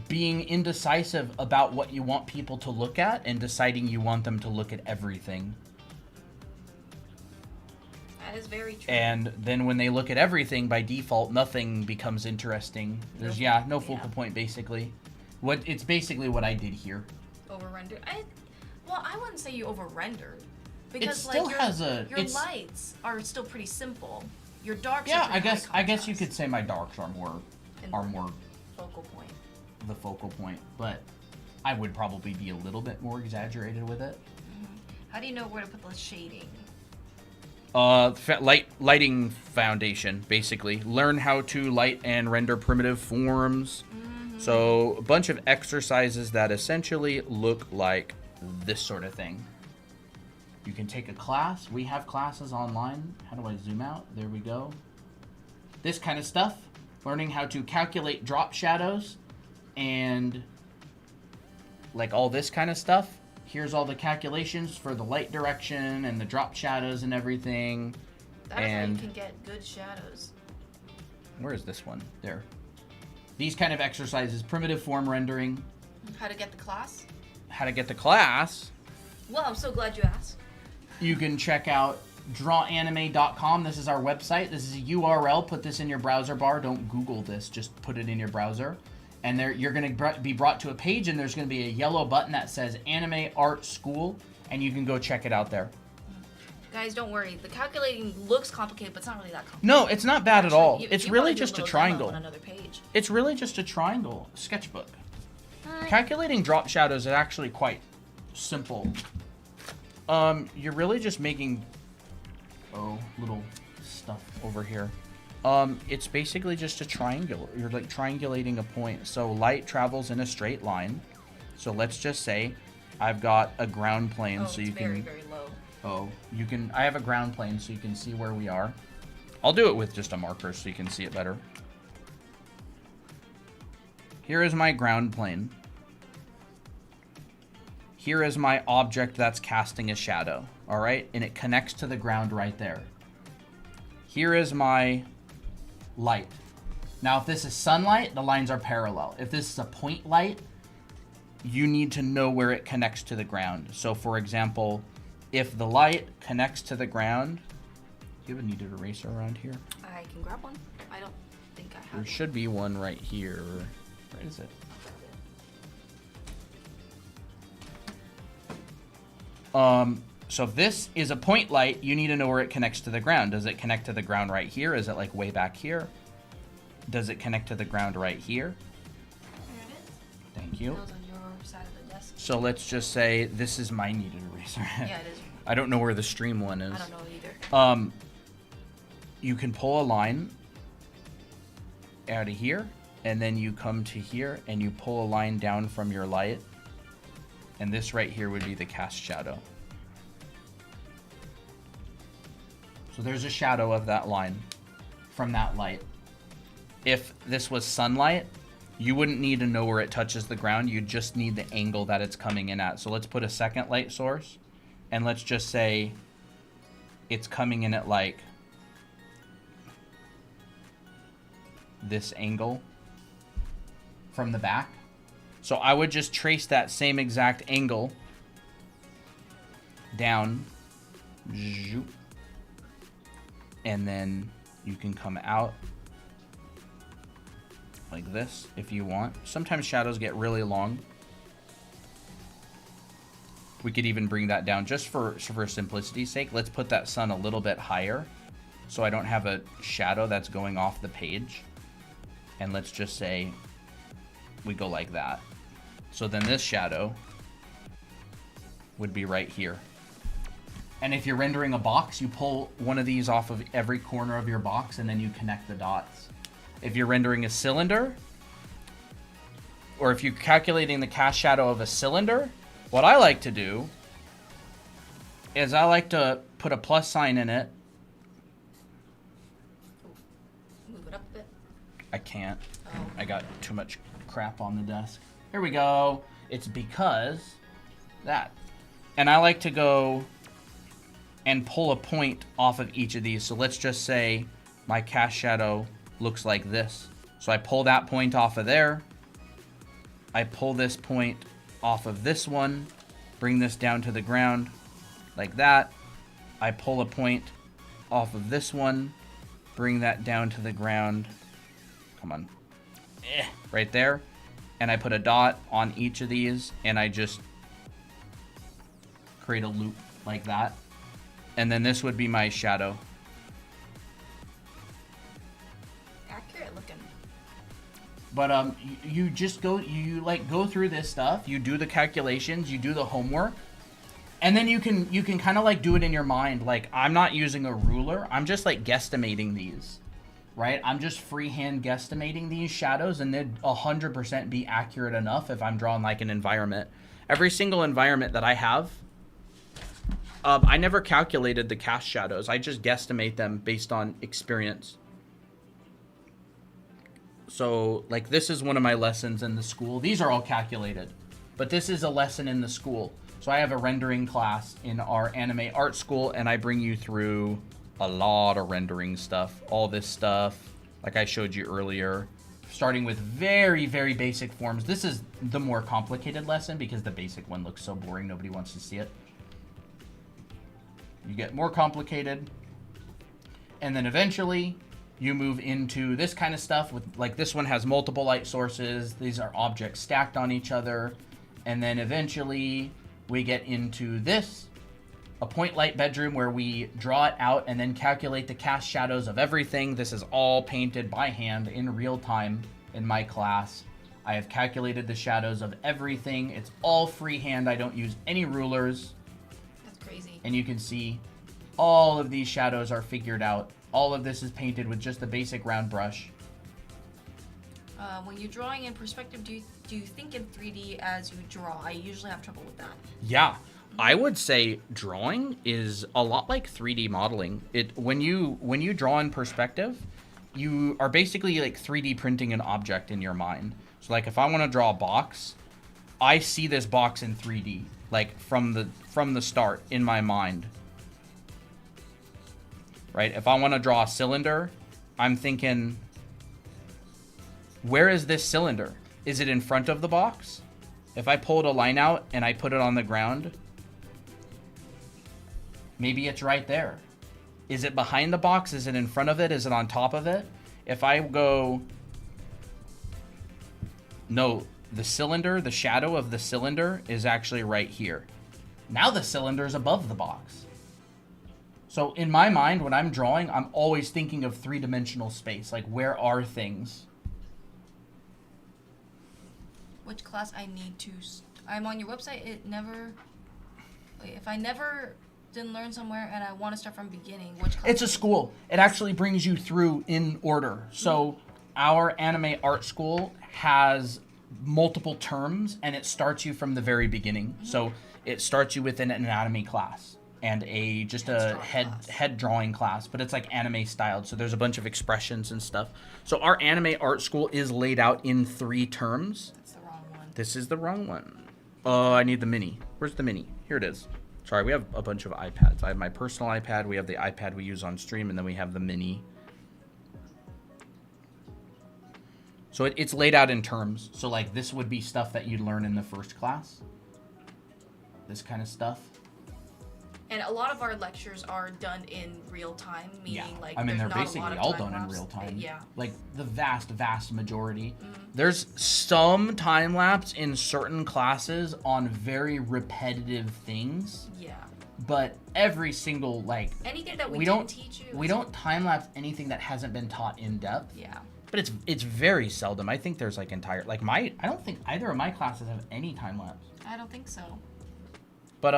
being indecisive about what you want people to look at and deciding you want them to look at everything. That is very true. And then when they look at everything, by default, nothing becomes interesting. There's, no focal point, basically. It's basically what I did here. Over-render? I wouldn't say you over-rendered. Because it still your lights are still pretty simple. Your darks are pretty I guess you could say my darks are more focal point. The focal point, but I would probably be a little bit more exaggerated with it. How do you know where to put the shading? Lighting foundation, basically. Learn how to light and render primitive forms. So a bunch of exercises that essentially look like this sort of thing. You can take a class. We have classes online. How do I zoom out? There we go. This kind of stuff. Learning how to calculate drop shadows and like all this kind of stuff. Here's all the calculations for the light direction and the drop shadows and everything. That is how you can get good shadows. Where is this one? There. These kind of exercises, primitive form rendering. How to get the class? How to get the class. Well, I'm so glad you asked. You can check out drawanime.com. This is our website. This is a URL. Put this in your browser bar. Don't Google this. Just put it in your browser. And there, you're going to be brought to a page, and there's going to be a yellow button that says Anime Art School, and you can go check it out there. Guys, don't worry. The calculating looks complicated, but it's not really that complicated. No, it's not bad at all. It's really just a triangle. On another page. It's really just a triangle sketchbook. Calculating drop shadows is actually quite simple. You're really just making little stuff over here. It's basically just a triangle. You're like triangulating a point. So light travels in a straight line. So let's just say I've got a ground plane, so you very, can. very low. Oh, you can. I have a ground plane, so you can see where we are. I'll do it with just a marker, so you can see it better. Here is my ground plane. Here is my object that's casting a shadow. All right, and it connects to the ground right there. Here is my light. Now, if this is sunlight, the lines are parallel. If this is a point light, you need to know where it connects to the ground. So, for example, if the light connects to the ground, do you have a kneaded eraser around here? I can grab one. I don't think I have. There should be one right here. Where is it? So if this is a point light, you need to know where it connects to the ground. Does it connect to the ground right here? Is it like way back here? Does it connect to the ground right here? There it is. Thank you. It goes on your side of the desk. So let's just say this is my kneaded eraser. Yeah, it is. I don't know where the stream one is. I don't know either. You can pull a line out of here, and then you come to here, and you pull a line down from your light. And this right here would be the cast shadow. So there's a shadow of that line from that light. If this was sunlight, you wouldn't need to know where it touches the ground. You just need the angle that it's coming in at. So let's put a second light source, and let's just say it's coming in at like this angle from the back. So I would just trace that same exact angle down, and then you can come out like this if you want. Sometimes shadows get really long. We could even bring that down just for simplicity's sake. Let's put that sun a little bit higher so I don't have a shadow that's going off the page. And let's just say we go like that. So then this shadow would be right here. And if you're rendering a box, you pull one of these off of every corner of your box and then you connect the dots. If you're rendering a cylinder, or if you're calculating the cast shadow of a cylinder, what I like to do is I like to put a plus sign in it. Move it up a bit. I can't. Oh. I got too much crap on the desk. Here we go. It's because that. And I like to go and pull a point off of each of these. So let's just say my cast shadow looks like this. So I pull that point off of there. I pull this point off of this one. Bring this down to the ground like that. I pull a point off of this one. Bring that down to the ground. Come on. Right there. And I put a dot on each of these, and I just create a loop like that. And then this would be my shadow. Accurate looking. But you just go, you like go through this stuff, you do the calculations, you do the homework, and then you can kind of like do it in your mind. Like, I'm not using a ruler, I'm just like guesstimating these. Right? I'm just freehand guesstimating these shadows, and they'd 100% be accurate enough if I'm drawing like an environment. Every single environment that I have, I never calculated the cast shadows. I just guesstimate them based on experience. So, like, this is one of my lessons in the school. These are all calculated, but this is a lesson in the school. So I have a rendering class in our anime art school, and I bring you through a lot of rendering stuff, all this stuff, like I showed you earlier, starting with very, very basic forms. This is the more complicated lesson because the basic one looks so boring, nobody wants to see it. You get more complicated, and then eventually you move into this kind of stuff with, like, this one has multiple light sources. These are objects stacked on each other. And then eventually we get into this, a point light bedroom, where we draw it out and then calculate the cast shadows of everything. This is all painted by hand in real time in my class. I have calculated the shadows of everything. It's all freehand. I don't use any rulers. That's crazy. And you can see all of these shadows are figured out All of this is painted with just a basic round brush. When you're drawing in perspective, do you think in 3D as you draw? I usually have trouble with that. Yeah. I would say drawing is a lot like 3D modeling. When you draw in perspective, you are basically like 3D printing an object in your mind. So like if I want to draw a box, I see this box in 3D, like from the start in my mind. Right? If I want to draw a cylinder, I'm thinking, where is this cylinder? Is it in front of the box? If I pulled a line out and I put it on the ground, maybe it's right there. Is it behind the box? Is it in front of it? Is it on top of it? If I go, no, the cylinder, the shadow of the cylinder is actually right here. Now the cylinder is above the box. So in my mind, when I'm drawing, I'm always thinking of three-dimensional space. Like, where are things? Which class I need to... I'm on your website. It never... Wait, if I never didn't learn somewhere and I want to start from beginning, which class? It's a school. It actually brings you through in order. So our anime art school has multiple terms, and it starts you from the very beginning. So it starts you with an anatomy class and a head drawing class, but it's like anime styled. So there's a bunch of expressions and stuff. So our anime art school is laid out in 3 terms. That's the wrong one. This is the wrong one. Oh, I need the mini. Where's the mini? Here it is. Sorry, we have a bunch of iPads. I have my personal iPad, we have the iPad we use on stream, and then we have the mini. So it's laid out in terms. So like this would be stuff that you'd learn in the first class. This kind of stuff. And a lot of our lectures are done in real time, meaning like I mean, they're there's not basically a lot of all time done in lapse. real time. Yeah. Like the vast majority. There's some time lapse in certain classes on very repetitive things. Yeah. But every single like Anything that we don't didn't teach you. we don't time lapse anything that hasn't been taught in depth. Yeah. But it's very seldom. I think there's like entire like I don't think either of my classes have any time lapse. I don't think so. But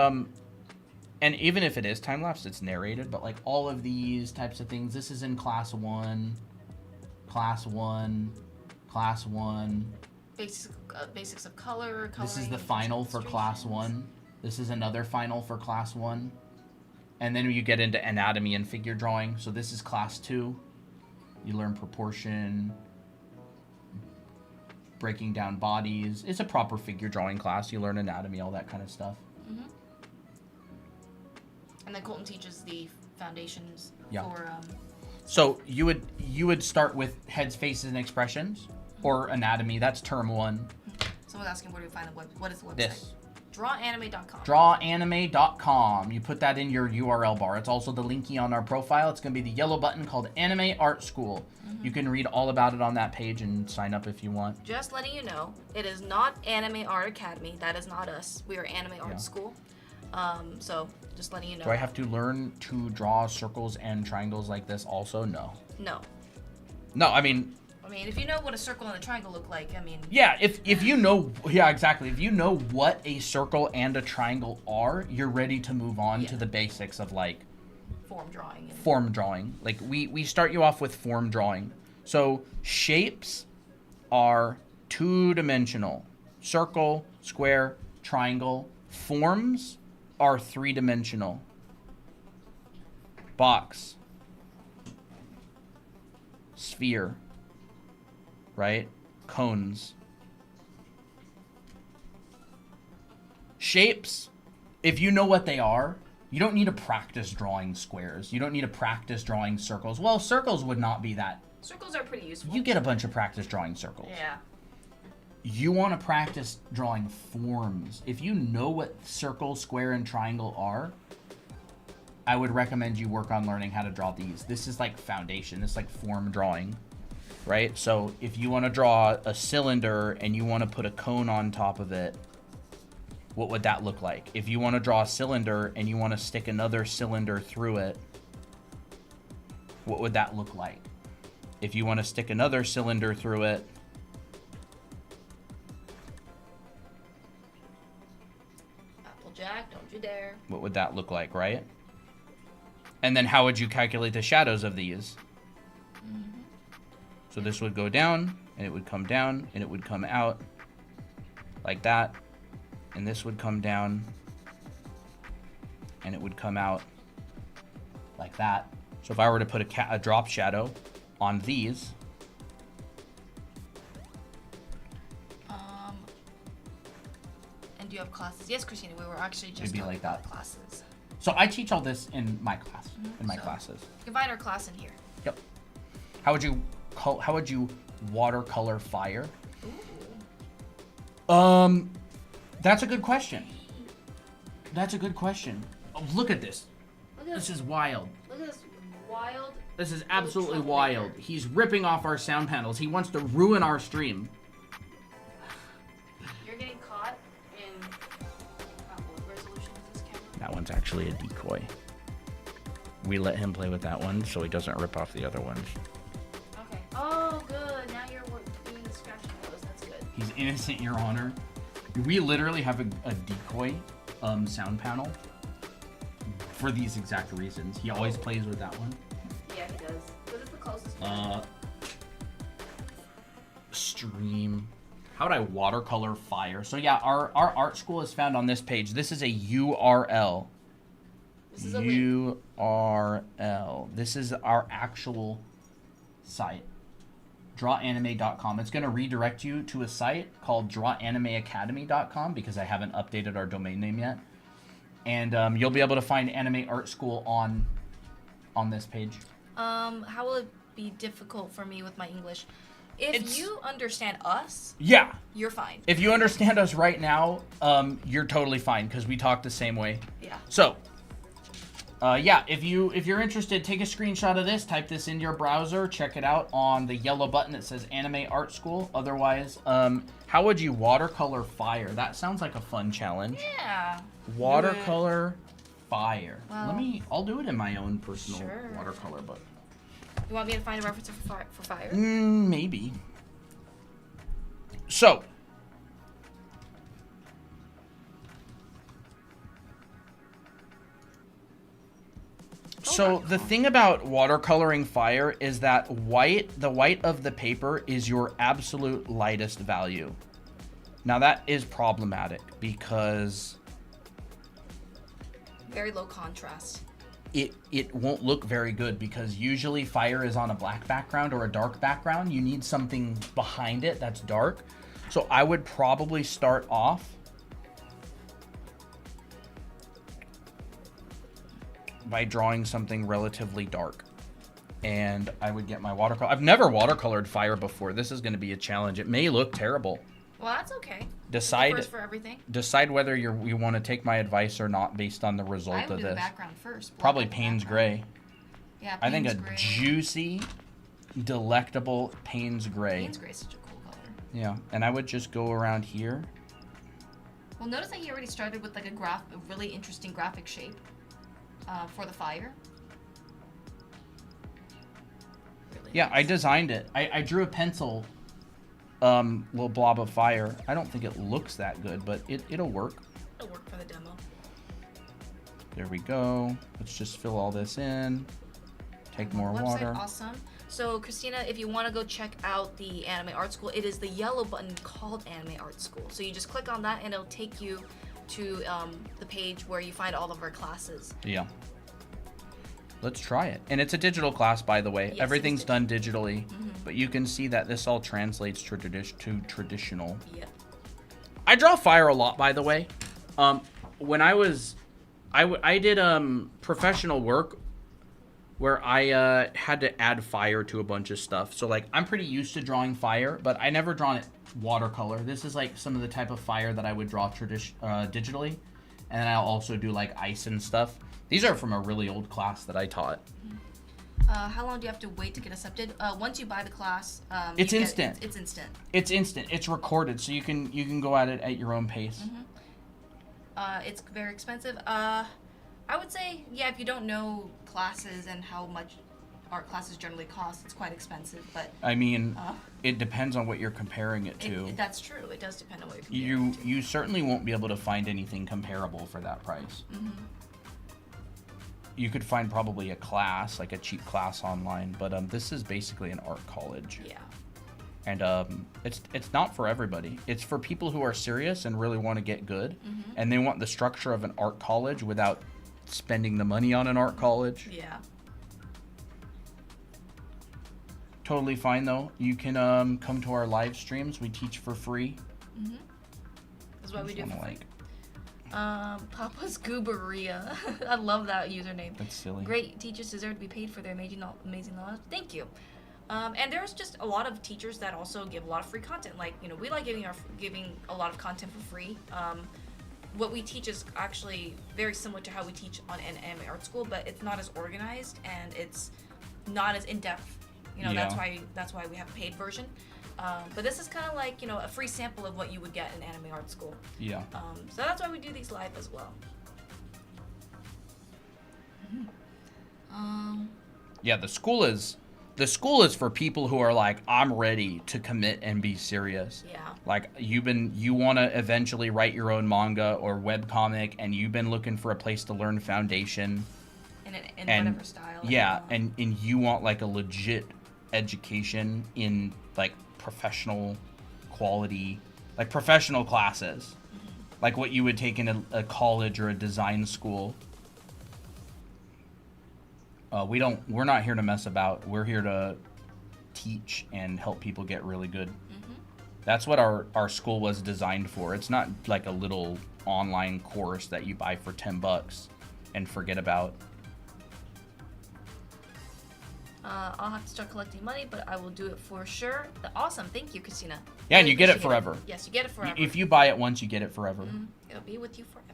and even if it is time lapse, it's narrated. But like all of these types of things, this is in class 1, class 1, class 1. Basics of color. This is coloring, the final for class illustrations. 1. This is another final for class 1. And then you get into anatomy and figure drawing. So this is class 2. You learn proportion, breaking down bodies. It's a proper figure drawing class. You learn anatomy, all that kind of stuff. Mm-hmm. And then Colton teaches the foundations Yeah. for. So you would start with heads, faces, and expressions, or anatomy. That's term 1. Someone's asking where do we find the web? What is the website? This. Drawanime.com. Drawanime.com. You put that in your URL bar. It's also the linky on our profile. It's going to be the yellow button called Anime Art School. You can read all about it on that page and sign up if you want. Just letting you know, it is not Anime Art Academy. That is not us. We are Anime Art School. So just letting you know. Do I have to learn to draw circles and triangles like this also? No. No. No, I mean, if you know what a circle and a triangle look like, yeah, if you know, yeah, exactly. If you know what a circle and a triangle are, you're ready to move on to the basics of like form drawing. Form drawing. Like we start you off with form drawing. So shapes are 2-dimensional. Circle, square, triangle. Forms are 3-dimensional. Box. Sphere. Right? Cones. Shapes, if you know what they are, you don't need to practice drawing squares. You don't need to practice drawing circles. Well, circles would not be that. Circles are pretty useful. You get a bunch of practice drawing circles. Yeah. You want to practice drawing forms. If you know what circle, square, and triangle are, I would recommend you work on learning how to draw these. This is like foundation. This is like form drawing. Right? So if you want to draw a cylinder and you want to put a cone on top of it, what would that look like? If you want to draw a cylinder and you want to stick another cylinder through it, what would that look like? If you want to stick another cylinder through it, Applejack, don't you dare. what would that look like, right? And then how would you calculate the shadows of these? So this would go down, and it would come down, and it would come out like that. And this would come down, and it would come out like that. So if I were to put a drop shadow on these, and do you have classes? Yes, Christina, we were actually just it'd be talking like about that. classes. So I teach all this in my class, classes. You can find our class in here. Yep. How would you watercolor fire? Ooh. That's a good question. That's a good question. Oh, look at this. This is wild. Look at this wild. This is absolutely wild. He's ripping off our sound panels. He wants to ruin our stream. You're getting caught in. What resolution is this camera? That one's actually a decoy. We let him play with that one so he doesn't rip off the other ones. Okay. Oh, good. Now you're doing the scratching pose. That's good. He's innocent, Your Honor. We literally have a decoy sound panel for these exact reasons. He always plays with that one. Yeah, he does. Because it's the closest one. Stream. How would I watercolor fire? So yeah, our art school is found on this page. This is a URL. This is a link. URL. This is our actual site. Drawanime.com. It's going to redirect you to a site called drawanimeacademy.com because I haven't updated our domain name yet. And you'll be able to find Anime Art School on this page. How will it be difficult for me with my English? If you understand us, yeah, you're fine. If you understand us right now, you're totally fine because we talk the same way. Yeah. So, yeah, if you're interested, take a screenshot of this, type this into your browser, check it out on the yellow button that says Anime Art School. Otherwise, how would you watercolor fire? That sounds like a fun challenge. Yeah. Watercolor fire. Well, I'll do it in my own personal sure. watercolor book. You want me to find a reference for fire? Maybe. So. So the thing about watercoloring fire is that the white of the paper is your absolute lightest value. Now that is problematic because very low contrast. It won't look very good because usually fire is on a black background or a dark background. You need something behind it that's dark. So I would probably start off by drawing something relatively dark. And I would get my watercolor. I've never watercolored fire before. This is going to be a challenge. It may look terrible. Well, that's okay. Decide first for everything. Decide whether you want to take my advice or not based on the result I would of do this. the background first. Probably Payne's Gray. Yeah, I think Payne's a Gray. juicy, delectable Payne's Gray. Payne's Gray is such a cool color. Yeah, and I would just go around here. Well, notice that he already started with like a really interesting graphic shape for the fire. Really Yeah, nice. I designed it. I drew a pencil little blob of fire. I don't think it looks that good, but it'll work. It'll work for the demo. There we go. Let's just fill all this in. Take more Website, water. awesome. So, Christina, if you want to go check out the Anime Art School, it is the yellow button called Anime Art School. So you just click on that and it'll take you to the page where you find all of our classes. Yeah. Let's try it. And it's a digital class, by the way. Yes, Everything's done digitally. But you can see that this all translates to traditional. Yep. I draw fire a lot, by the way. When I did professional work where I had to add fire to a bunch of stuff. So like I'm pretty used to drawing fire, but I never drawn it watercolor. This is like some of the type of fire that I would draw digitally, and then I'll also do like ice and stuff. These are from a really old class that I taught. How long do you have to wait to get accepted? Once you buy the class, It's instant. It's instant. It's instant. It's recorded, so you can go at it at your own pace. It's very expensive. I would say, yeah, if you don't know classes and how much art classes generally cost, it's quite expensive. But I mean, it depends on what you're comparing it to. That's true. It does depend on what you're comparing it to. You certainly won't be able to find anything comparable for that price. you could find probably a class, like a cheap class online, but this is basically an art college. Yeah. And it's not for everybody. It's for people who are serious and really want to get good, and they want the structure of an art college without spending the money on an art college. Yeah. Totally fine though. You can come to our live streams. We teach for free. That's what we do. Wanna, like, Papa's Gooberia. I love that username. that's silly. Great teachers deserve to be paid for their amazing knowledge. Thank you. And there's just a lot of teachers that also give a lot of free content. Like, you know, we like giving a lot of content for free. What we teach is actually very similar to how we teach on an anime art school, but it's not as organized and it's not as in depth. You know, Yeah. that's why we have a paid version. But this is kind of like, you know, a free sample of what you would get in anime art school. Yeah. So that's why we do these live as well. Yeah, the school is for people who are like, I'm ready to commit and be serious. Yeah. Like you want to eventually write your own manga or webcomic, and you've been looking for a place to learn foundation. In And whatever style. yeah, and you want like a legit education in like professional quality, like professional classes, like what you would take in a college or a design school. We're not here to mess about. We're here to teach and help people get really good. That's what our school was designed for. It's not like a little online course that you buy for $10 and forget about. I'll have to start collecting money, but I will do it for sure. Awesome. Thank you, Christina. Yeah, and Really you get it appreciate forever. Yes, you get it forever. If you buy it once, you get it forever. It'll be with you forever.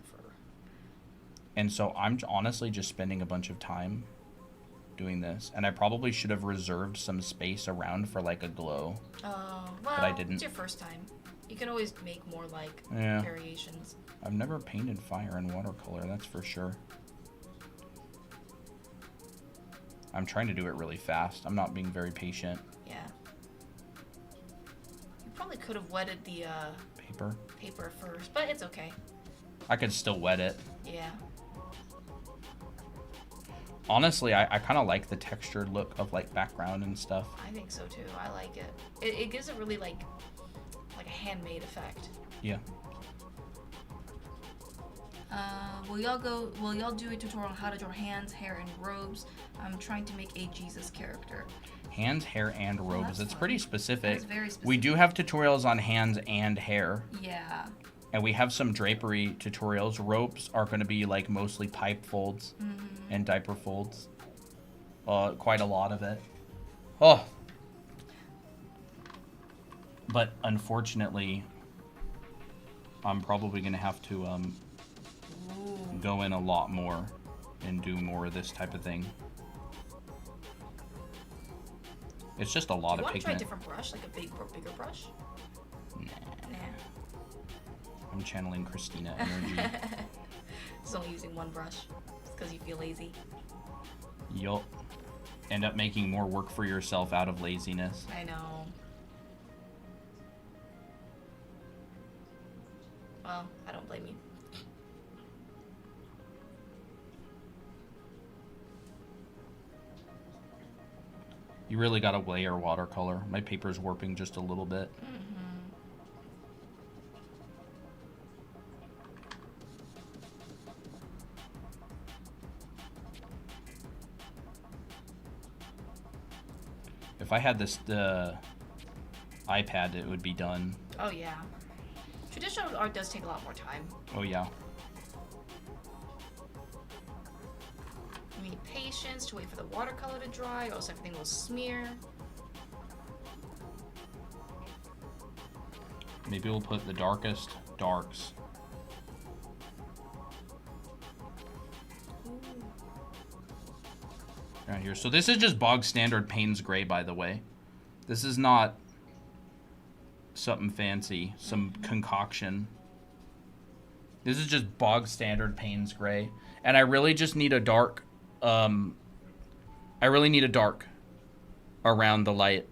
And so I'm honestly just spending a bunch of time doing this. And I probably should have reserved some space around for like a glow. Oh, well, I didn't. it's your first time. You can always make more like Yeah. variations. I've never painted fire in watercolor, that's for sure. I'm trying to do it really fast. I'm not being very patient. Yeah. You probably could have wetted the Paper. paper first, but it's okay. I could still wet it. Yeah. Honestly, I kind of like the textured look of like background and stuff. I think so too. I like it. It gives it really like a handmade effect. Yeah. Will y'all do a tutorial on how to draw hands, hair, and robes? I'm trying to make a Jesus character. Hands, hair, and robes. that's It's fun. pretty specific. That's very specific. We do have tutorials on hands and hair. Yeah. And we have some drapery tutorials. Ropes are going to be like mostly pipe folds and diaper folds. Quite a lot of it. Oh. But unfortunately, I'm probably going to have to go in a lot more and do more of this type of thing. It's just a lot Do you of want to try a pigment. different brush, like a bigger brush? Nah, Nah. I'm channeling Christina energy. Just only using one brush. It's because you feel lazy. Yup. End up making more work for yourself out of laziness. I know. Well, I don't blame you. You really gotta layer watercolor. My paper's warping just a little bit. If I had this iPad, it would be done. Oh yeah. Traditional art does take a lot more time. Oh yeah. You need patience to wait for the watercolor to dry, or else everything will smear. Maybe we'll put the darkest darks. Right here. So this is just bog standard Payne's Gray, by the way. This is not something fancy, some concoction. This is just bog standard Payne's Gray. And I really just need a dark, I really need a dark around the light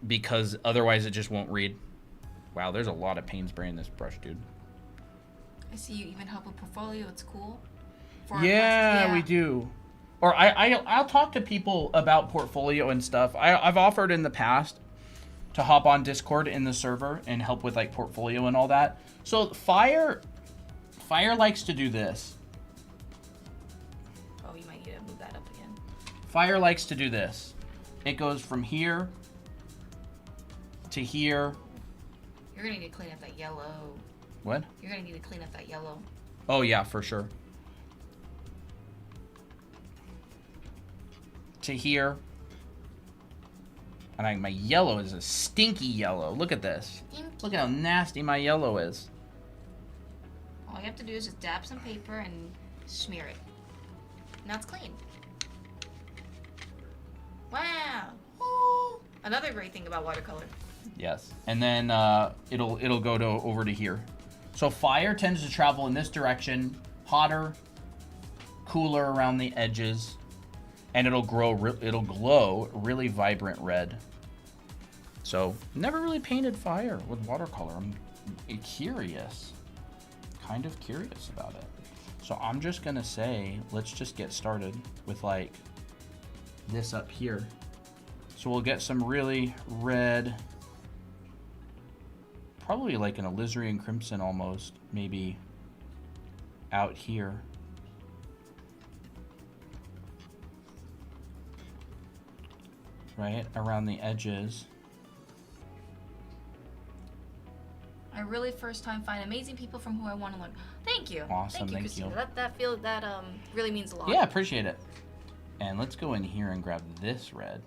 because otherwise it just won't read. Wow, there's a lot of Payne's Gray in this brush, dude. I see you even help with portfolio. It's cool. For our Yeah, classes. we do. Or I'll talk to people about portfolio and stuff. I've offered in the past to hop on Discord in the server and help with like portfolio and all that. So Fire likes to do this. Oh, you might need to move that up again. Fire likes to do this. It goes from here to here. You're gonna need to clean up that yellow. What? You're gonna need to clean up that yellow. Oh yeah, for sure. To here. And my yellow is a stinky yellow. Look at this. Look at how nasty my yellow is. All you have to do is just dab some paper and smear it. Now it's clean. Wow. Ooh. Another great thing about watercolor. Yes. And then it'll go over to here. So Fire tends to travel in this direction, hotter, cooler around the edges, and it'll glow really vibrant red. So never really painted Fire with watercolor. I'm curious, kind of curious about it. So I'm just gonna say, let's just get started with like this up here. So we'll get some really red, probably like an alizarin crimson almost, maybe out here. Right around the edges. I really first time find amazing people from who I want to learn. Thank you. Awesome, thank Christina. you. That really means a lot. Yeah, appreciate it. And let's go in here and grab this red.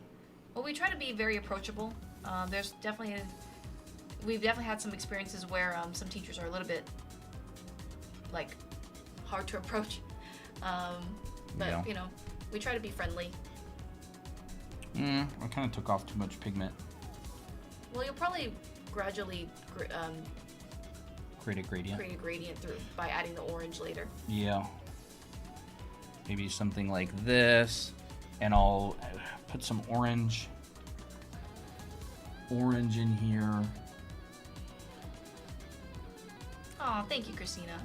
Well, we try to be very approachable. We've definitely had some experiences where some teachers are a little bit like hard to approach. But Yeah. you know, we try to be friendly. I kind of took off too much pigment. Well, you'll probably gradually Create a gradient. create a gradient through by adding the orange later. Yeah. Maybe something like this, and I'll put some orange in here. Oh, thank you, Christina.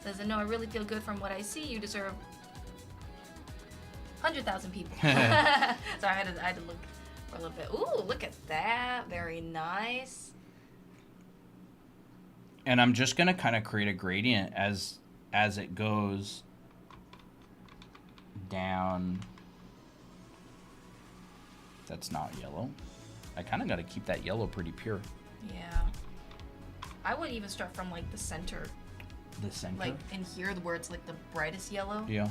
Says, no, I really feel good from what I see. You deserve 100,000 people. Sorry, I had to look for a little bit. Ooh, look at that. Very nice. And I'm just gonna kind of create a gradient as it goes down. That's not yellow. I kind of got to keep that yellow pretty pure. Yeah. I would even start from like the center. The center? Like in here where it's like the brightest yellow. Yeah.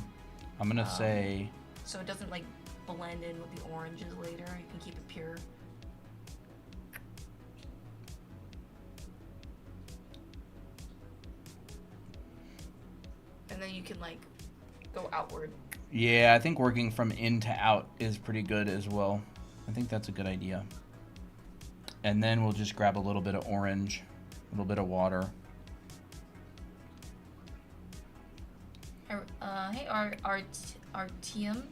I'm gonna say. So it doesn't like blend in with the oranges later. You can keep it pure. And then you can like go outward. Yeah, I think working from in to out is pretty good as well. I think that's a good idea. And then we'll just grab a little bit of orange, a little bit of water. Hey, Artium.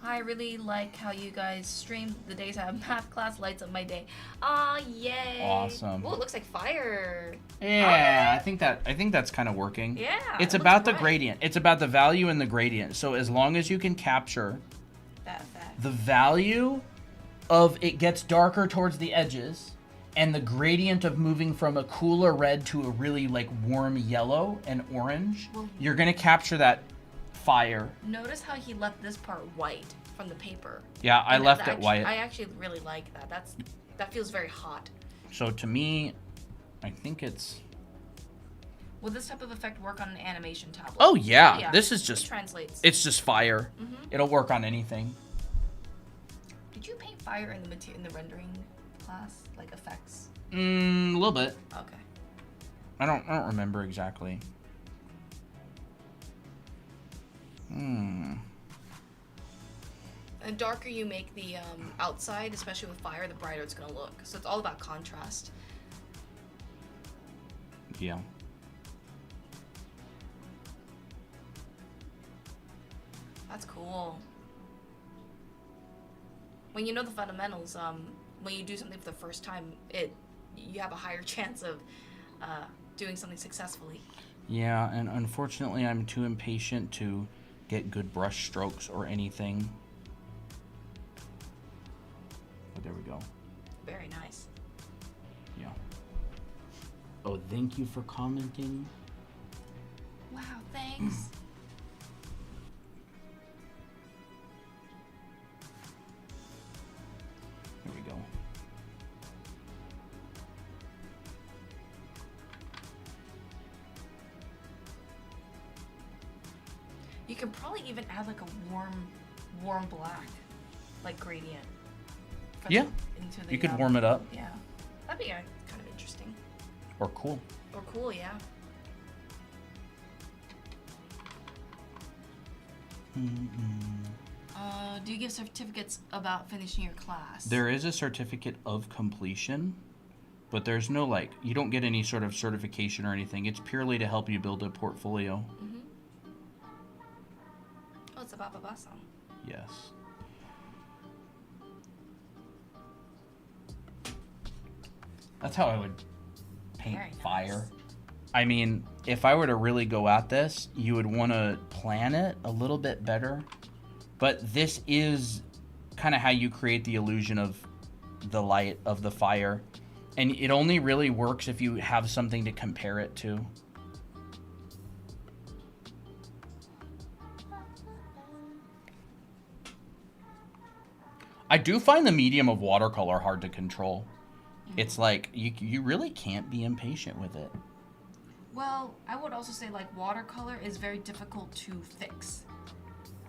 I really like how you guys stream the days I have math class. Lights up my day. Aw, yay! Awesome. Oh, it looks like fire. Yeah, Okay. I think that's kind of working. Yeah. It's it about looks the right. gradient. It's about the value in the gradient. So as long as you can capture That fact. the value of it gets darker towards the edges and the gradient of moving from a cooler red to a really like warm yellow and orange, Well- you're going to capture that fire. Notice how he left this part white from the paper. Yeah, I And left that it white. I actually really like that. That feels very hot. So to me, I think it's... Will this type of effect work on an animation tablet? Oh yeah, this is It just... translates. It's just fire. Mhm. It'll work on anything. Did you paint fire in the rendering class, like effects? A little bit. Okay. I don't remember exactly. The darker you make the outside, especially with fire, the brighter it's gonna look. So it's all about contrast. Yeah. That's cool. When you know the fundamentals, when you do something for the first time, you have a higher chance of doing something successfully. Yeah, and unfortunately I'm too impatient to get good brush strokes or anything. But there we go. Very nice. Yeah. Oh, thank you for commenting. Wow, thanks. There we go. You could probably even add like a warm black, like gradient. Yeah. Into the, You could warm it up. Yeah. That'd be kind of interesting. Or cool. Or cool, yeah. Do you give certificates about finishing your class? There is a certificate of completion, but there's no like, you don't get any sort of certification or anything. It's purely to help you build a portfolio. Mm-hmm. Oh, it's a Baba song. Yes. That's how I would paint Very nice. fire. I mean, if I were to really go at this, you would want to plan it a little bit better. But this is kind of how you create the illusion of the light of the fire. And it only really works if you have something to compare it to. I do find the medium of watercolor hard to control. It's like, you really can't be impatient with it. Well, I would also say like watercolor is very difficult to fix.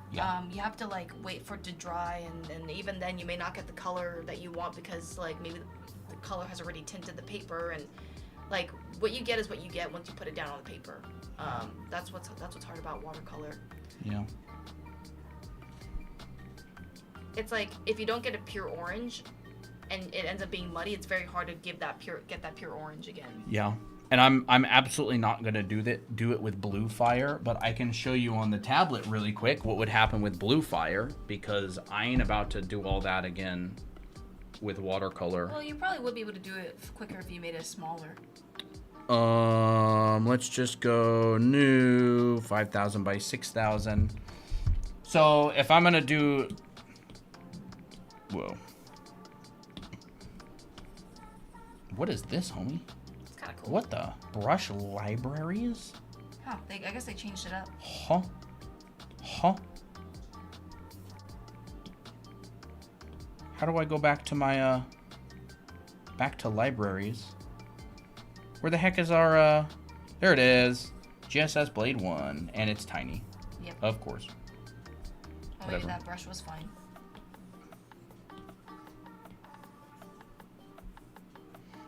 Yeah. You have to like wait for it to dry, and even then you may not get the color that you want because like maybe the color has already tinted the paper, and like what you get is what you get once you put it down on the paper. That's what's hard about watercolor. Yeah. It's like if you don't get a pure orange and it ends up being muddy, it's very hard to get that pure orange again. Yeah. And I'm absolutely not going to do it with blue fire, but I can show you on the tablet really quick what would happen with blue fire, because I ain't about to do all that again with watercolor. Well, you probably would be able to do it quicker if you made it smaller. Let's just go new 5,000 by 6,000. So if I'm going to do, whoa. What is this, homie? Kind of cool. What the? Brush libraries? Huh. I guess they changed it up. Huh? Huh? How do I go back to my, back to libraries? Where the heck is our, there it is. GSS Blade 1, and it's tiny. Yep. Of course. Oh, maybe Whatever. that brush was fine.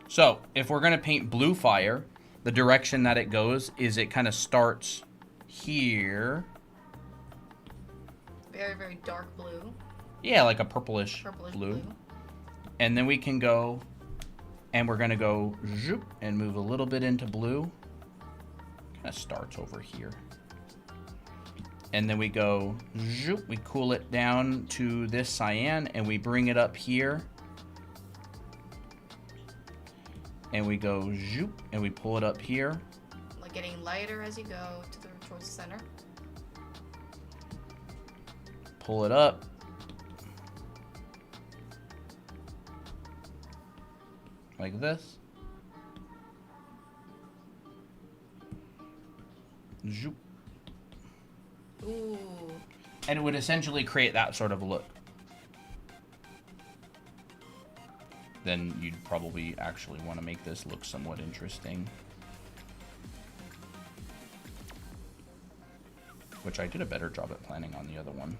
So, if we're going to paint blue fire, the direction that it goes is it kind of starts here. Very, very dark blue. Yeah, like a purplish Blue. And then we can go, and we're going to go zoop, and move a little bit into blue. Kind of starts over here. And then we go zoop, we cool it down to this cyan, and we bring it up here. And we go zoop, and we pull it up here. Like getting lighter as you go towards the center. Pull it up. Like this. Zoop. Ooh. And it would essentially create that sort of look. Then you'd probably actually want to make this look somewhat interesting. Which I did a better job at planning on the other one.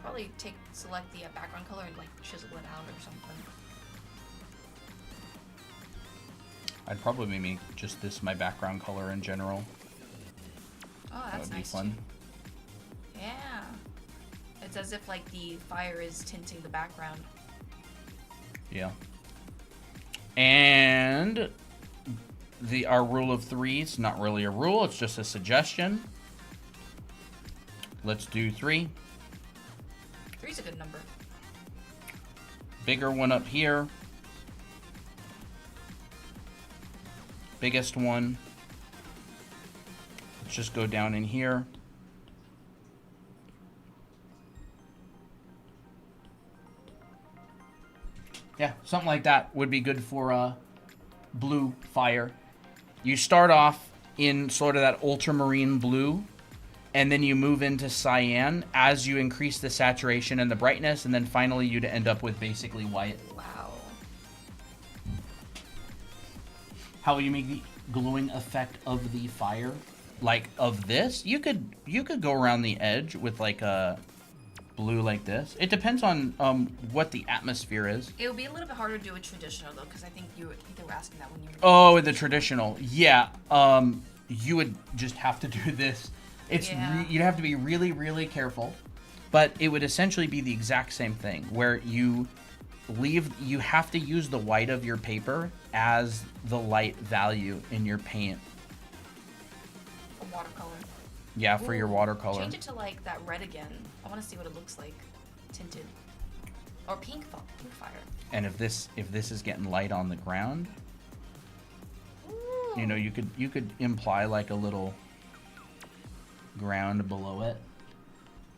Probably select the background color and like chisel it out or something. I'd probably make just this my background color in general. Oh, That that's would be nice. fun. Too. Yeah. It's as if like the fire is tinting the background. Yeah. And our rule of threes, not really a rule, it's just a suggestion. Let's do 3. 3's a good number. Bigger one up here. Biggest one Let's just go down in here. Yeah, something like that would be good for blue fire. You start off in sort of that ultramarine blue, and then you move into cyan as you increase the saturation and the brightness, and then finally you'd end up with basically white. Wow. How will you make the glowing effect of the fire? Like of this, you could go around the edge with like a blue like this. It depends on what the atmosphere is. It would be a little bit harder to do a traditional though, because I think they were asking that when you were. Oh, the traditional, yeah. You would just have to do this. It's you'd have to be really, really careful, but it would essentially be the exact same thing where you have to use the white of your paper as the light value in your paint. For watercolor. Yeah, for your watercolor. Change it to like that red again. I want to see what it looks like tinted. Or pink fire. And if this is getting light on the ground, Ooh. you know, you could imply like a little ground below it.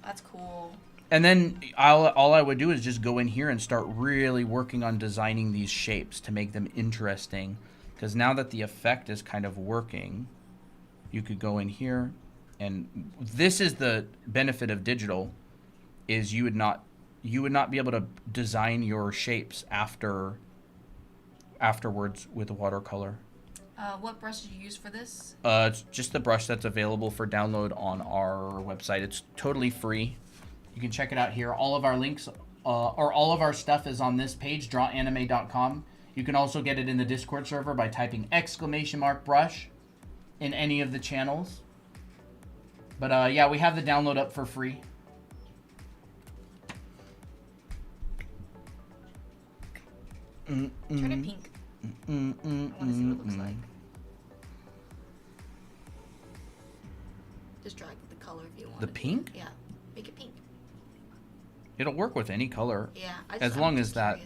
That's cool. And then all I would do is just go in here and start really working on designing these shapes to make them interesting. Because now that the effect is kind of working, you could go in here, and this is the benefit of digital, is you would not be able to design your shapes afterwards with a watercolor. What brush did you use for this? It's just the brush that's available for download on our website. It's totally free. You can check it out here. All of our links, or all of our stuff is on this page, drawanime.com. You can also get it in the Discord server by typing !brush in any of the channels. But yeah, we have the download up for free. Turn it pink. I want to see what it looks like. Just drag the color if you want. The pink? Yeah, make it pink. It'll work with any color. Yeah, as long as that.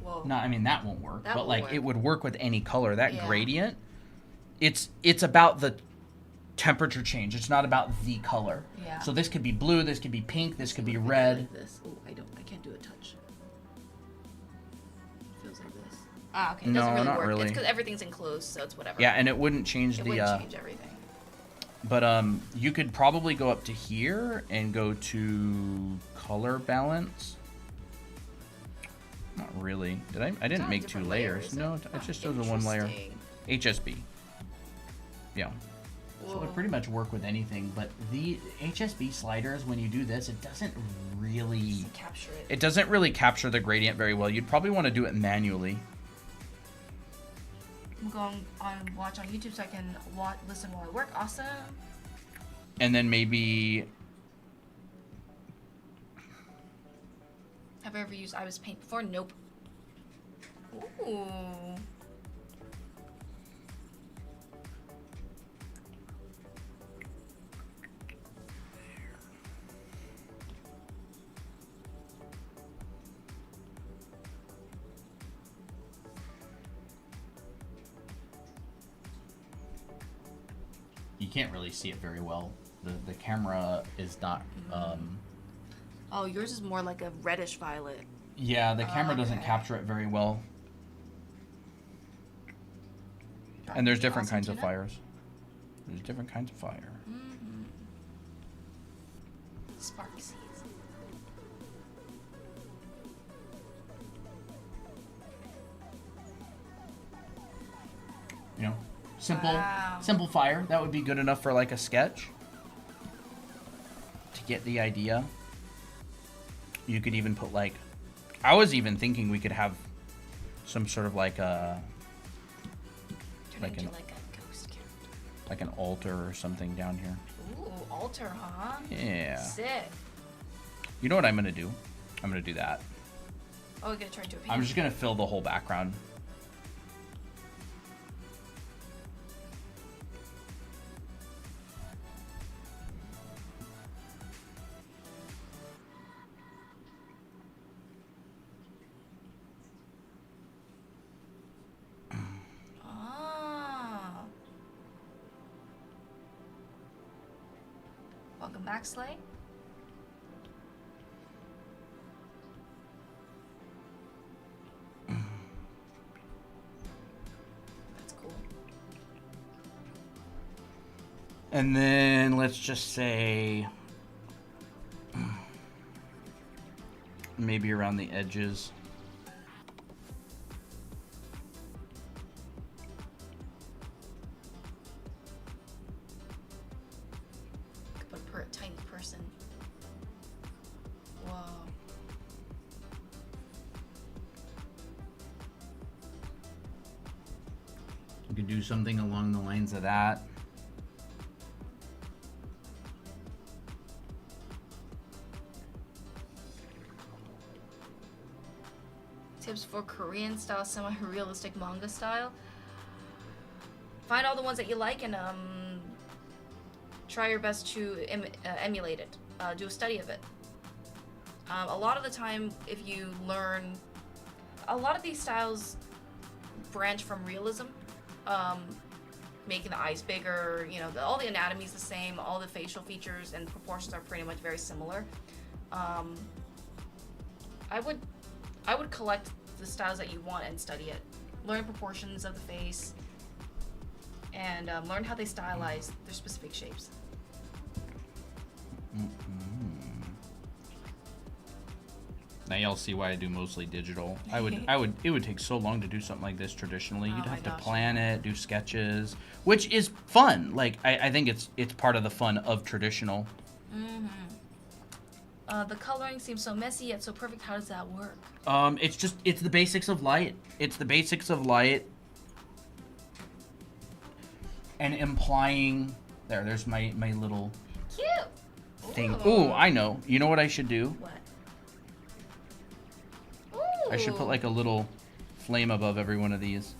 Whoa. No, I mean that won't work. That but won't like work. it would work with any color. That Yeah. gradient, it's about the temperature change. It's not about the color. Yeah. So this could be blue. This could be pink. This could be What if I red. do Like this. Oh, I can't do a touch. Feels like this. Ah, okay. It No, doesn't really not work. really. It's because everything's enclosed, so it's whatever. Yeah, and it wouldn't change It the. wouldn't change everything. But you could probably go up to here and go to color balance. Not really. Did I? I didn't on make 2 different layers. layers. No, it just shows a 1 layer. Interesting. HSB. Yeah. So Whoa. it pretty much work with anything, but the HSB sliders, when you do this, it doesn't really Capture it. it doesn't really capture the gradient very well. You'd probably want to do it manually. I'm going on watch on YouTube so I can listen while I work. Awesome. And then maybe Have I ever used Ibis Paint before? Nope. Ooh. you can't really see it very well. The camera is not Oh, yours is more like a reddish violet. yeah, the camera doesn't Okay. capture it very well. And there's different Awesome, kinds of Gina. fires. There's different kinds of fire. Sparky seeds. You know, simple Wow. simple fire. That would be good enough for like a sketch. To get the idea. You could even put like, I was even thinking we could have some sort of like a Turn Like into an- like a ghost character. like an altar or something down here. Ooh, altar, huh? Yeah. Sick. You know what I'm gonna do? I'm gonna do that. Oh, we're gonna turn into a paint. I'm just gonna fill the whole background. Ah. Welcome back, Slay. That's cool. And then let's just say maybe around the edges. Could put a tiny person. Whoa. You could do something along the lines of that. Tips for Korean style, semi-realistic manga style. Find all the ones that you like and try your best to emulate it. Do a study of it. A lot of the time, if you learn, a lot of these styles branch from realism. Making the eyes bigger, you know, all the anatomy is the same, all the facial features and proportions are pretty much very similar. I would collect the styles that you want and study it. Learn proportions of the face and learn how they stylize their specific shapes. Now y'all see why I do mostly digital. It would take so long to do something like this traditionally. You'd have to plan it, do sketches, which is fun. Like I think it's part of the fun of traditional. The coloring seems so messy yet so perfect. How does that work? It's the basics of light. It's the basics of light. And implying there's my little Cute thing. Ooh, I know. You know what I should do? What? I should put like a little flame above every one of these.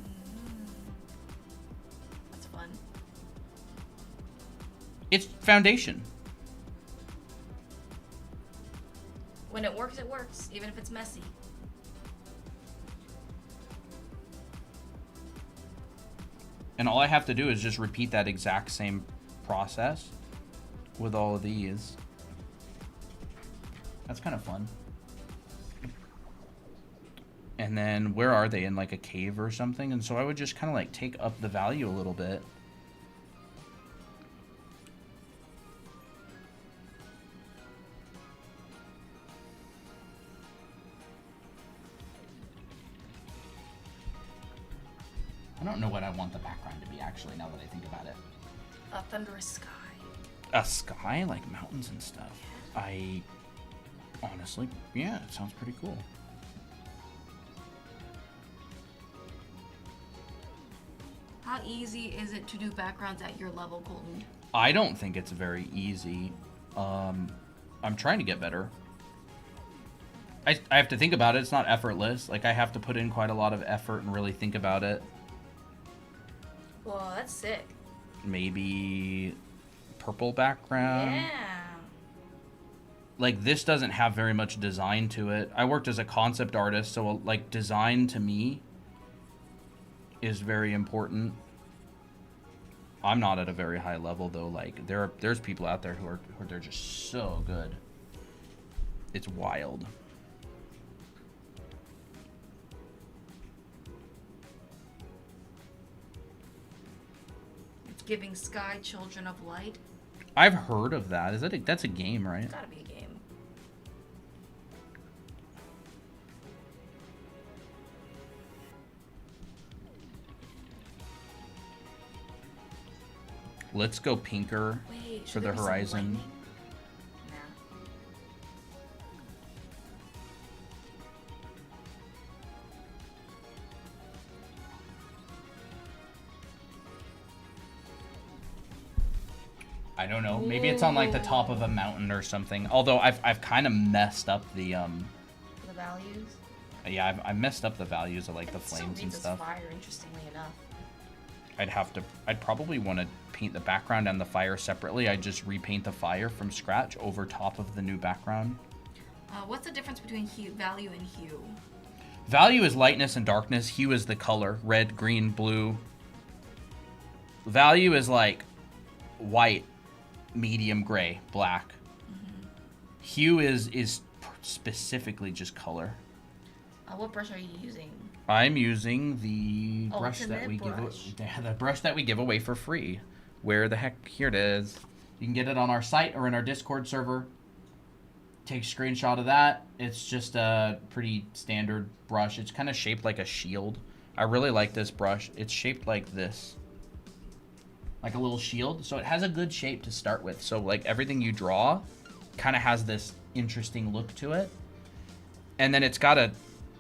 That's fun. It's foundation. When it works, even if it's messy. And all I have to do is just repeat that exact same process with all of these. That's kind of fun. And then where are they? In like a cave or something? And so I would just kind of like take up the value a little bit. I don't know what I want the background to be actually, now that I think about it. A thunderous sky. A sky? Like mountains and stuff. I honestly, yeah, it sounds pretty cool. How easy is it to do backgrounds at your level, Colton? I don't think it's very easy. I'm trying to get better. I have to think about it. It's not effortless. Like, I have to put in quite a lot of effort and really think about it. Well, that's sick. Maybe purple background. Yeah. Like, this doesn't have very much design to it. I worked as a concept artist, so, like, design to me is very important. I'm not at a very high level though. Like there's people out there who are they're just so good. It's wild. It's giving sky children of light. I've heard of that. That's a game, right? It's gotta be a game. Let's go pinker for the horizon. Nah. I don't know. Maybe it's on like the top of a mountain or something. Although I've kind of messed up the values. Yeah, I messed up the values of like the flames and stuff. Fire, interestingly enough. I'd probably want to paint the background and the fire separately. I'd just repaint the fire from scratch over top of the new background. What's the difference between value and hue? Value is lightness and darkness. Hue is the color. Red, green, blue. Value is like white medium gray, black. Hue is specifically just color. What brush are you using? I'm using the brush that Ultimate we brush. the brush that we give away for free. Where the heck? Here it is. You can get it on our site or in our Discord server. Take a screenshot of that. It's just a pretty standard brush. It's kind of shaped like a shield. I really like this brush. It's shaped like this. Like a little shield. So it has a good shape to start with. So like everything you draw kind of has this interesting look to it. And then it's got a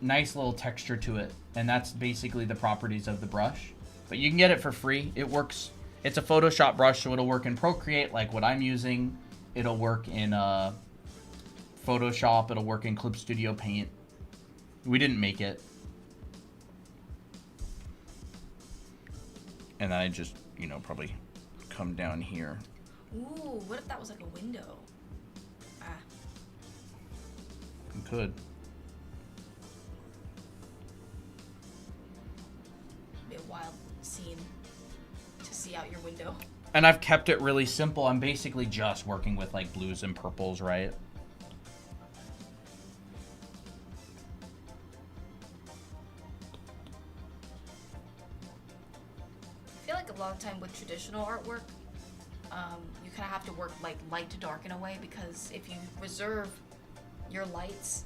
nice little texture to it. And that's basically the properties of the brush. But you can get it for free. It works. It's a Photoshop brush, so it'll work in Procreate like what I'm using. It'll work in Photoshop. It'll work in Clip Studio Paint. We didn't make it. And then I just, you know, probably come down here. Ooh, what if that was like a window? Ah. You could. Be a wild scene to see out your window. And I've kept it really simple. I'm basically just working with like blues and purples, right? I feel like a lot of time with traditional artwork, you kind of have to work like light to dark in a way, because if you reserve your lights,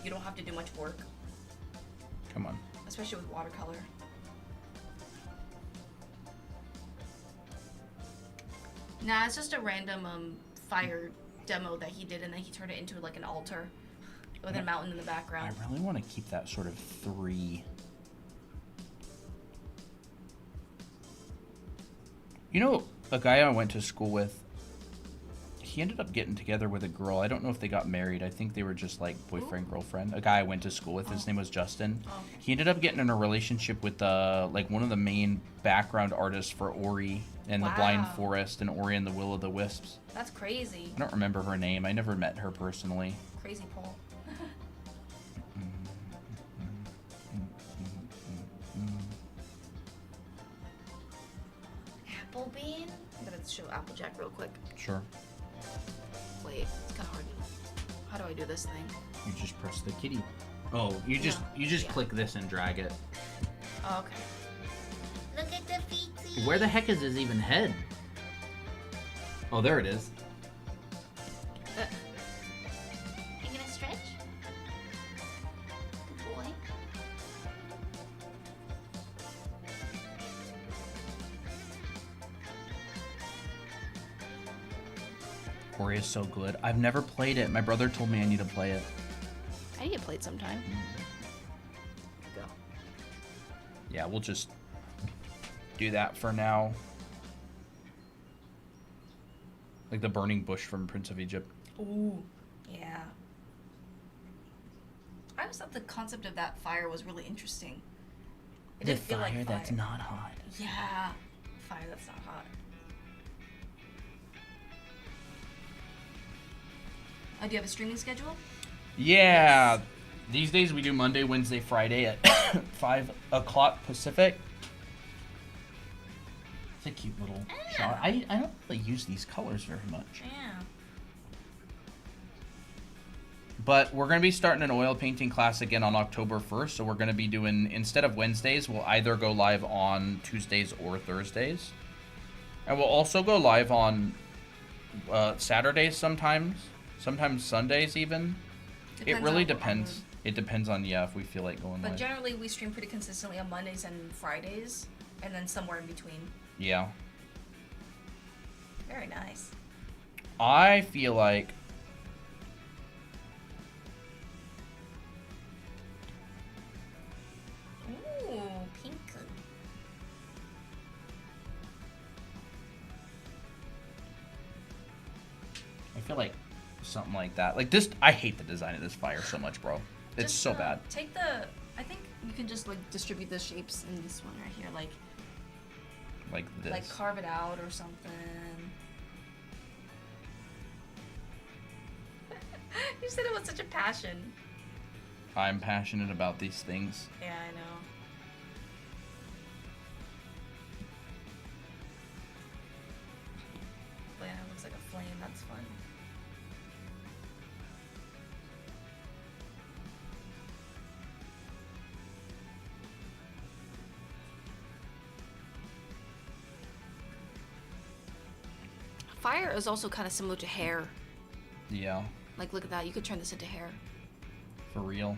you don't have to do much work. Come on. Especially with watercolor. Nah, it's just a random fire demo that he did, and then he turned it into like an altar with a mountain in the background. I really want to keep that sort of 3. You know, a guy I went to school with, he ended up getting together with a girl. I don't know if they got married. I think they were just like boyfriend, girlfriend. A guy I went to school with, his name was Justin. Oh. He ended up getting in a relationship with like one of the main background artists for Ori and the Blind Wow. Forest and Ori and the Will of the Wisps. That's crazy. I don't remember her name. I never met her personally. Crazy Paul. Apple bean? I'm gonna show Applejack real quick. Sure. Wait, it's kind of hard. How do I do this thing? You just press the kitty. Oh, you just Yeah. click this and drag it. Oh, okay. Look at the feet. Where the heck is his even head? Oh, there it is. You gonna stretch? Good boy. Ori is so good. I've never played it. My brother told me I need to play it. I need to play it sometime. Go. Yeah, we'll just do that for now. Like the burning bush from Prince of Egypt. Ooh. Yeah. I always thought the concept of that fire was really interesting. It The didn't feel like fire fire. that's not hot. Yeah. Fire that's not hot. Oh, do you have a streaming schedule? Yeah. These days we do Monday, Wednesday, Friday at 5 o'clock Pacific. It's a cute little shot. I don't really use these colors very much. Yeah. But we're going to be starting an oil painting class again on October 1st. So we're going to be doing, instead of Wednesdays, we'll either go live on Tuesdays or Thursdays. And we'll also go live on Saturdays sometimes Sundays even. It really depends. It depends on, yeah, if we feel like going But live. generally, we stream pretty consistently on Mondays and Fridays, and then somewhere in between. Yeah. Very nice. I feel like Ooh, pink. something like that. Like this, I hate the design of this fire so much, bro. It's Just, so bad. Take the. I think you can just like distribute the shapes in this one right here, like Like this. like carve it out or something. You said it with such a passion. I'm passionate about these things. Yeah, I know. But yeah, it looks like a Fire is also kind of similar to hair. Yeah. Like, look at that. You could turn this into hair. For real.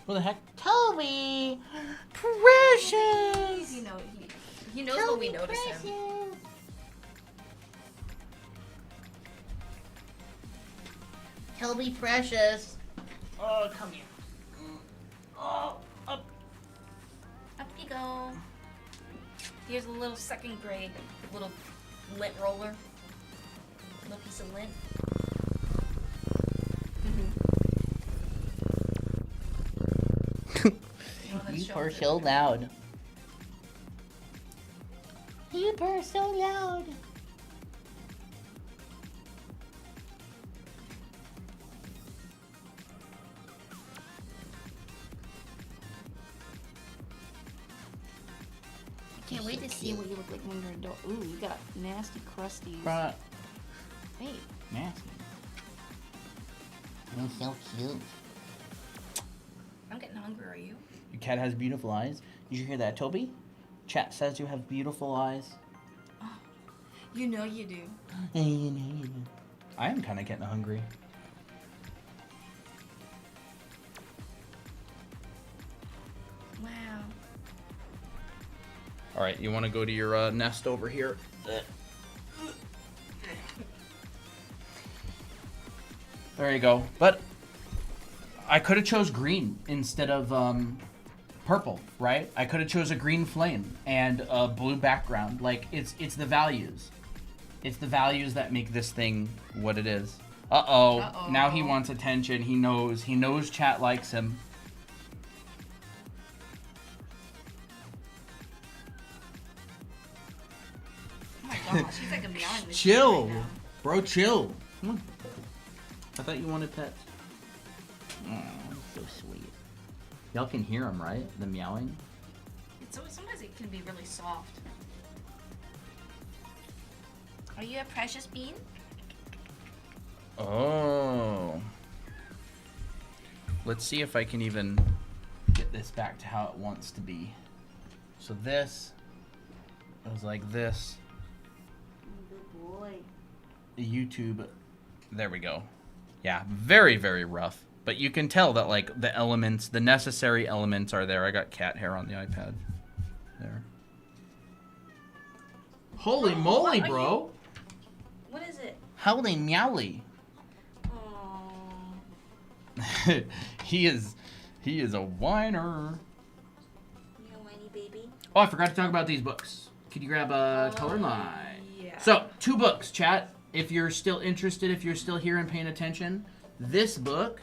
What the heck? Toby! Precious! You know, he knows when we notice him. Toby Precious. Oh, come here. Oh, up. Up you go. Here's a little second grade, little lint roller. Little piece of lint. You purr so loud. You purr so loud. I can't wait to see what you look like when you're an adult. Ooh, you got nasty crusties. Bruh. Hey. Nasty. You're so cute. I'm getting hungry, are you? Your cat has beautiful eyes. Did you hear that, Toby? Chat says you have beautiful eyes. Oh, you know you do. I am kind of getting hungry. Wow. All right, you want to go to your nest over here? There you go. But I could have chose green instead of purple, right? I could have chose a green flame and a blue background. Like, it's the values. It's the values that make this thing what it is. Uh-oh. Now he wants attention. He knows chat likes him. Oh my gosh, he's like a meowing machine. Chill. Right now. Bro, chill. Come on. I thought you wanted pets. Oh, so sweet. Y'all can hear him, right? The meowing? Sometimes it can be really soft. Are you a precious bean? Oh. Let's see if I can even get this back to how it wants to be. So this goes like this. Good boy. YouTube. There we go. Yeah, very, very rough. But you can tell that, like, the elements, the necessary elements are there. I got cat hair on the iPad. There. Holy moly, bro. What is it? Holy meowly. Aww. He is a whiner. You a whiny baby? Oh, I forgot to talk about these books. Could you grab a color line? Yeah. So, 2 books, chat. If you're still interested, if you're still here and paying attention, this book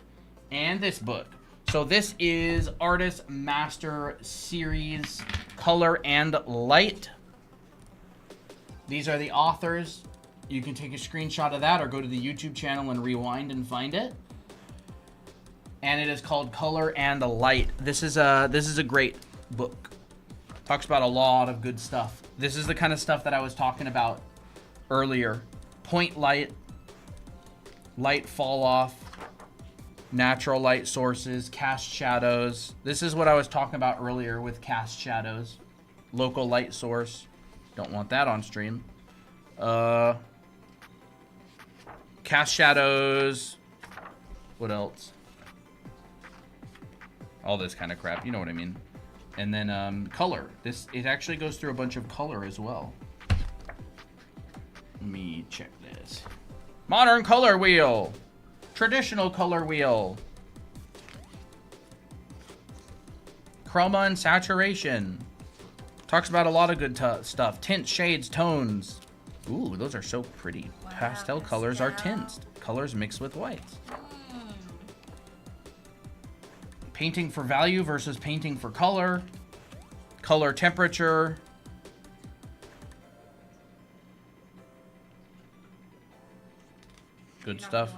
and this book. So this is Artist Master Series Color and Light. These are the authors. You can take a screenshot of that or go to the YouTube channel and rewind and find it. And it is called Color and Light. This is a great book. Talks about a lot of good stuff. This is the kind of stuff that I was talking about earlier. Point light, light fall off, natural light sources, cast shadows. This is what I was talking about earlier with cast shadows. Local light source. Don't want that on stream. Cast shadows. What else? All this kind of crap. You know what I mean. And then color. It actually goes through a bunch of color as well. Let me check this. Modern color wheel. Traditional color wheel. Chroma and saturation. Talks about a lot of good stuff. Tints, shades, tones. Ooh, those are so pretty. Wow, Pastel colors are tints. Colors mixed with whites. Painting for value versus painting for color. Color temperature. Good stuff.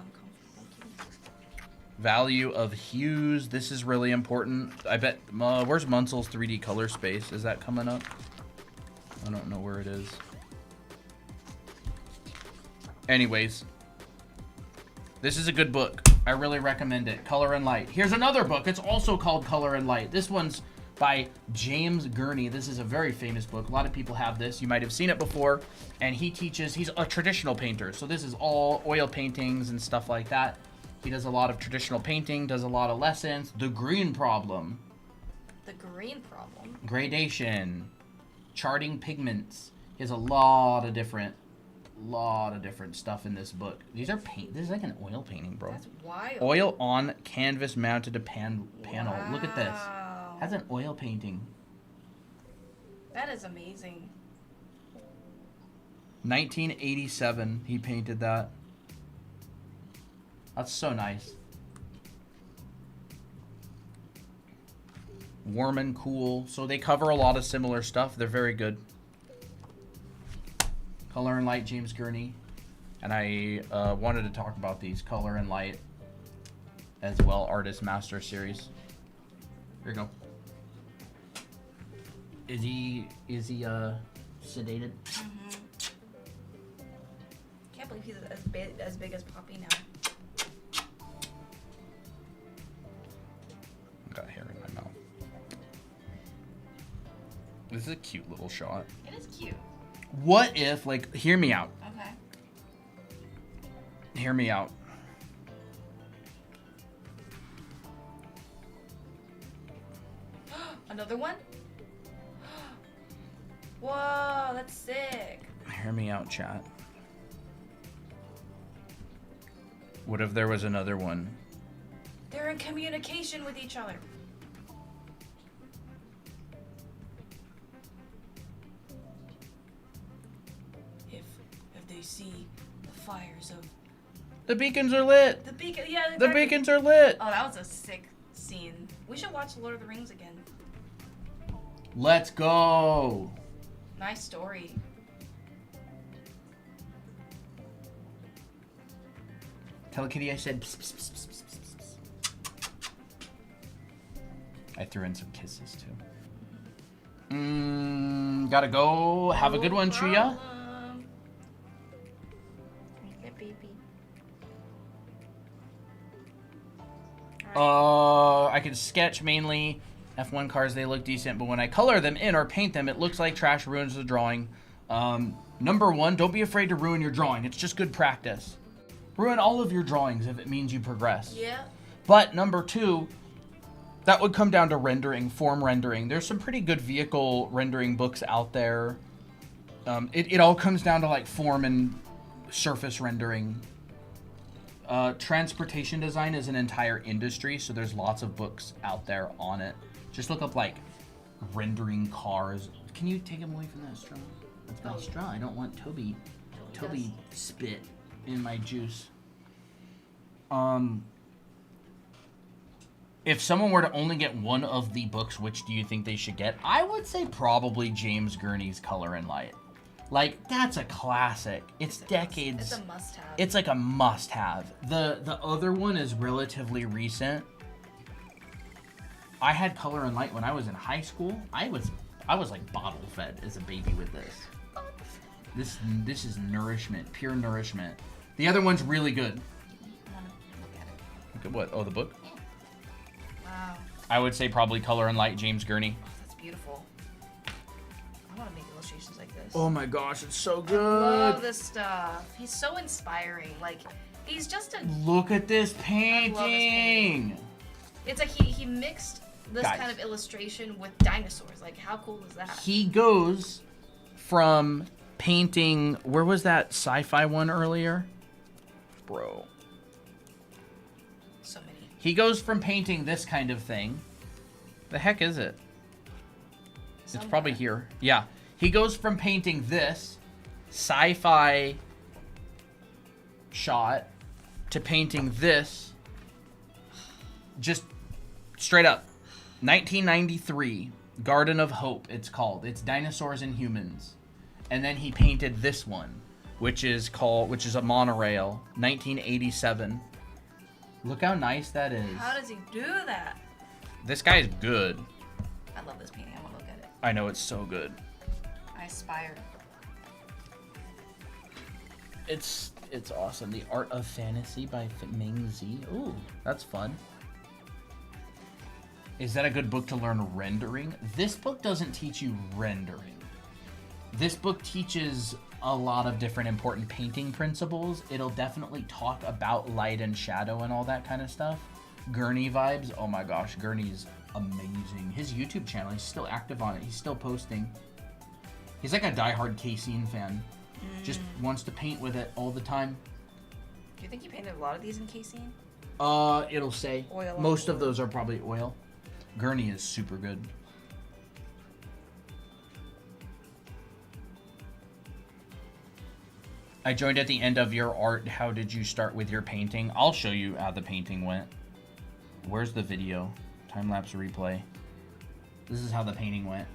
Value of hues. This is really important. I bet. Where's Munsel's 3D color space? Is that coming up? I don't know where it is. Anyways, this is a good book. I really recommend it. Color and Light. Here's another book. It's also called Color and Light. This one's by James Gurney. This is a very famous book. A lot of people have this. You might have seen it before. And he teaches, he's a traditional painter. So this is all oil paintings and stuff like that. He does a lot of traditional painting, does a lot of lessons. The Green Problem. The Green Problem? Gradation. Charting pigments. He has a lot of different stuff in this book. These are paint. This is like an oil painting, bro. That's wild. Oil on canvas mounted to panel. Wow. Look at this. That's an oil painting. That is amazing. 1987, he painted that. That's so nice. Warm and Cool. So they cover a lot of similar stuff. They're very good. Color and Light, James Gurney. And I wanted to talk about these Color and Light as well, Artist Master Series. Here you go. Is he sedated? Mm-hmm. Can't believe he's as big as Poppy now. Got hair in my mouth. This is a cute little shot. It is cute. What if, like, hear me out. Okay. Hear me out. Another one? Whoa, that's sick. Hear me out, chat. What if there was another one? They're in communication with each other. If they see the fires of The beacons are lit. the beacon, yeah, The exactly. beacons are lit. Oh, that was a sick scene. We should watch Lord of the Rings again. Let's go. Nice story. Tell Kitty I said pss, pss, pss, pss, pss, pss, pss. I threw in some kisses too. Gotta go. Have a good one, Tria. I can sketch mainly F1 cars. They look decent, but when I color them in or paint them, it looks like trash, ruins the drawing. Number one, don't be afraid to ruin your drawing. It's just good practice. Ruin all of your drawings if it means you progress. Yeah. But number two, that would come down to rendering, form rendering. There's some pretty good vehicle rendering books out there. It all comes down to like form and surface rendering. Transportation design is an entire industry, so there's lots of books out there on it. Just look up like rendering cars. Can you take him away from that straw? That's my straw. I don't want Toby spit in my juice. If someone were to only get one of the books, which do you think they should get? I would say probably James Gurney's Color and Light. Like, that's a classic. It's decades. It's a must-have. It's like a must-have. The other one is relatively recent. I had Color and Light when I was in high school. I was like bottle fed as a baby with this. This is nourishment, pure nourishment. The other one's really good. I want to look at it. Look at what? Oh, the book? Wow. I would say probably Color and Light, James Gurney. Oh, that's beautiful. I want to make illustrations like this. Oh my gosh, it's so I good. love this stuff. He's so inspiring. Like, he's just a... Look at this I love this painting. painting. It's like he mixed this Guys. kind of illustration with dinosaurs. Like, how cool is that? He goes from painting, where was that sci-fi one earlier? Bro. So many. He goes from painting this kind of thing. The heck is it? It's Somewhere. probably here. Yeah. He goes from painting this sci-fi shot to painting this just straight up. 1993, Garden of Hope, it's called. It's dinosaurs and humans. And then he painted this one, which is a monorail, 1987. Look how nice that is. How does he do that? This guy's good. I love this painting. I want to look at it. I know, it's so good. I aspire. It's awesome. The Art of Fantasy by Ming Zi. Ooh, that's fun. Is that a good book to learn rendering? This book doesn't teach you rendering. This book teaches a lot of different important painting principles. It'll definitely talk about light and shadow and all that kind of stuff. Gurney vibes. Oh my gosh, Gurney's amazing. His YouTube channel, he's still active on it. He's still posting. He's like a diehard Casein fan. Just wants to paint with it all the time. Do you think you painted a lot of these in casein? It'll say. Oil. Most of those are probably oil. Gurney is super good. I joined at the end of your art. How did you start with your painting? I'll show you how the painting went. Where's the video? Time-lapse replay. This is how the painting went.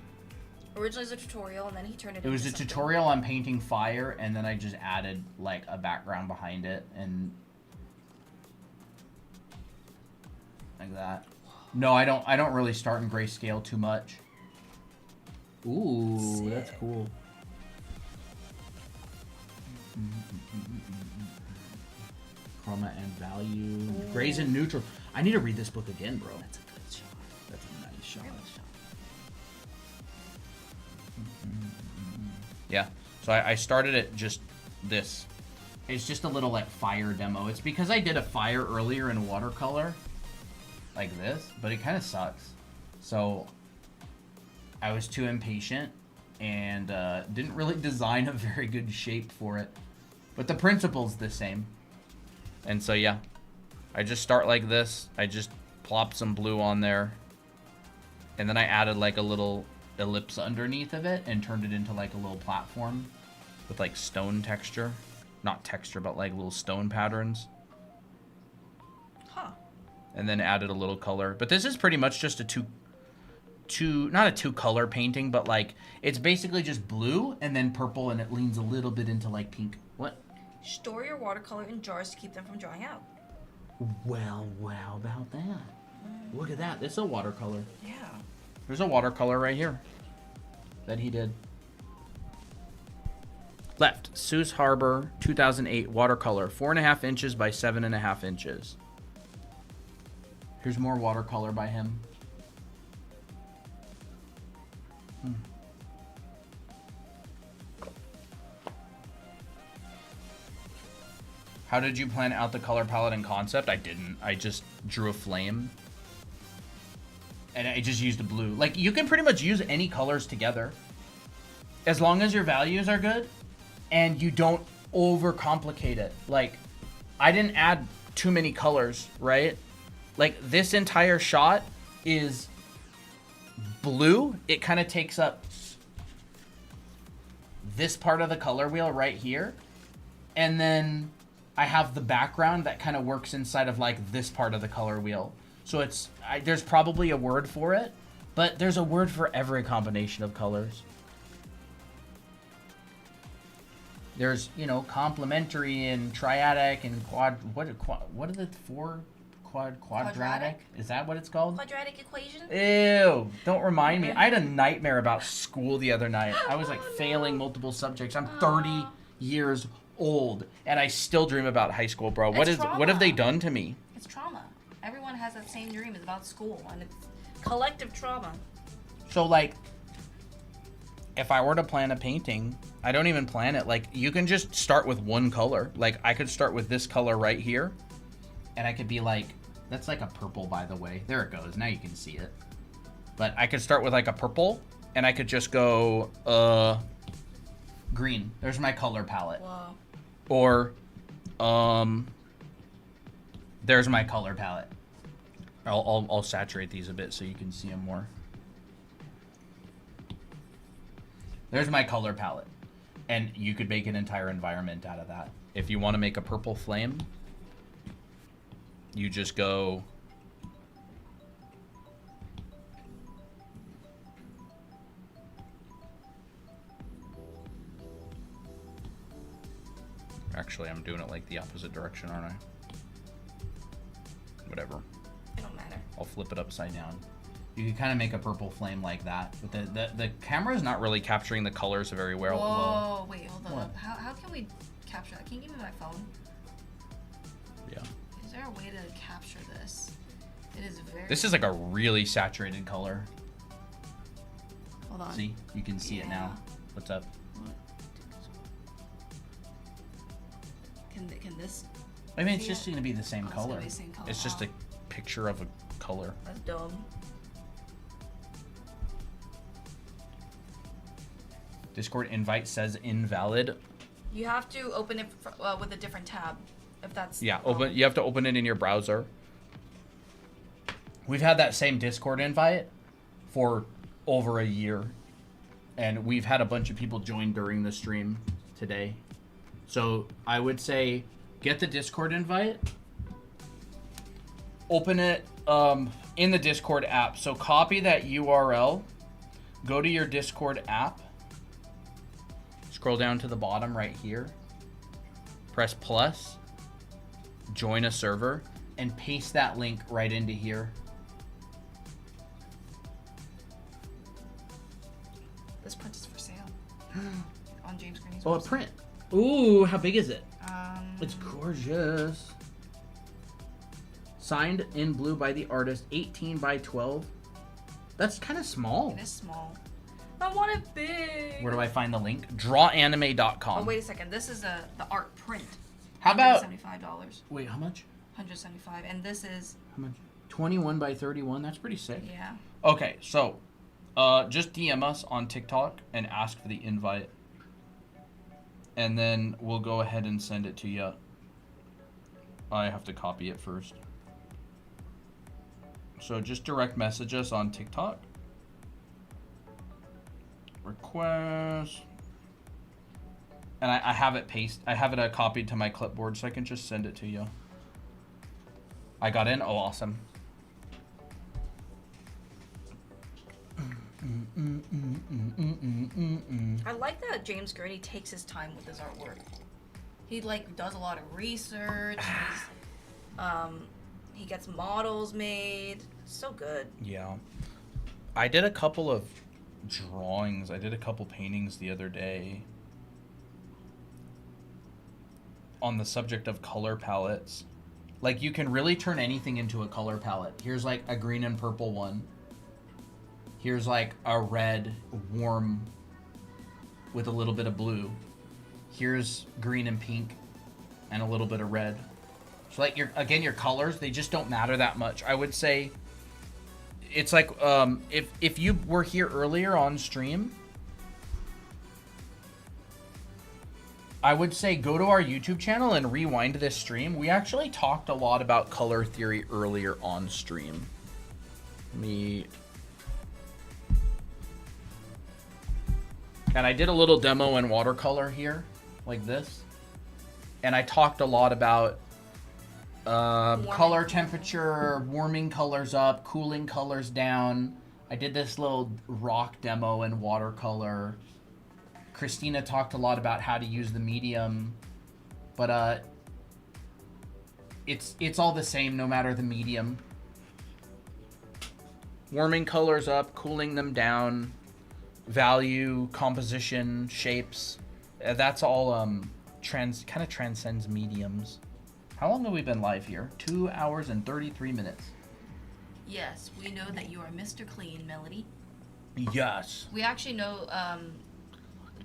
Originally it was a tutorial, and then he turned it It was into a something. tutorial on painting fire, and then I just added like a background behind it and like that. No, I don't really start in grayscale too much. Ooh, Sick. that's cool. Chroma and value. Ooh. Grays and neutral. I need to read this book again, bro. That's a good shot. That's a nice shot. Real shot. Yeah, so I started it just this. It's just a little like fire demo. It's because I did a fire earlier in watercolor, like this, but it kind of sucks. So I was too impatient and didn't really design a very good shape for it. But the principle's the same. And so yeah, I just start like this. I just plopped some blue on there. And then I added like a little ellipse underneath of it and turned it into like a little platform with like stone texture. Not texture, but like little stone patterns. Huh. And then added a little color. But this is pretty much just a not a two color painting, but like it's basically just blue and then purple, and it leans a little bit into like pink. What? Store your watercolor in jars to keep them from drying out. Well, how about that? Look at that. This is a watercolor. Yeah. There's a watercolor right here that he did. Left, Seuss Harbor, 2008 watercolor, 4.5 inches by 7.5 inches. Here's more watercolor by him. How did you plan out the color palette and concept? I didn't. I just drew a flame. And I just used a blue. Like, you can pretty much use any colors together. As long as your values are good and you don't overcomplicate it. Like, I didn't add too many colors, right? Like, this entire shot is blue. It kind of takes up this part of the color wheel right here. And then I have the background that kind of works inside of, like, this part of the color wheel. So it's, there's probably a word for it, but there's a word for every combination of colors. There's, you know, complementary and triadic and what are the four? Quadratic? Is that what it's called? Quadratic equation? Ew, don't remind me. I had a nightmare about school the other night. I was like failing multiple subjects. I'm 30 years old and I still dream about high school, bro. What have they done to me? It's trauma. Everyone has that same dream. It's about school, and it's collective trauma. So, like, if I were to plan a painting, I don't even plan it. Like, you can just start with one color. Like, I could start with this color right here, and I could be like, that's like a purple, by the way. There it goes. Now you can see it. But I could start with, like, a purple, and I could just go, green. There's my color palette. Whoa. Or, there's my color palette. I'll saturate these a bit so you can see them more. There's my color palette. And you could make an entire environment out of that. If you want to make a purple flame, you just go... Actually, I'm doing it like the opposite direction, aren't I? Whatever. It don't matter. I'll flip it upside down. You can kind of make a purple flame like that, but the camera is not really capturing the colors very well. Whoa, wait, hold What? up. How can we capture that. Can you give me my phone? Yeah. Is there a way to capture this? It is very... This is like a really saturated color. Hold on. See? You can see it now. What's up? Can this... I mean, it's just going to be the same it's color. gonna be the same color. It's just a picture of a color. That's dumb. Discord invite says invalid. You have to open it with a different tab, if that's... Yeah, you have to open it in your browser. We've had that same Discord invite for over a year, and we've had a bunch of people join during the stream today. So I would say get the Discord invite, open it in the Discord app. So copy that URL, go to your Discord app, scroll down to the bottom right here, press plus, join a server, and paste that link right into here. This print is for sale. On James Green's Oh, a website. print. Ooh, how big is it? It's gorgeous. Signed in blue by the artist, 18 by 12. That's kind of small. It is small. I want it big. Where do I find the link? Drawanime.com. Oh, wait a second. This is the art print. How about... $175. Wait, how much? $175. And this is... How much? 21 by 31. That's pretty sick. Yeah. Okay, so just DM us on TikTok and ask for the invite. And then we'll go ahead and send it to you. I have to copy it first. So just direct message us on TikTok. Request. And I have it copied to my clipboard so I can just send it to you. I got in? Oh, awesome. I like that James Gurney takes his time with his artwork. He does a lot of research. He gets models made. So good. Yeah. I did a couple of drawings. I did a couple paintings the other day on the subject of color palettes. Like, you can really turn anything into a color palette. Here's like a green and purple one. Here's like a red, warm, with a little bit of blue. Here's green and pink, and a little bit of red. So like, your colors, they just don't matter that much. I would say, it's like, if you were here earlier on stream, I would say go to our YouTube channel and rewind this stream. We actually talked a lot about color theory earlier on stream. And I did a little demo in watercolor here, like this. And I talked a lot about color temperature, warming colors up, cooling colors down. I did this little rock demo in watercolor. Christina talked a lot about how to use the medium. But it's all the same no matter the medium. Warming colors up, cooling them down. Value, composition, shapes. That's all kind of transcends mediums. How long have we been live here? 2 hours and 33 minutes. Yes, we know that you are Mr. Clean, Melody. Yes. We actually know,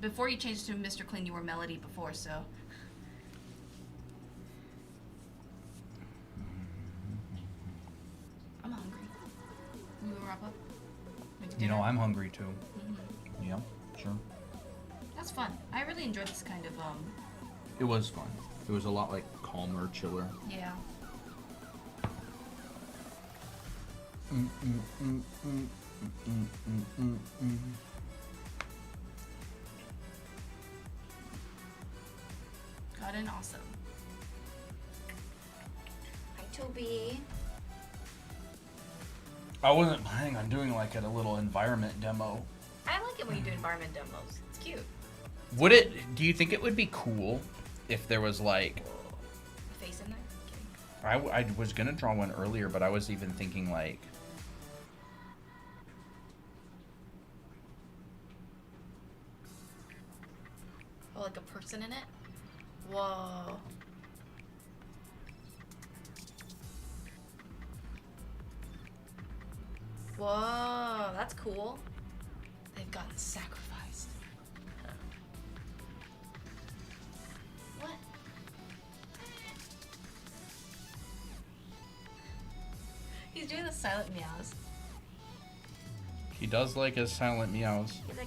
before you changed to Mr. Clean, you were Melody before, so. I'm hungry. We will wrap up? You know, I'm hungry too. Yeah, sure. That's fun. I really enjoyed this kind of, It was fun. It was a lot like calmer, chiller. Yeah. Got an awesome. Hi, Toby. I wasn't planning on doing like a little environment demo. I like it when you do environment demos. It's cute. Do you think it would be cool if there was like... A face in there? Kidding. I was gonna draw one earlier, but I was even thinking like... Oh, like a person in it? Whoa. Whoa, that's cool. They've gotten sacrificed. What? He's doing the silent meows. He does like his silent meows. He's like...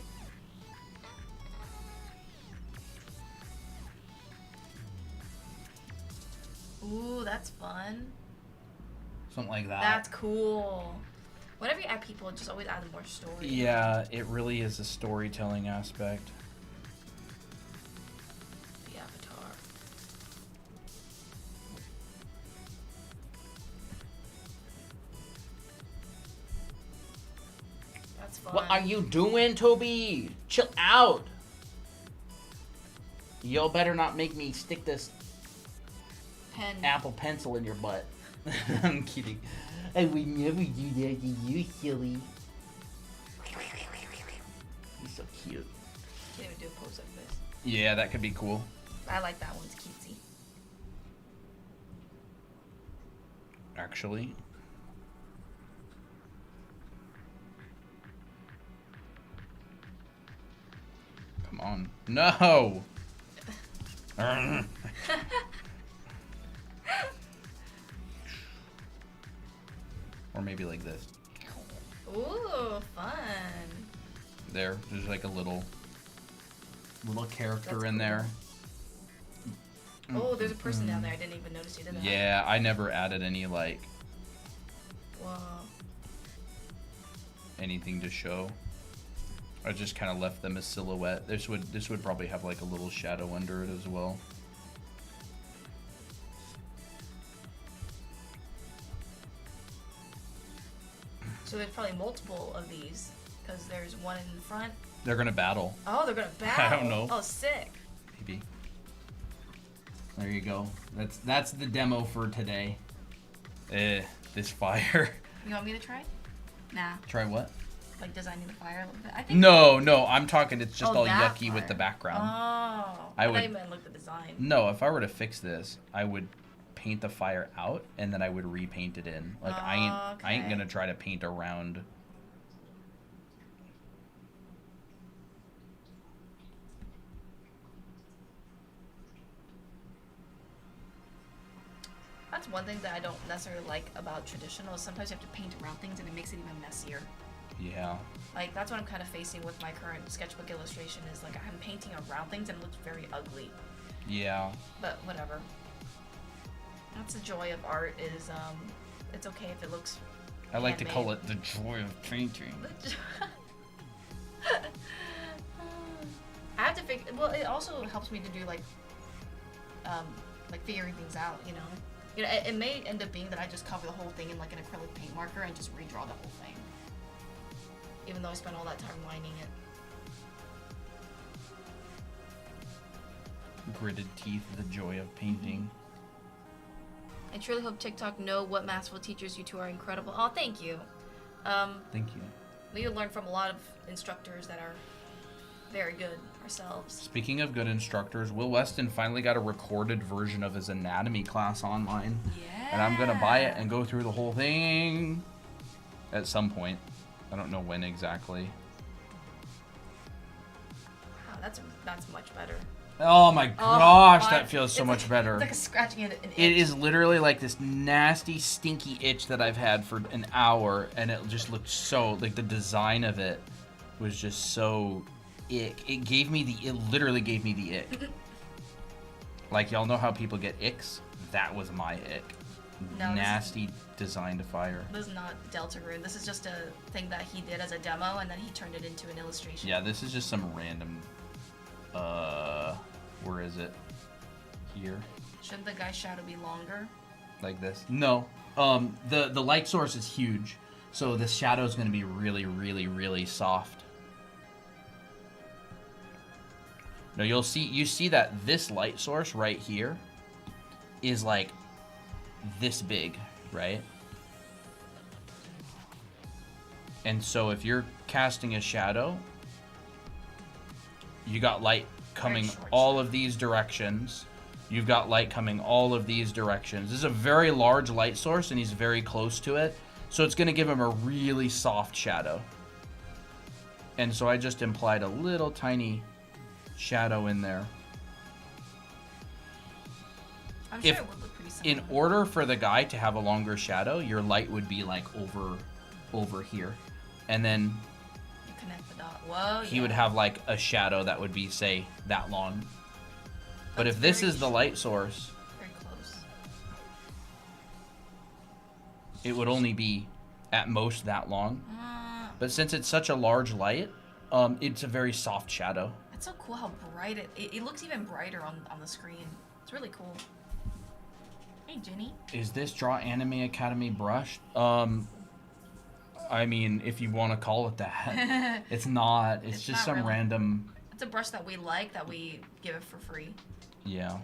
Ooh, that's fun. Something like that. That's cool. Whenever you add people, just always add more story. Yeah, it really is a storytelling aspect. The avatar. That's fun. What are you doing, Toby? Chill out. Y'all better not make me stick this Pen. Apple Pencil in your butt. I'm kidding. I would never do that to you, silly. He's so cute. Can't even do a pose like this. Yeah, that could be cool. I like that one. It's cutesy. Actually. Come on. No! Or maybe like this. Ooh, fun. There's like a little character That's in cool. there. Oh, there's a person down there. I didn't even notice you did that. Yeah, I never added any Whoa. anything to show. I just kind of left them as silhouette. This would probably have like a little shadow under it as well. So there's probably multiple of these because there's one in front. They're gonna battle. Oh, they're gonna battle. I don't know. Oh, sick. Maybe. There you go. That's the demo for today. This fire. You want me to try? Nah. Try what? Like designing the fire a little bit. I think. No, I'm talking it's just Oh, all that yucky with part. the background. Oh. I would- thought you meant like the design. No, if I were to fix this, I would paint the fire out and then I would repaint it in. Like I ain't Okay. gonna try to paint around. That's one thing that I don't necessarily like about traditional. Is sometimes you have to paint around things and it makes it even messier. Yeah. Like that's what I'm kind of facing with my current sketchbook illustration. Is like I'm painting around things and it looks very ugly. Yeah. But whatever. That's the joy of art. Is it's okay if it looks. I like to call handmade. it the joy of painting. I have to figure. Well, it also helps me to do like figuring things out. You know, it may end up being that I just cover the whole thing in like an acrylic paint marker and just redraw the whole thing. Even though I spent all that time lining it. Gritted teeth, the joy of painting. I truly hope TikTok know what masterful teachers you two are. Incredible. Oh, thank you. Thank you. We learn from a lot of instructors that are very good ourselves. Speaking of good instructors, Will Weston finally got a recorded version of his anatomy class online. Yeah. And I'm gonna buy it and go through the whole thing at some point. I don't know when exactly. Wow, that's much better. Oh my Oh, gosh, my- that feels so it's much like, better. It's like a scratching an itch. It is literally like this nasty, stinky itch that I've had for an hour, and it just looked so, like the design of it was just so ick. It literally gave me the ick. Like, y'all know how people get icks? That was my ick. No, this Nasty design to fire. This is not Delta Rune. This is just a thing that he did as a demo, and then he turned it into an illustration. Yeah, this is just some random, where is it? Here. Shouldn't the guy's shadow be longer? Like this? No. The light source is huge, so the shadow is going to be really, really, really soft. Now you see that this light source right here is like this big, right? And so if you're casting a shadow, you got light coming short all of these directions. You've got light coming all of these directions. This is a very large light source, and he's very close to it. So it's going to give him a really soft shadow. And so I just implied a little tiny shadow in there. I'm sure it would look pretty similar. In order for the guy to have a longer shadow, your light would be like over here. And then you connect the dot. Whoa, he would have like a shadow that would be, say, that long. But That's if this very is the light source, very close. it would only be at most that long. But since it's such a large light, it's a very soft shadow. It's so cool how bright it looks even brighter on the screen. It's really cool. Hey, Jenny. Is this Draw Anime Academy brush? I mean, if you want to call it that. It's not. It's just not some really. random... It's a brush that we like, that we give it for free. Yeah.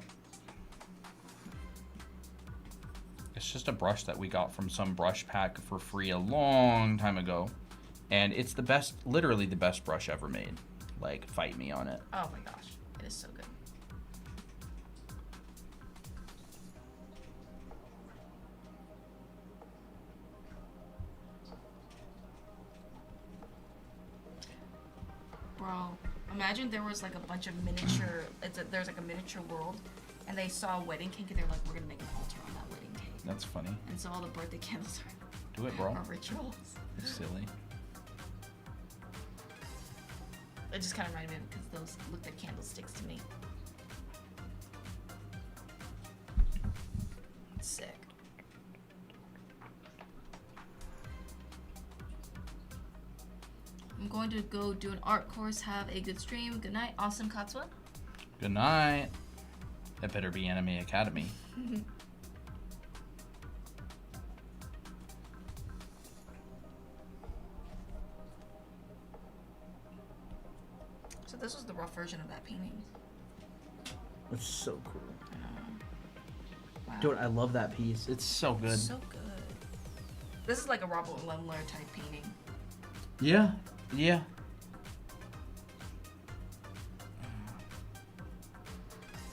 It's just a brush that we got from some brush pack for free a long time ago. And it's the best, literally the best brush ever made. Like, fight me on it. Oh my gosh. It is so good. Bro, imagine there was like a bunch of miniature, there's like a miniature world, and they saw a wedding cake and they're like, we're gonna make an altar on that wedding cake. That's funny. And so all the birthday candles Do it, bro. are rituals. It's silly. It just kind of reminded me because those looked like candlesticks to me. Sick. I'm going to go do an art course. Have a good stream. Good night. Awesome, Katsua. Good night. That better be Anime Academy. So this was the rough version of that painting. It's so cool. Wow. Dude, I love that piece. It's so good. So good. This is like a Robert Lemler type painting. Yeah. Yeah.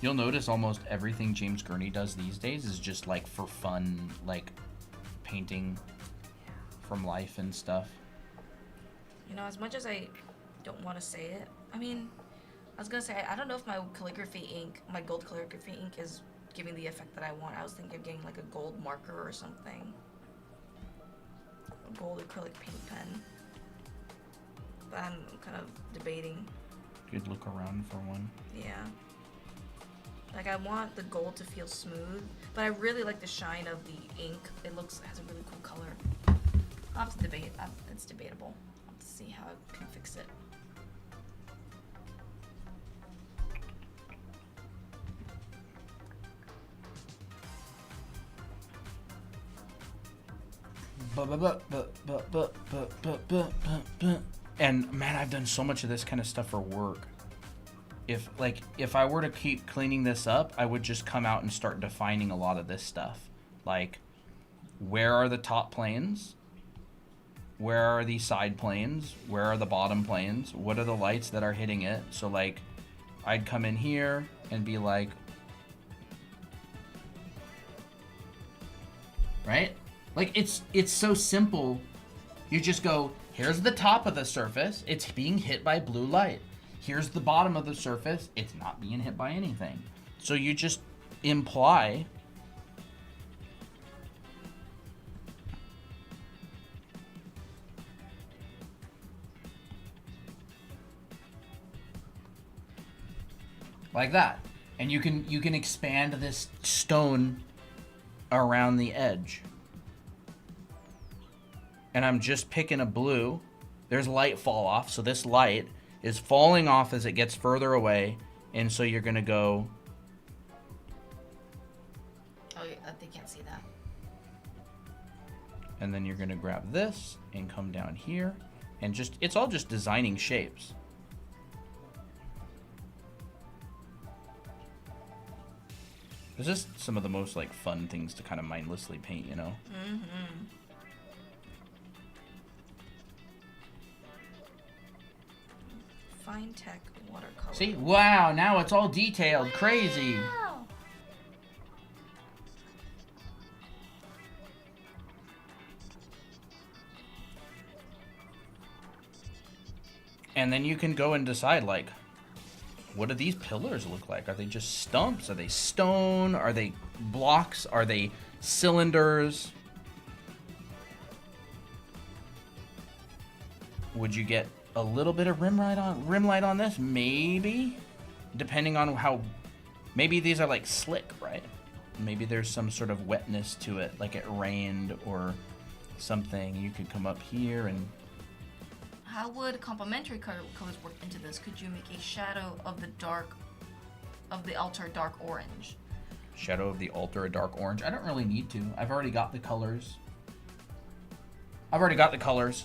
You'll notice almost everything James Gurney does these days is just like for fun, like painting from life and stuff. You know, as much as I don't want to say it, I mean, I was gonna say, I don't know if my calligraphy ink, my gold calligraphy ink is giving the effect that I want. I was thinking of getting like a gold marker or something. A gold acrylic paint pen. But I'm kind of debating. Good look around for one. Yeah. Like, I want the gold to feel smooth, but I really like the shine of the ink. It has a really cool color. I'll have to debate. It's debatable. I'll have to see how I can fix it. And man, I've done so much of this kind of stuff for work. If I were to keep cleaning this up, I would just come out and start defining a lot of this stuff. Like, where are the top planes? Where are the side planes? Where are the bottom planes? What are the lights that are hitting it? So like, I'd come in here and be like, right? Like, it's so simple. You just go, here's the top of the surface. It's being hit by blue light. Here's the bottom of the surface. It's not being hit by anything. So you just imply. Like that. And you can expand this stone around the edge. And I'm just picking a blue. There's light fall off, so this light is falling off as it gets further away, and so you're gonna go. Oh, yeah, they can't see that. And then you're gonna grab this and come down here, and it's all just designing shapes. This is some of the most like fun things to kind of mindlessly paint, you know? Mm-hmm. Fine Tech watercolor. See? Wow, now it's all detailed. Crazy. Wow. And then you can go and decide, like, what do these pillars look like? Are they just stumps? Are they stone? Are they blocks? Are they cylinders? Would you get a little bit of rim light on this? Maybe. Depending on how... Maybe these are like slick, right? Maybe there's some sort of wetness to it, like it rained or something. You could come up here and... How would complementary colors work into this? Could you make a shadow of the altar dark orange? Shadow of the altar a dark orange? I don't really need to. I've already got the colors.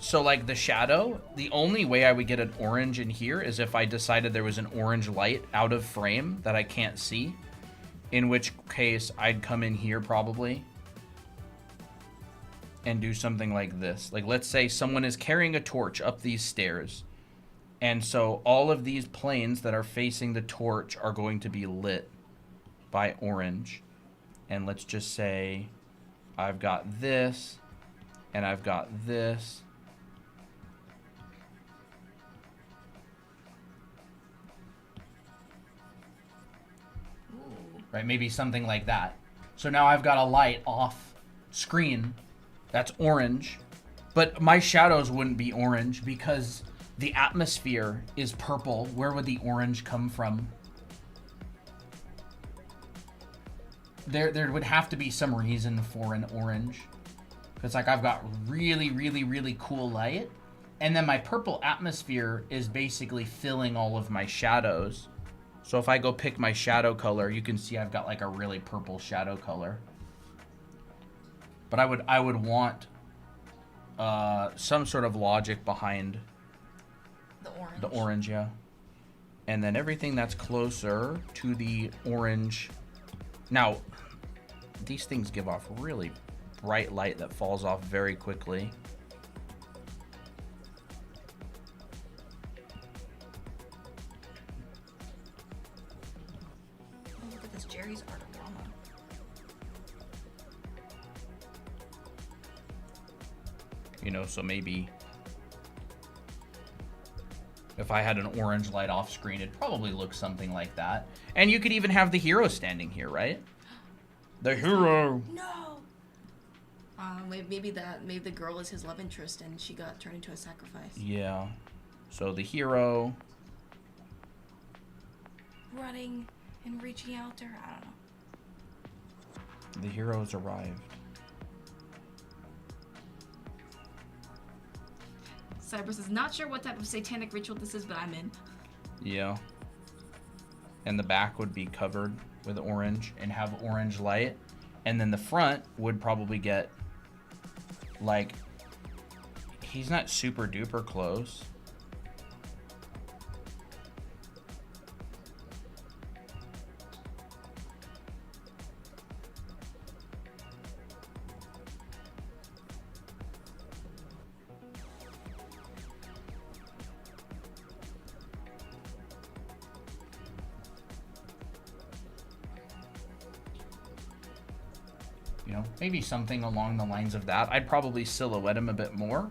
So like the shadow, the only way I would get an orange in here is if I decided there was an orange light out of frame that I can't see. In which case I'd come in here probably and do something like this. Like, let's say someone is carrying a torch up these stairs. And so all of these planes that are facing the torch are going to be lit by orange. And let's just say I've got this and I've got this. Ooh. Right, maybe something like that. So now I've got a light off screen that's orange, but my shadows wouldn't be orange because the atmosphere is purple. Where would the orange come from? There would have to be some reason for an orange. It's like I've got really cool light, and then my purple atmosphere is basically filling all of my shadows. So if I go pick my shadow color, you can see I've got like a really purple shadow color. But I would want some sort of logic behind the orange, yeah. And then everything that's closer to the orange. Now, these things give off really bright light that falls off very quickly. Oh, look at this Jerry's Art of Drama. You know, so maybe if I had an orange light off screen, it'd probably look something like that. And you could even have the hero standing here, right? The hero! No! Maybe the girl is his love interest and she got turned into a sacrifice. Yeah. So the hero... running and reaching out to her, I don't know. The hero's arrived. Cyber says, not sure what type of satanic ritual this is, but I'm in. Yeah. And the back would be covered with orange and have orange light. And then the front would probably get, like, he's not super duper close. You know, maybe something along the lines of that. I'd probably silhouette him a bit more.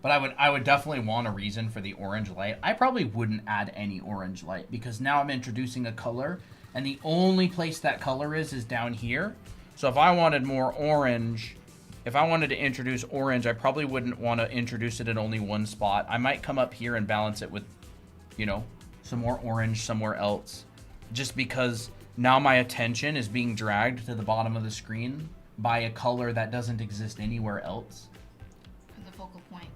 But I would definitely want a reason for the orange light. I probably wouldn't add any orange light because now I'm introducing a color and the only place that color is down here. So if I wanted more orange, if I wanted to introduce orange, I probably wouldn't want to introduce it in only one spot. I might come up here and balance it with, you know, some more orange somewhere else, just because now my attention is being dragged to the bottom of the screen by a color that doesn't exist anywhere else. The focal point.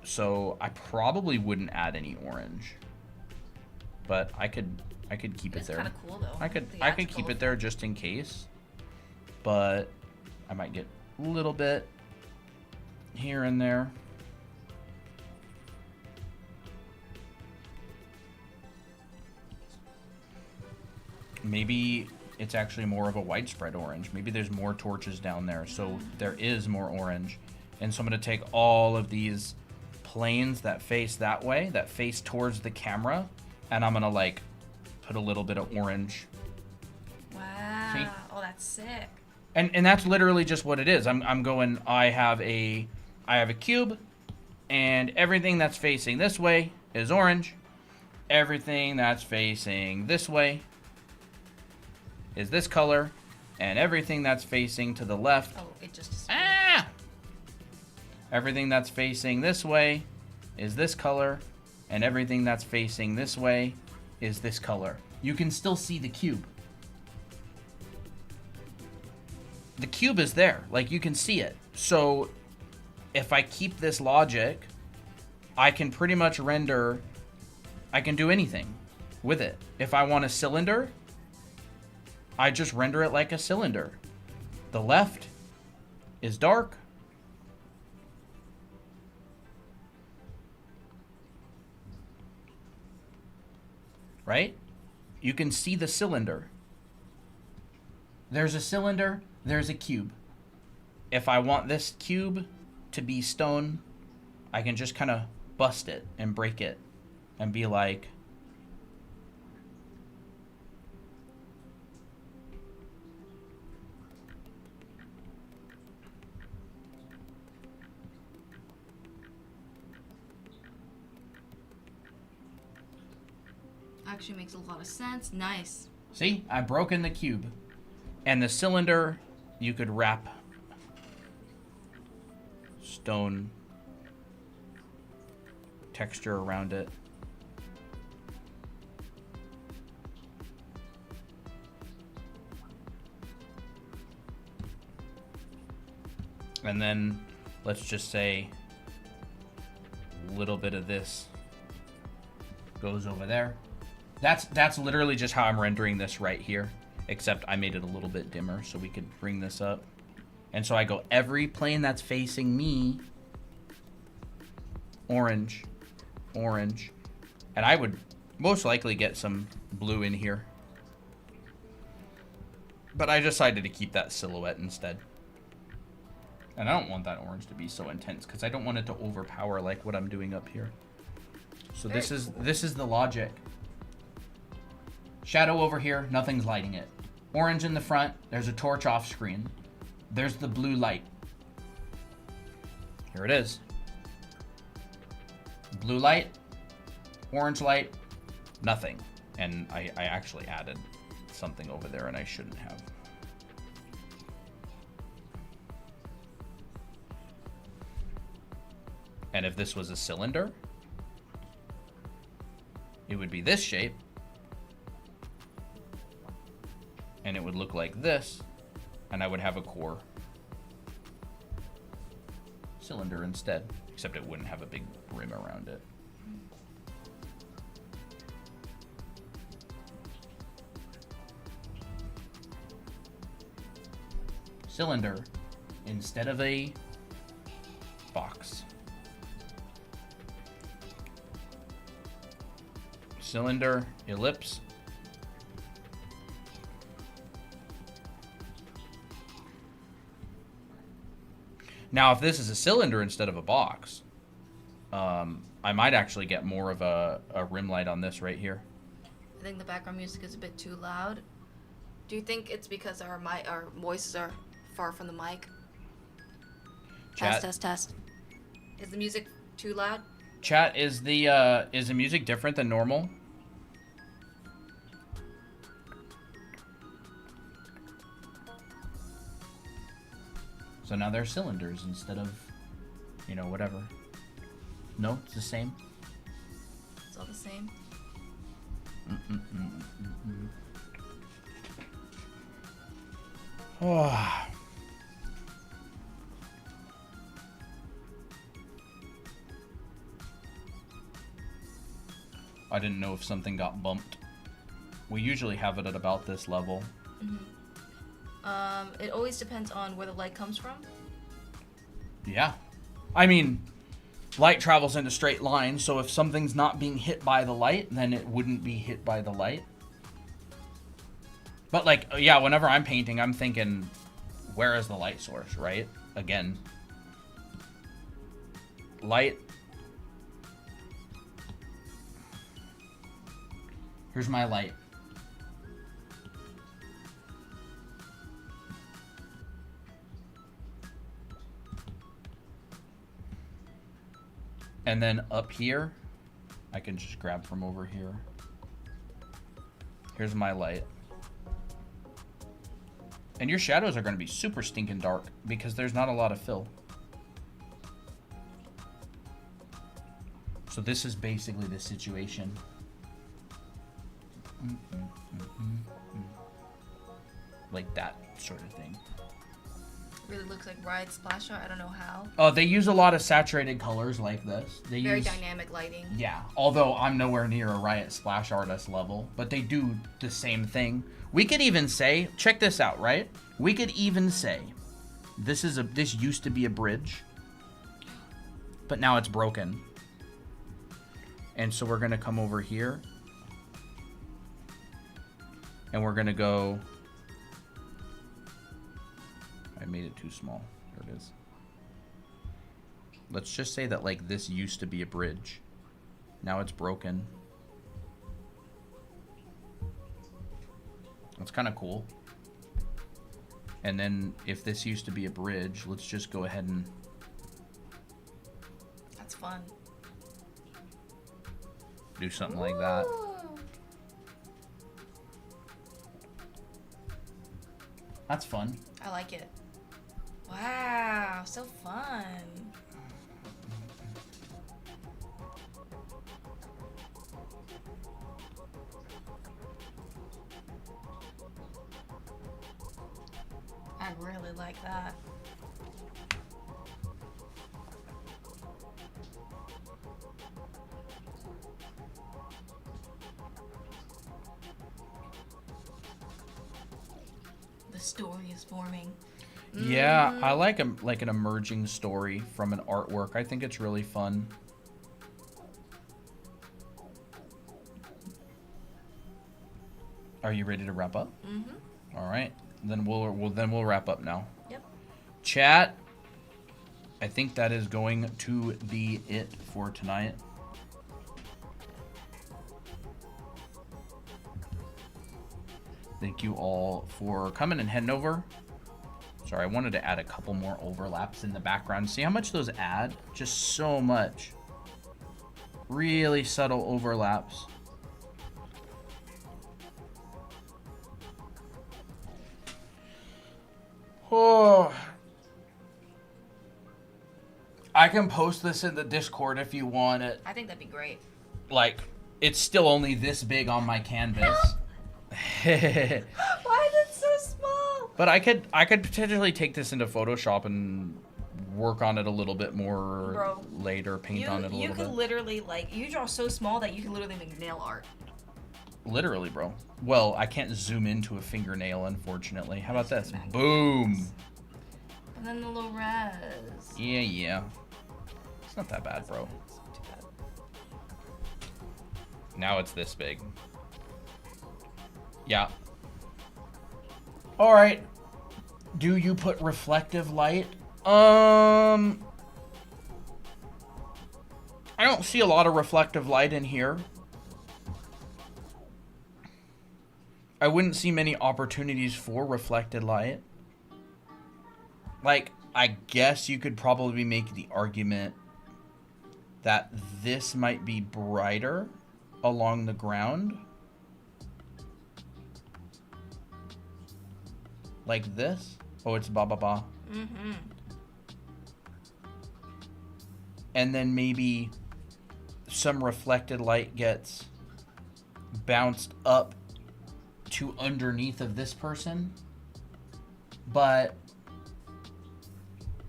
So I probably wouldn't add any orange, but I could keep it there. It's kind of cool though. I could keep it there just in case, but I might get a little bit here and there. Maybe it's actually more of a widespread orange. Maybe there's more torches down there, so there is more orange. And so I'm going to take all of these planes that face that way, that face towards the camera, and I'm going to, like, put a little bit of orange. Wow. See? Oh, that's sick. And that's literally just what it is. I'm going, I have a cube, and everything that's facing this way is orange. Everything that's facing this way is this color, and everything that's facing to the left. Oh, it just. Everything that's facing this way is this color, and everything that's facing this way is this color. You can still see the cube. The cube is there, like you can see it. So if I keep this logic, I can pretty much render, I can do anything with it. If I want a cylinder, I just render it like a cylinder. The left is dark. Right? You can see the cylinder. There's a cylinder, there's a cube. If I want this cube to be stone, I can just kind of bust it and break it and be like, Actually makes a lot of sense. Nice. see, I've broken the cube. And the cylinder, you could wrap stone texture around it. And then let's just say a little bit of this goes over there. That's literally just how I'm rendering this right here, except I made it a little bit dimmer so we could bring this up. And so I go every plane that's facing me, orange, orange, and I would most likely get some blue in here. But I decided to keep that silhouette instead. And I don't want that orange to be so intense because I don't want it to overpower like what I'm doing up here. So this is the logic. Shadow over here, nothing's lighting it. Orange in the front, there's a torch off screen. There's the blue light. Here it is. Blue light, orange light, nothing. And I actually added something over there and I shouldn't have. And if this was a cylinder, it would be this shape. And it would look like this. And I would have a core cylinder instead. Except it wouldn't have a big rim around it. Cylinder instead of a box. Cylinder, ellipse. Now, if this is a cylinder instead of a box, I might actually get more of a rim light on this right here. I think the background music is a bit too loud. Do you think it's because our voices are far from the mic? Chat. Test. Is the music too loud? Chat, is the music different than normal? So now they're cylinders instead of, you know, whatever. No, it's the same. It's all the same. Oh. I didn't know if something got bumped. We usually have it at about this level. Mm-hmm. It always depends on where the light comes from. Yeah. I mean, light travels in a straight line, so if something's not being hit by the light, then it wouldn't be hit by the light. But, like, yeah, whenever I'm painting, I'm thinking, where is the light source, right? Again. Light. Here's my light. And then up here, I can just grab from over here. Here's my light. And your shadows are going to be super stinking dark because there's not a lot of fill. So this is basically the situation. Like that sort of thing. Really looks like Riot Splash Art. I don't know how. Oh, they use a lot of saturated colors like this. They Very use, dynamic lighting. yeah, although I'm nowhere near a Riot Splash Artist level, but they do the same thing. We could even say, check this out, right? We could even say, this used to be a bridge, but now it's broken. And so we're gonna come over here, and we're gonna go. I made it too small. There it is. Let's just say that like this used to be a bridge. Now it's broken. That's kind of cool. And then if this used to be a bridge, let's just go ahead and... That's fun. Do something like that. That's fun. I like it. Wow, so fun. I really like that. The story is forming. Yeah, I like an emerging story from an artwork. I think it's really fun. Are you ready to wrap up? Mm-hmm. All right, then we'll wrap up now. Yep. Chat. I think that is going to be it for tonight. Thank you all for coming and heading over. Sorry, I wanted to add a couple more overlaps in the background. See how much those add? Just so much. Really subtle overlaps. Oh. I can post this in the Discord if you want it. I think that'd be great. Like, it's still only this big on my canvas. Why is it so small? But I could potentially take this into Photoshop and work on it a little bit more. Bro, later, paint on it a little bit. You could literally, like, you draw so small that you can literally make nail art. Literally, bro. Well, I can't zoom into a fingernail, unfortunately. How about this? Boom. And then the low res. Yeah. It's not that bad, bro. It's not too bad. Now it's this big. Yeah. All right. Do you put reflective light? I don't see a lot of reflective light in here. I wouldn't see many opportunities for reflected light. Like, I guess you could probably make the argument that this might be brighter along the ground. Like this. Oh, it's ba ba ba. Mm-hmm. And then maybe some reflected light gets bounced up to underneath of this person. But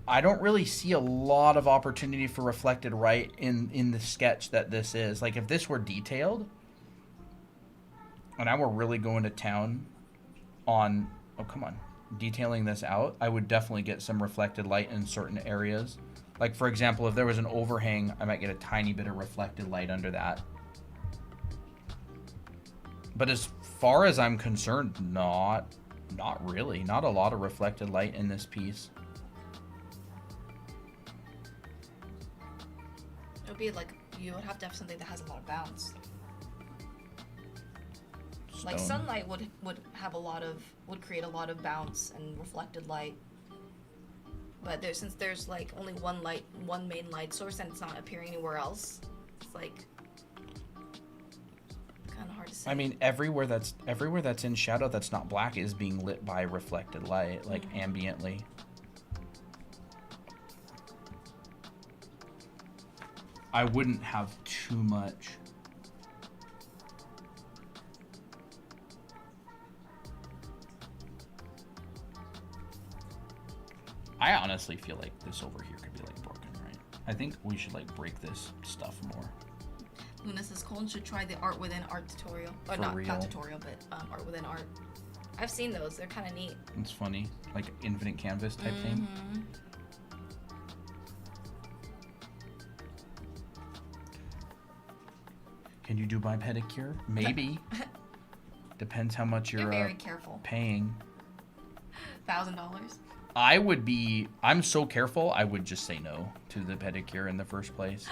I don't really see a lot of opportunity for reflected light in the sketch that this is. Like, if this were detailed, and I were really going to town on, oh, come on, detailing this out, I would definitely get some reflected light in certain areas. Like, for example, if there was an overhang, I might get a tiny bit of reflected light under that. But as far as I'm concerned, not really. Not a lot of reflected light in this piece. It would be like, you would have to have something that has a lot of bounce. Like, sunlight would have a lot of, would create a lot of bounce and reflected light. But since there's like only one main light source, and it's not appearing anywhere else, it's like kind of hard to say. I mean, everywhere that's in shadow that's not black is being lit by reflected light, like ambiently. I wouldn't have too much. I honestly feel like this over here could be like broken, right? I think we should like break this stuff more. Luna says Colton should try the art within art tutorial. Or For not real? tutorial, but art within art. I've seen those. They're kind of neat. It's funny, like infinite canvas type thing. Can you do my pedicure? Maybe. Depends how much you're very careful. paying. $1,000. I'm so careful, I would just say no to the pedicure in the first place.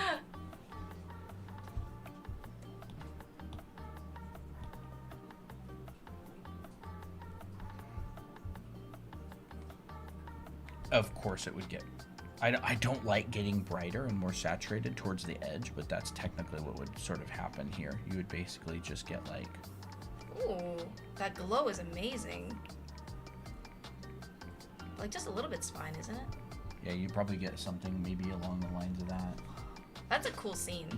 Of course it would get... I don't like getting brighter and more saturated towards the edge, but that's technically what would sort of happen here. You would basically just get like... Ooh, that glow is amazing. Like just a little bit's fine, isn't it? Yeah, you probably get something maybe along the lines of that. That's a cool scene.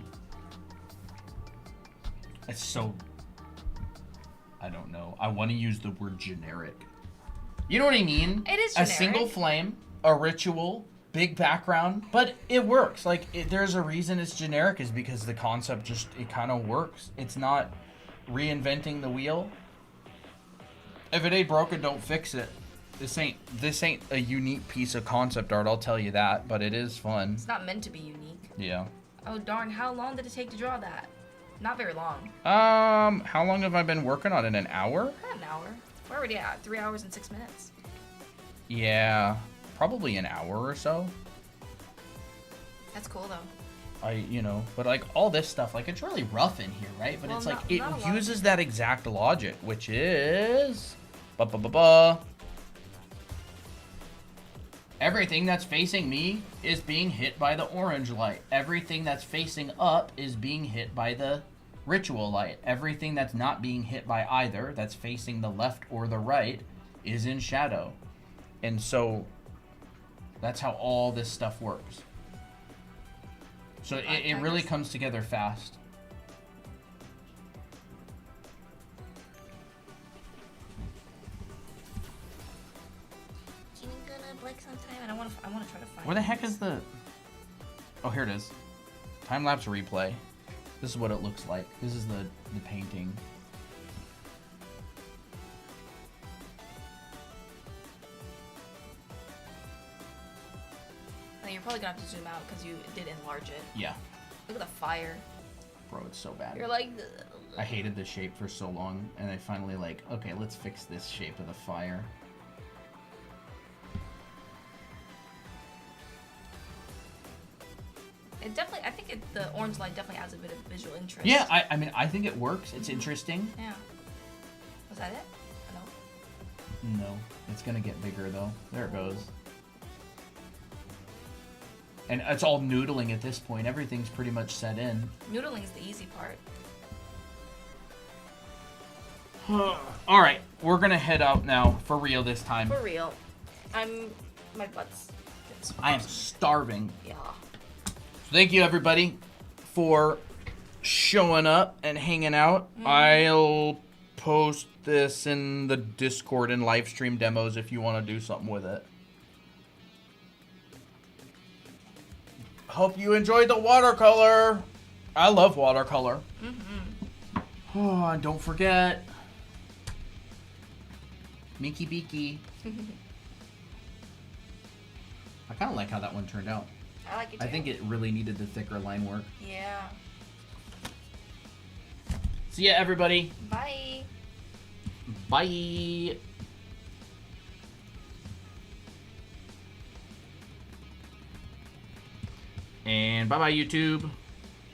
It's so... I don't know. I want to use the word generic. You know what I mean? It is A generic. single flame, a ritual, big background, but it works. Like, there's a reason it's generic is because the concept just, it kind of works. It's not reinventing the wheel. If it ain't broken, don't fix it. This ain't a unique piece of concept art, I'll tell you that, but it is fun. It's not meant to be unique. Yeah. Oh darn, how long did it take to draw that? Not very long. How long have I been working on it? An hour? Not an hour. We're already at 3 hours and 6 minutes. Yeah, probably an hour or so. That's cool though. But like all this stuff, like it's really rough in here, right? But Well, it's like not it a lot. uses that exact logic, which is everything that's facing me is being hit by the orange light. Everything that's facing up is being hit by the ritual light. Everything that's not being hit by either, that's facing the left or the right, is in shadow. And so that's how all this stuff works. So it really comes together fast. Can you gonna like sometime? And I want to try to find. Where the heck is the... Oh, here it is. Time-lapse replay. This is what it looks like. This is the painting. Now, you're probably gonna have to zoom out because you did enlarge it. Yeah. Look at the fire. Bro, it's so bad. You're like. I hated this shape for so long, and I finally like, okay, let's fix this shape of the fire. It definitely. I think the orange light definitely adds a bit of visual interest. Yeah, I mean, I think it works. It's interesting. Yeah. Was that it? No. No, it's gonna get bigger though. There it goes. And it's all noodling at this point. Everything's pretty much set in. Noodling is the easy part. All right, we're gonna head out now for real this time. For real. My butt's. I am starving. Yeah. Thank you everybody for showing up and hanging out. I'll post this in the Discord and live stream demos if you want to do something with it. Hope you enjoyed the watercolor. I love watercolor. Oh, and don't forget Minky Beaky. I kind of like how that one turned out. I like it too. I think it really needed the thicker line work. Yeah. See ya, everybody. Bye. Bye. And bye-bye, YouTube.